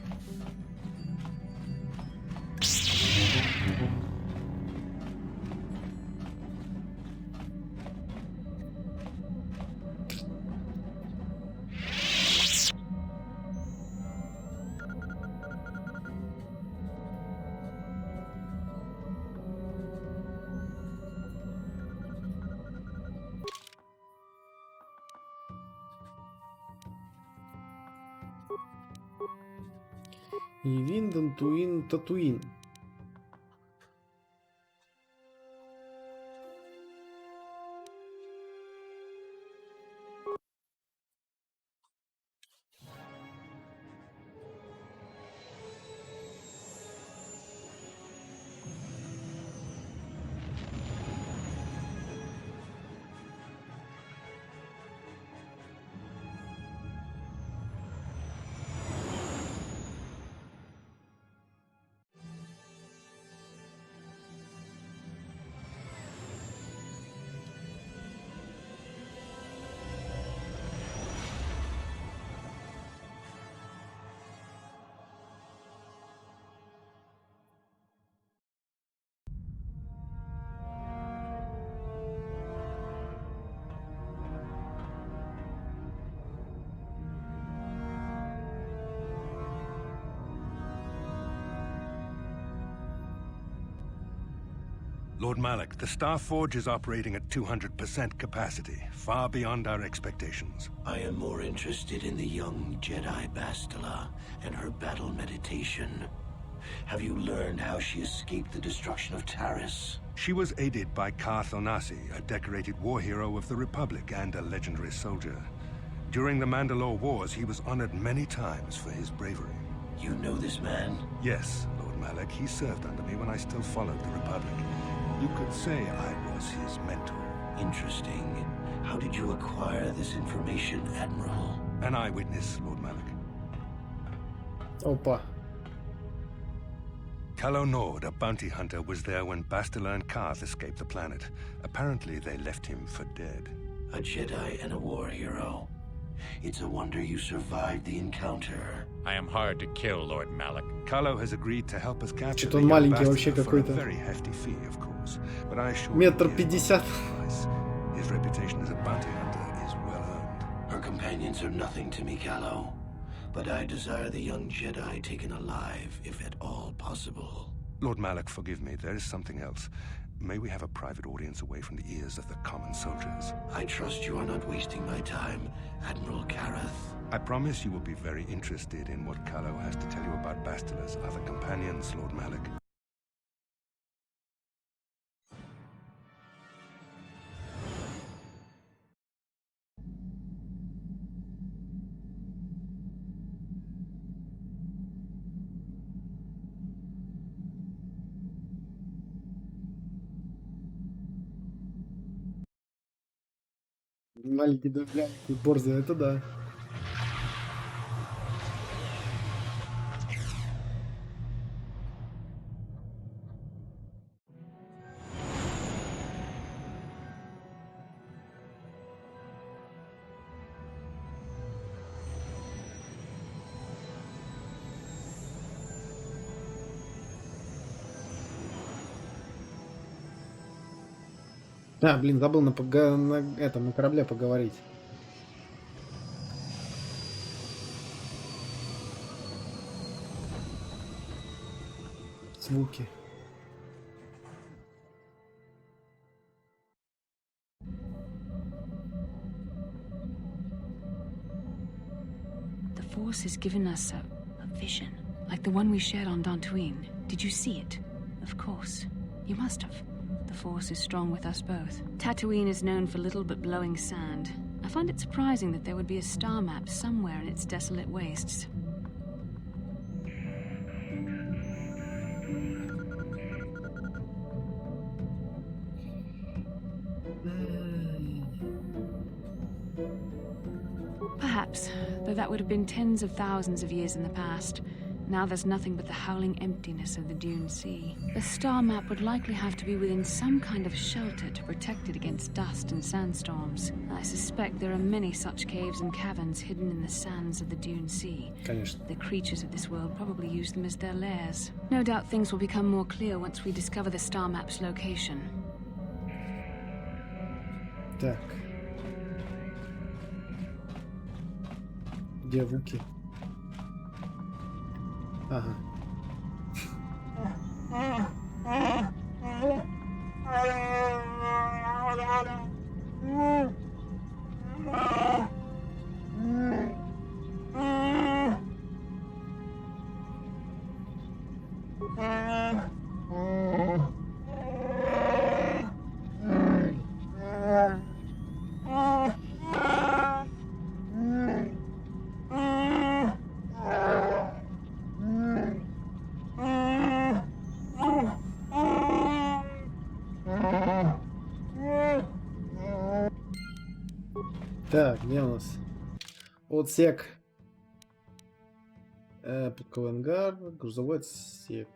Ивин, Дантуин, Татуин. Lord Malak, the Star Forge is operating at 200% capacity, far beyond our expectations. I am more interested in the young Jedi Bastila and her battle meditation. Have you learned how she escaped the destruction of Taris? She was aided by Karth Onasi, a decorated war hero of the Republic and a legendary soldier. During the Mandalore Wars, he was honored many times for his bravery. You know this man? Yes, Lord Malak. He served under me when I still followed the Republic. You could say I was his mentor. Interesting. How did you acquire this information, Admiral? An eyewitness, Lord Malak. Опа. Calo Nord, a bounty hunter, was there when Bastila and Karth escaped the planet. Apparently, they left him for dead. A Jedi and a war hero. It's a wonder you survived the encounter. I am hard to kill, Lord Malak. Calo has agreed to help us capture Что-то the он young маленький вообще Bastila for a какой-то. very hefty fee, of course. But I assure Метр you, пятьдесят. his reputation as a bounty hunter is well earned. Her companions are nothing to me, Calo. But I desire the young Jedi taken alive, if at all possible. Lord Malak, forgive me. There is something else. May we have a private audience away from the ears of the common soldiers? I trust you are not wasting my time, Admiral Karath. I promise you will be very interested in what Calo has to tell you about Bastila's other companions, Lord Malak. Маленький да глянький борзый, это да. А, блин, забыл на этом, на корабле поговорить. Звуки. The Force has given us a vision, like the one we shared on Dantuin. Did you see it? Of course. You must have. The Force is strong with us both. Tatooine is known for little but blowing sand. I find it surprising that there would be a star map somewhere in its desolate wastes. Perhaps, though that would have been tens of thousands of years in the past. Now there's nothing but the howling emptiness of the Dune Sea. The star map would likely have to be within some kind of shelter to protect it against dust and sandstorms. I suspect there are many such caves and caverns hidden in the sands of the Dune Sea. Конечно. The creatures of this world probably use them as their lairs. No doubt things will become more clear once we discover the star map's location. Так. Где Вуки? Ага. Так, где у нас? Отсек. Пусковой ангар, грузовой отсек.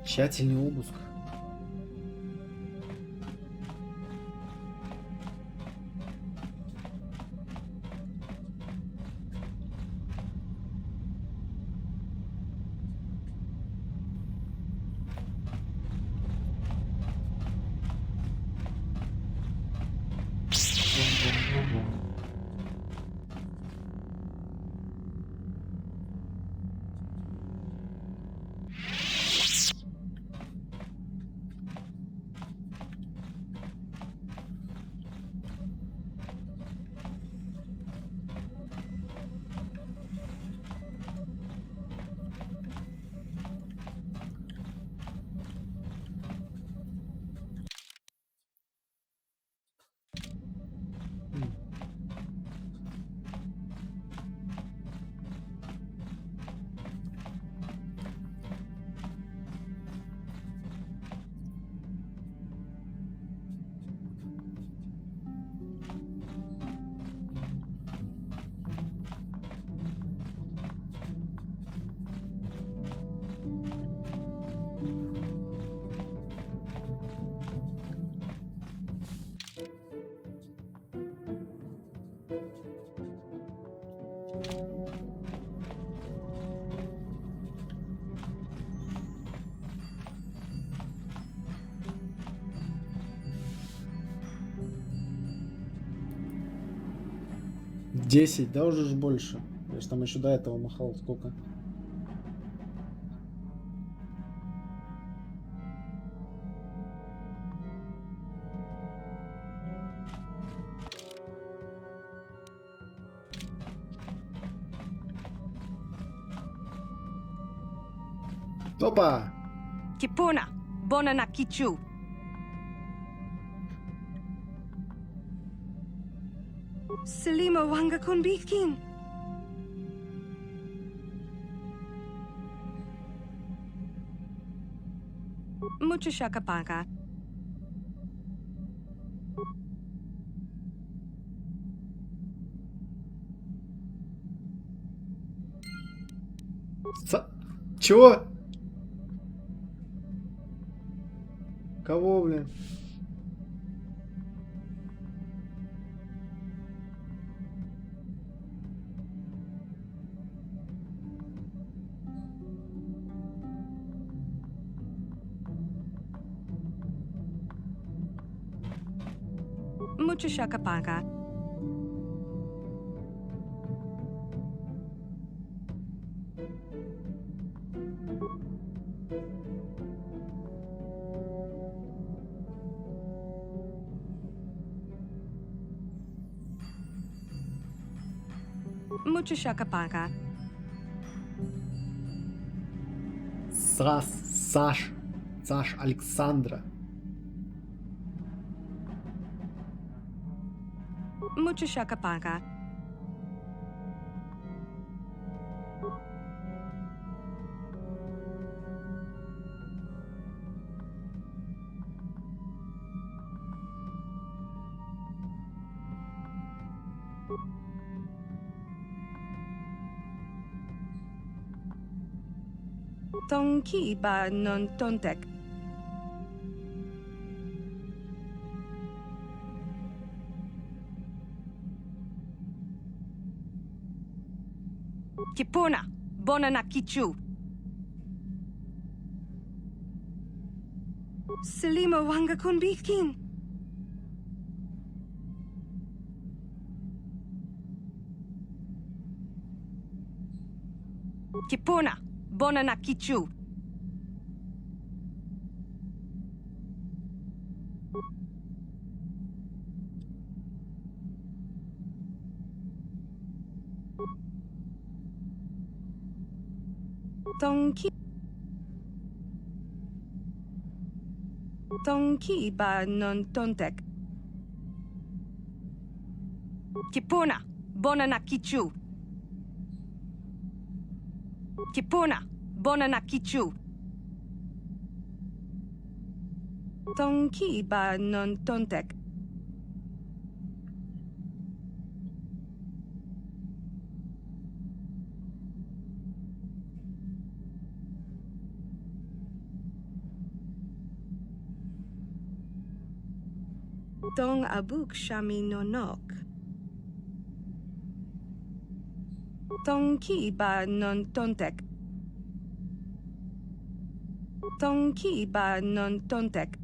Тщательный обыск. Десять, да, уже ж больше. Я ж там еще до этого махал сколько. Опа! Kipuna, bona na kichu. Selima wanga konbitkin. Mucho shakapaka. Чего? Кого, блин? Mucho shakapaka. Mucho shakapaka. Саш Александра. Mucho shakapaka. Tonki ba non tontek. Kipuna, bona na kichu. Selima wanga konbitkin. Kipuna, bona na kichu. Tonki ba non tontek. Kipuna, bona na kichu. Kipuna, bona na kichu. Tonki ba non tontek. Tong abuk shami no nok. Tong ki ba non tontek. Tong ki ba non tontek.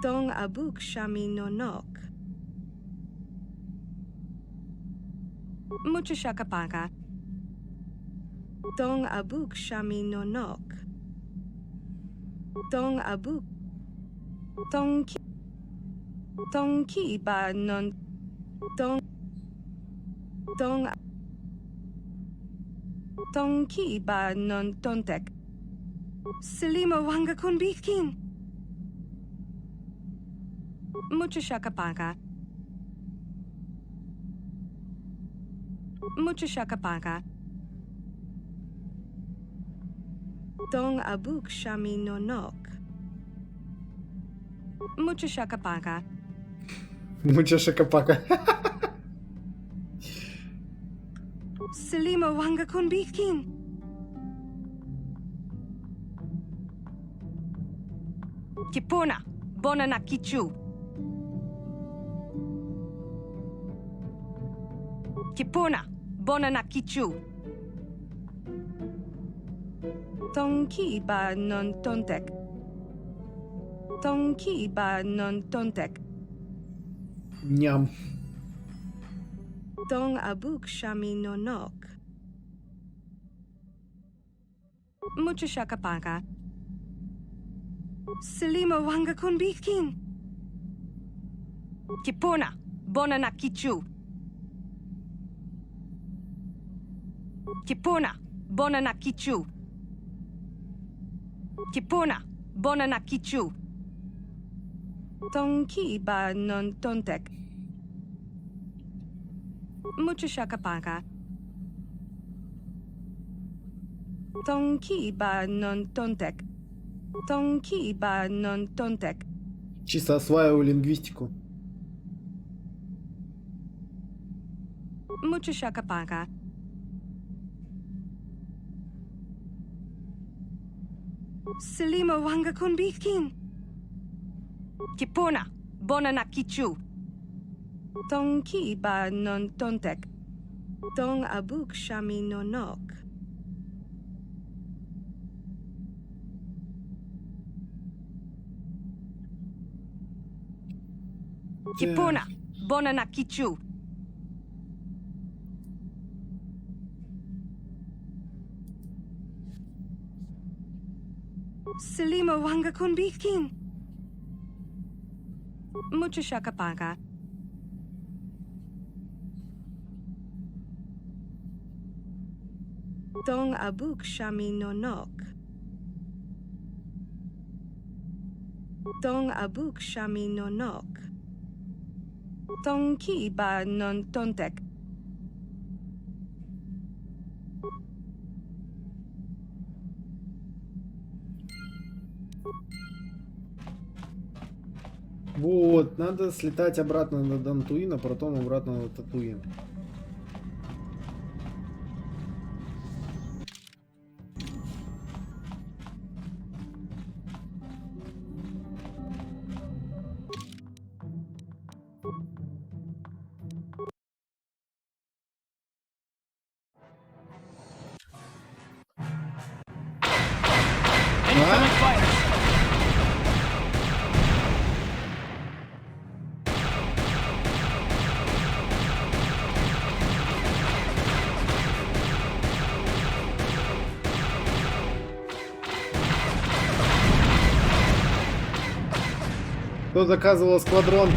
Tong abuk shami no nok. Mucho shakapaka. Tong abuk shami no nok. Tong abuk. Tong ki ba non. Tong ki ba non tontek. Selima wanga kun bitkin. Mucho shakapaka. Mucho shakapaka. Tong abuk shami no nok. Mucho shakapaka. Mucho shakapaka. Selima wanga kun bitkin. Kipona, bona na kichu. Kipona, bona na kichu. Tong ki ba non tontek. Tong ki ba non tontek. Ням. Tong abuk shami no nok. Mucho shakapaka. Selima wanga kun bitkin. Kipona, bona na kichu. Kipona, bona na kichu. Kipona, bona na kichu. Tong ki ba non tontek. Mucho shakapaka. Tong ki ba non tontek. Tong ki ba non tontek. Чисто осваиваю лингвистику. Mucho shakapaka. Selima wanga kun bitkin. Kipona, bona na kichu. Tong ki ba non tontek. Tong abuk shami no nok. Kipona, bona na kichu. Selima wanga kun bitkin. Mucho shakapaka. Tong abuk shami no nok. Tong abuk shami no nok. Tong ki ba non tontek. Вот, надо слетать обратно на Дантуин, а потом обратно на Татуин. Кто заказывал сквадрон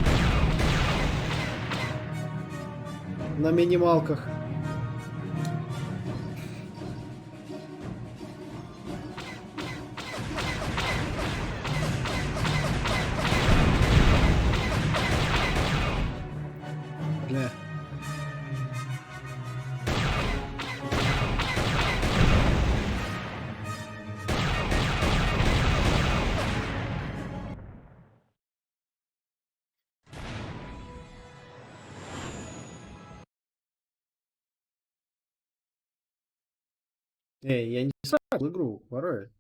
на минималках? Бля. Эй, я не ставил игру, ворует.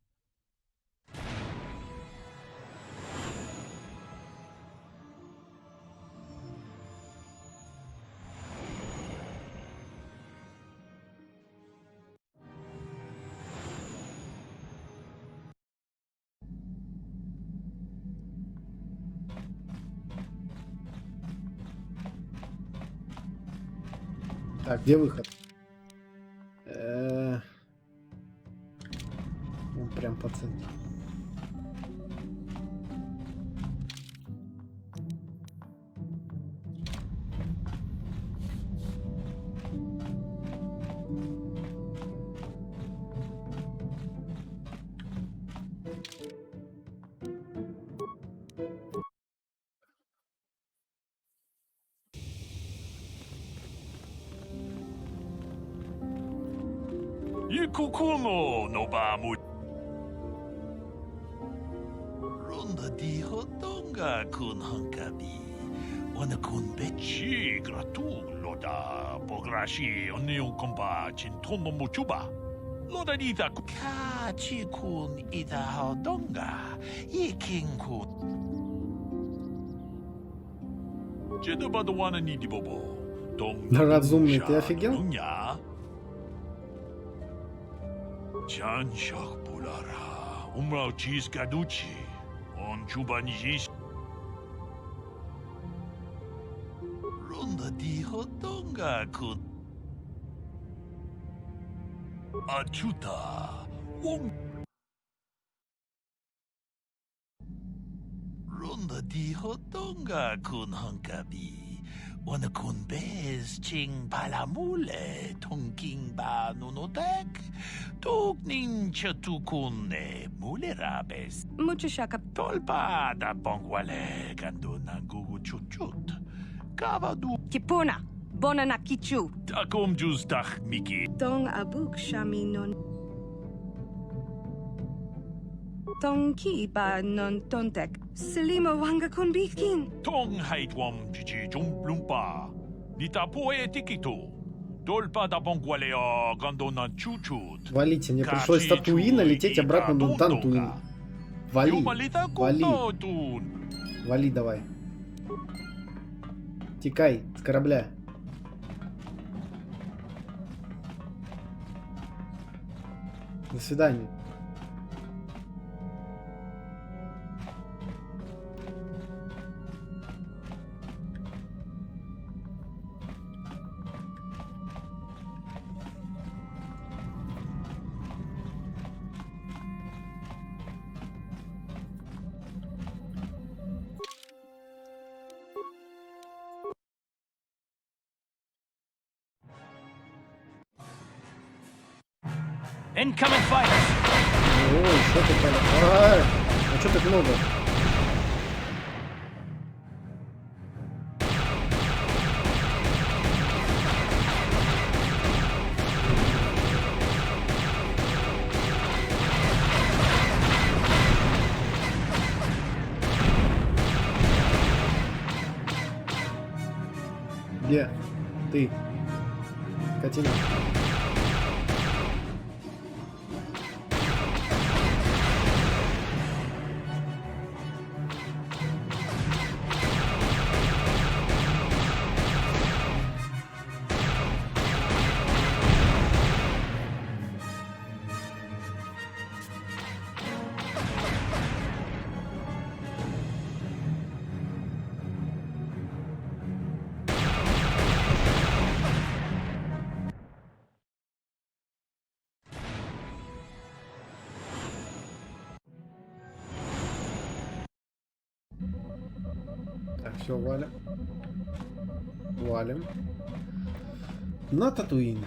Так, где выход? Он прям по центру. Ikukuno no bamu. Ronda di hotonga kun hankabi. Ona kun bechi gratu loda pograshi onion komba chintono mochuba. Loda ita kachi kun ita hodonga. Ikinku. Jedoba do wana ni dibobo. Разумный, ты офигел? Chanshak bulara, umrao cheese gaduchi, on chubanijis. Ronda di hotonga kun. Achuta, wong. Ronda di hotonga kun hankabi. Ona kun bez ching palamule tongking ba nunotek tuknin chatukune mulerabes Muchashaka tolpa da bongwale ganduna gugu chuchut kavadu Kipuna bona na kichu takum justach miki Tong abuk shaminon Tong ki ba non tontek Selima wanga kun bikin Tong haitwam chichi jumplumpa Nita poe tikito Толпа да бонгвалео гандона чучут. Валите, мне пришлось с Татуина лететь обратно до Дантуина. Вали, вали. Вали давай. Текай с корабля. До свидания. Incoming fighters! Ой, что ты прям... А что так много? Где ты, Катина? Так, все, валим. Валим. На Татуин.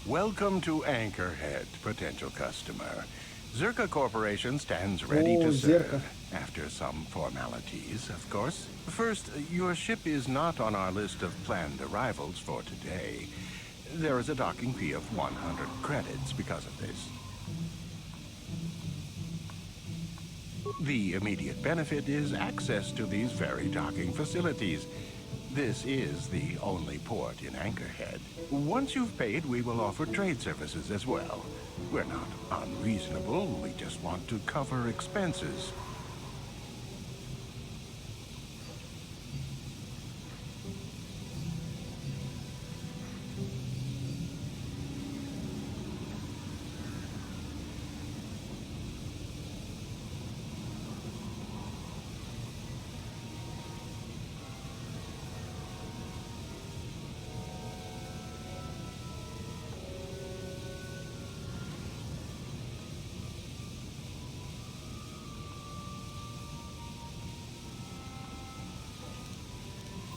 Welcome to Anchorhead, potential customer. Zerka Corporation stands ready to serve. After some formalities, of course. First, your ship is not on our list of planned arrivals for today. There is a docking fee of 100 credits because of this. The immediate benefit is access to these very docking facilities. This is the only port in Anchorhead. Once you've paid, we will offer trade services as well. We're not unreasonable, we just want to cover expenses.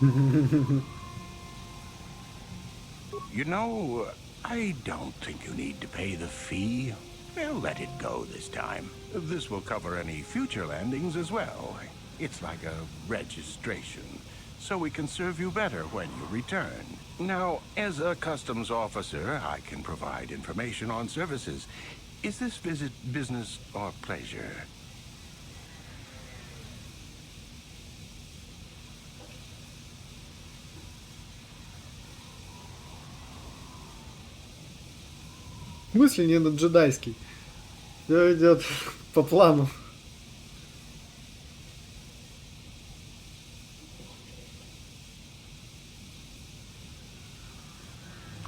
You know, I don't think you need to pay the fee. We'll let it go this time. This will cover any future landings as well. It's like a registration, so we can serve you better when you return. Now, as a customs officer, I can provide information on services. Is this visit business or pleasure? Мысли не на джедайский. Все идет по плану.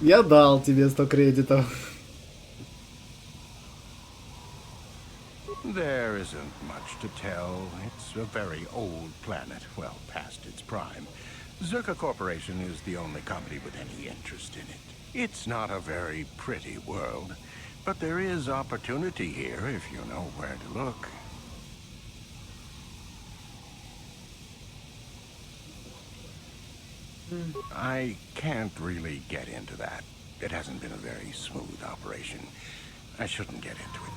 Я дал тебе 100 кредитов. There isn't much to tell. It's a very old planet, well past its prime. Zerka Corporation is the only company with any interest in it. It's not a very pretty world, but there is opportunity here if you know where to look. I can't really get into that. It hasn't been a very smooth operation. I shouldn't get into it.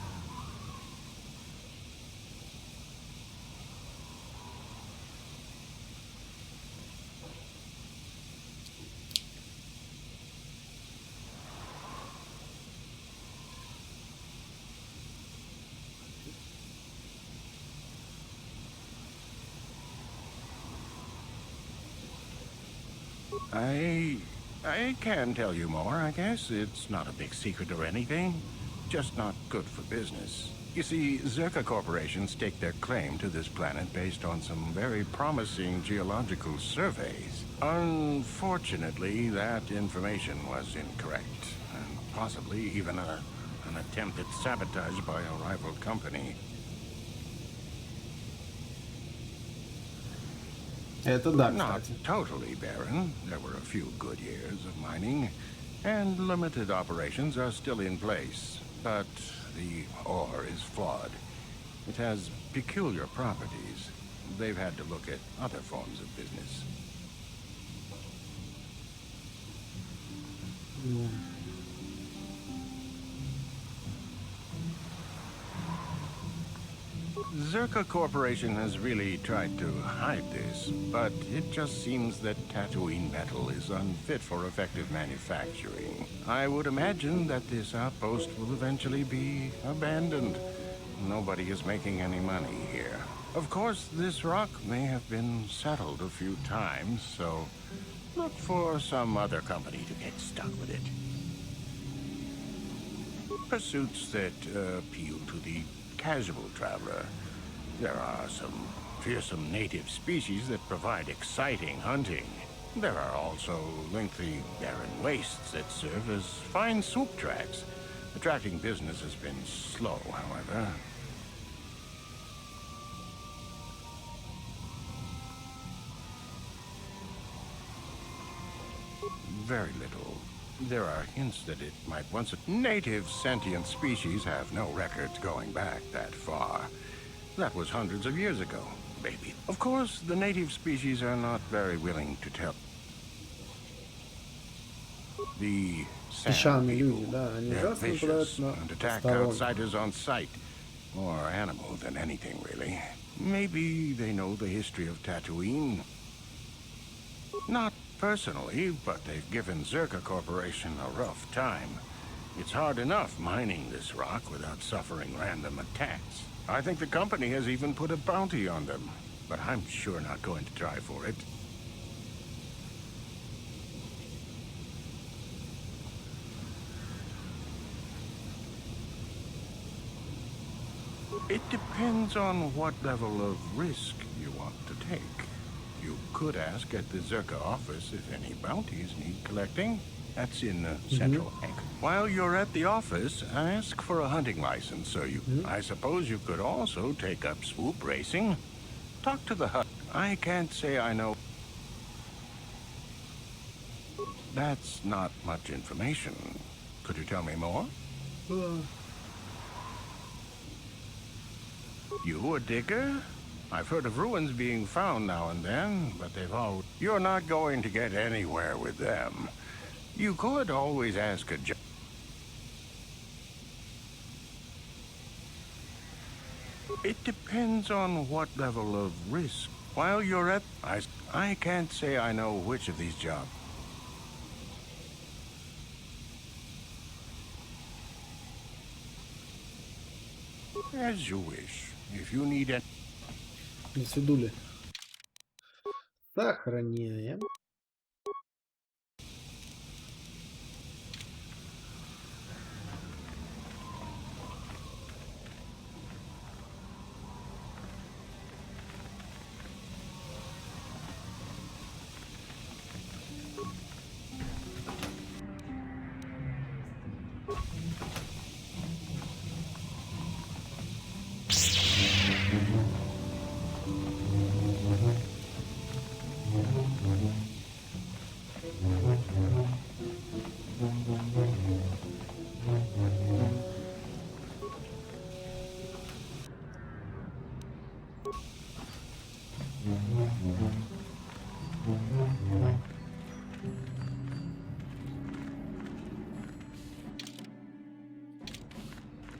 I can tell you more, I guess. It's not a big secret or anything. Just not good for business. You see, Zerka Corporation staked their claim to this planet based on some very promising geological surveys. Unfortunately, that information was incorrect. And possibly even an attempt at sabotage by a rival company. Это да, Not кстати. totally barren. There were a few good years of mining, and limited operations are still in place. But the ore is flawed. It has peculiar properties. They've had to look at other forms of business. Zerka Corporation has really tried to hide this, but it just seems that Tatooine metal is unfit for effective manufacturing. I would imagine that this outpost will eventually be abandoned. Nobody is making any money here. Of course, this rock may have been settled a few times, so look for some other company to get stuck with it. Pursuits that appeal to the casual traveler. There are some fearsome native species that provide exciting hunting. There are also lengthy, barren wastes that serve as fine swoop tracks. Attracting business has been slow, however. Very little. There are hints that it might once... Native sentient species have no records going back that far. That was hundreds of years ago, maybe. Of course, the native species are not very willing to tell. The Песчаные люди, да, они they're ужасно нападают vicious на and attack посторонних. outsiders on sight. More animal than anything, really. Maybe they know the history of Tatooine. Not personally, but they've given Zerka Corporation a rough time. It's hard enough mining this rock without suffering random attacks. I think the company has even put a bounty on them, but I'm sure not going to try for it. It depends on what level of risk you want to take. You could ask at the Zerka office if any bounties need collecting. That's in Central Bank. While you're at the office, ask for a hunting license so you... I suppose you could also take up swoop racing. Talk to the hut. I can't say I know... That's not much information. Could you tell me more? You a digger? I've heard of ruins being found now and then, but they've all... You're not going to get anywhere with them. You could always ask a judge. It depends on what level of risk. While you're at... I can't say I know which of these jobs. As you wish. If you need it... До свидули. Сохраняем.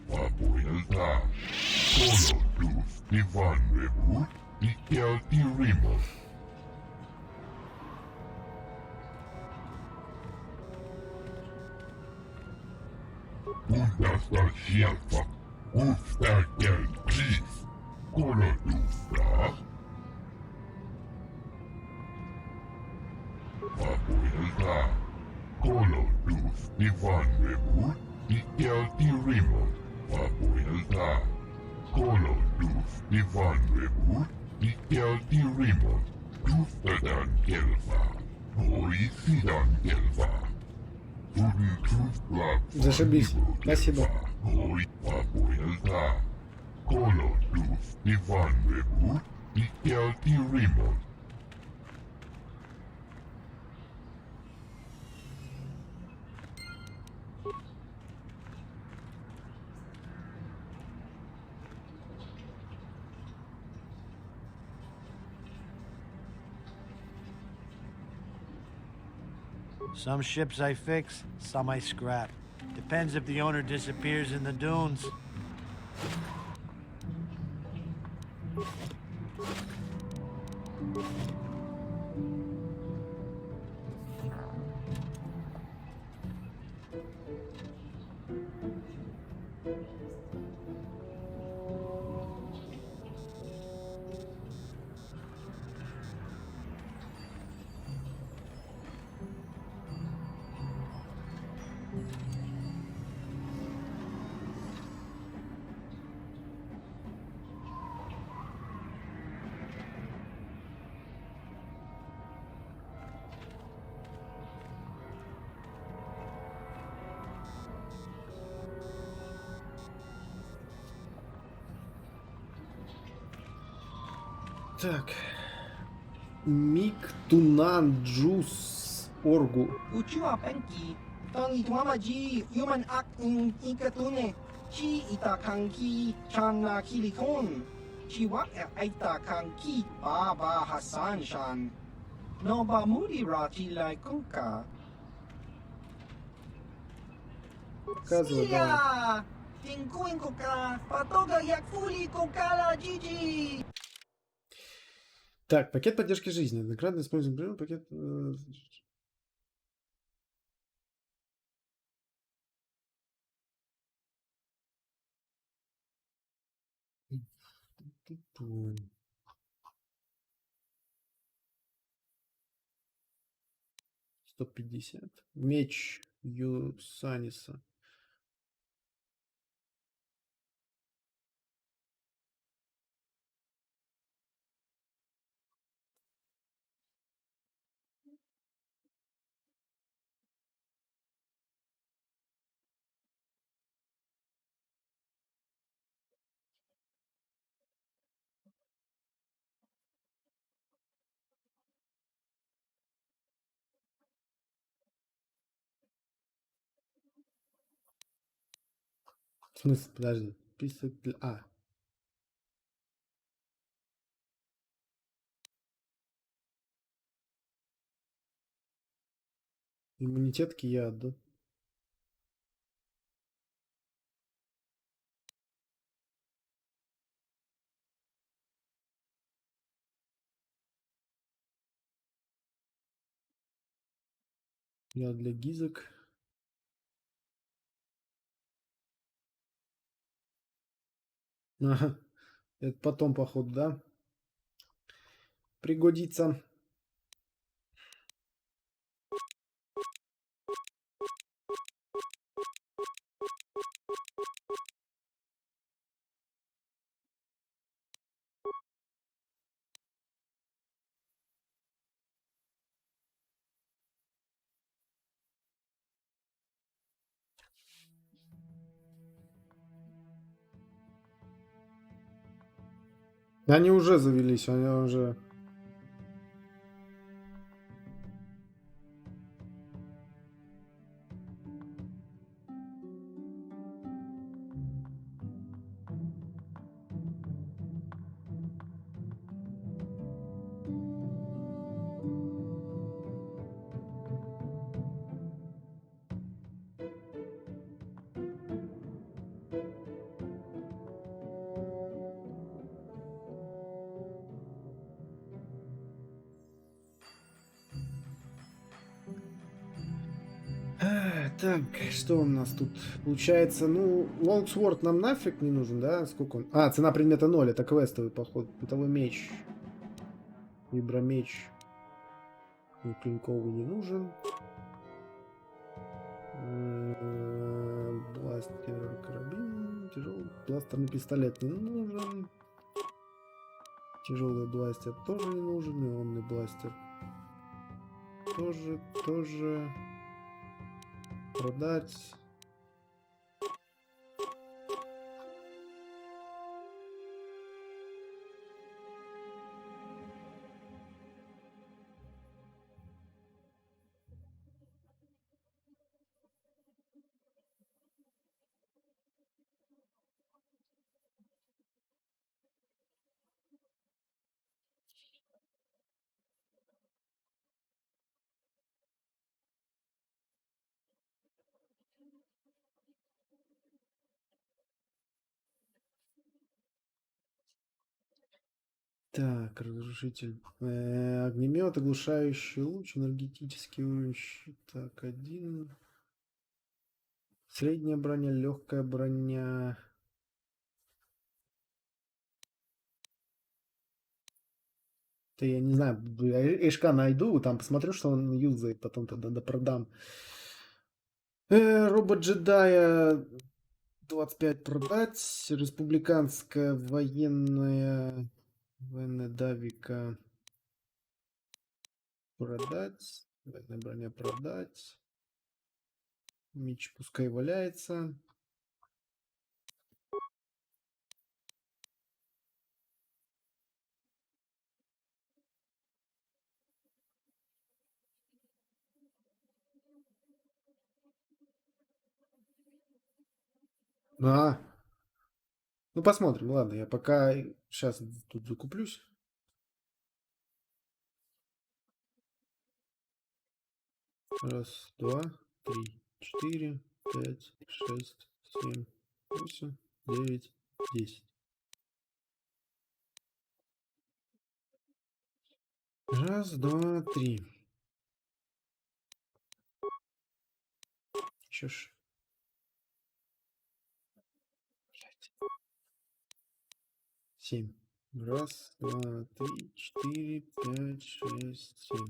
Papuilta, Kolotus, Ivan Rebut, Ikelti Rimos. Undasta Shelfa, Ustakel Peace, Kolotusta. Papuilta, Kolotus, Ivan Rebut, Ikelti Rimos. Papuilta, Kolotus, Ivan Rebut, Ikelti Rimos. Tustadan Kelva, Oisidan Kelva. Зашибись. Спасибо. Papuilta, Kolotus, Ivan Rebut, Ikelti Rimos. Some ships I fix, some I scrap. Depends if the owner disappears in the dunes. Так. Миктунан Джус Оргу. Uchua penki, ton tuamaji human ak in ikatune, chi itakanki chana kilikon, chiwak itakanki baba Hassan shan, no ba mudi rati lai kunka. Показывай, давай. Тинкуин кока, потога як фули кокала джиджи. Так, пакет поддержки жизни. Однократно используем прием, пакет... $150. Меч Юсаниса. В смысле, подожди. Список для... Иммунитет к яду. Яд для гизок. Ага. Это потом, походу, да? Пригодится. Они уже завелись, они уже... Так, что у нас тут получается? Ну, лонгсворд нам нафиг не нужен, да? Сколько он? А, цена предмета 0, это квестовый поход. Бытовой меч. Вибромеч. Клинковый не нужен. Бластер, карабин. Тяжелый бластерный пистолет не нужен. Тяжелый бластер тоже не нужен. Ионный бластер тоже. Продать. Так, разрушитель. Огнемет, оглушающий луч, энергетический уровень. Так, 1. Средняя броня, легкая броня. Да я не знаю, Эшка найду, там посмотрю, что он юзает, потом тогда допродам. Робот джедая 25 продать. Республиканская военная Давика продать. Военная броня продать. Меч пускай валяется. Ну посмотрим, ладно, я пока сейчас тут закуплюсь. Раз, два, три, 4, 5, 6, 7, 8, 9, 10. Раз, два, три. Чё ж. 7. Раз, два, три, 4, 5, 6, 7.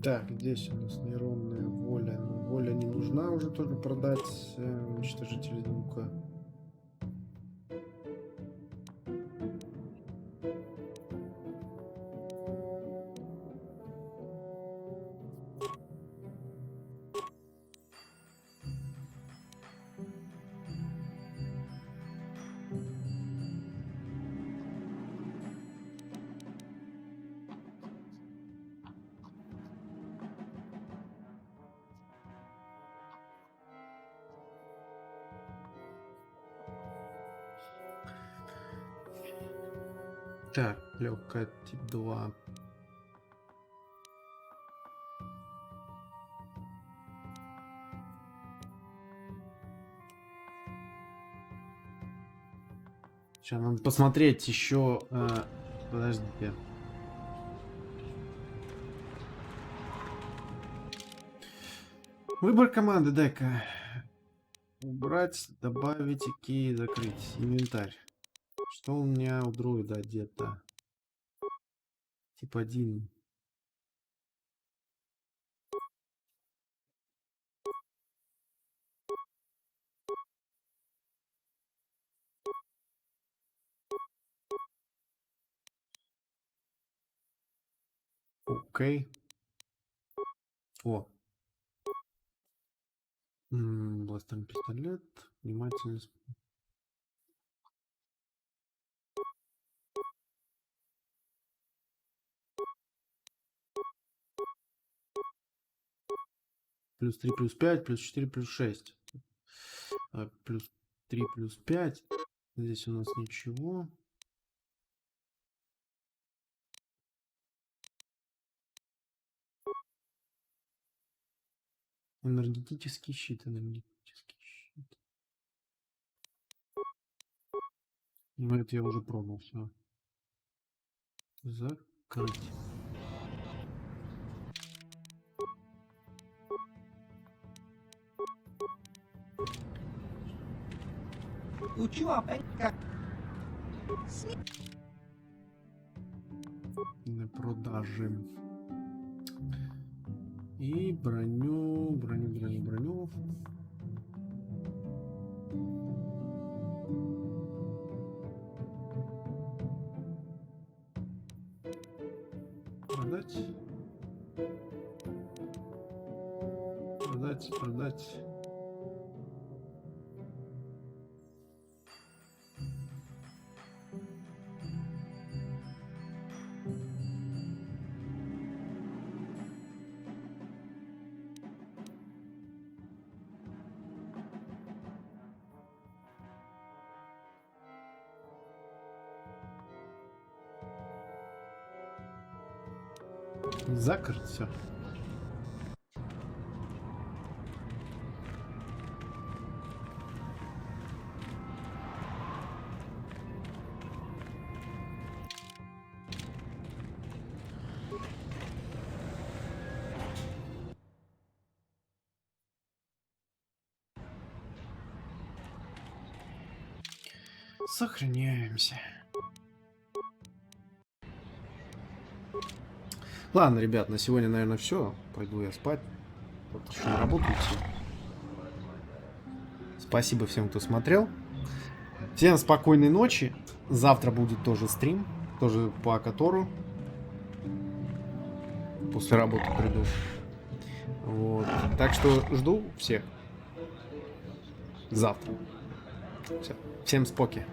Так, здесь у нас нейронная воля. Но воля не нужна уже, только продать уничтожитель звука. Так, легкая тип 2. Сейчас надо посмотреть еще. Подождите. Выбор команды, дай-ка. Убрать, добавить, окей, закрыть. Инвентарь. Что у меня у дроида одето? Тип 1. Окей. О. Бластерный пистолет. Внимательность. Плюс 3, плюс 5, плюс 4, плюс 6. Плюс 3, плюс 5. Здесь у нас ничего. Энергетический щит, энергетический щит. Ну, это я уже пробовал, все. Закрыть. На продаже. И броню. Продать. Закрыть все. Сохраняемся. Ладно, ребят, на сегодня, наверное, все. Пойду я спать. Вот еще на работу идти. Спасибо всем, кто смотрел. Всем спокойной ночи. Завтра будет тоже стрим. Тоже по KOTOR. После работы приду. Вот. Так что жду всех завтра. Все. Всем споки.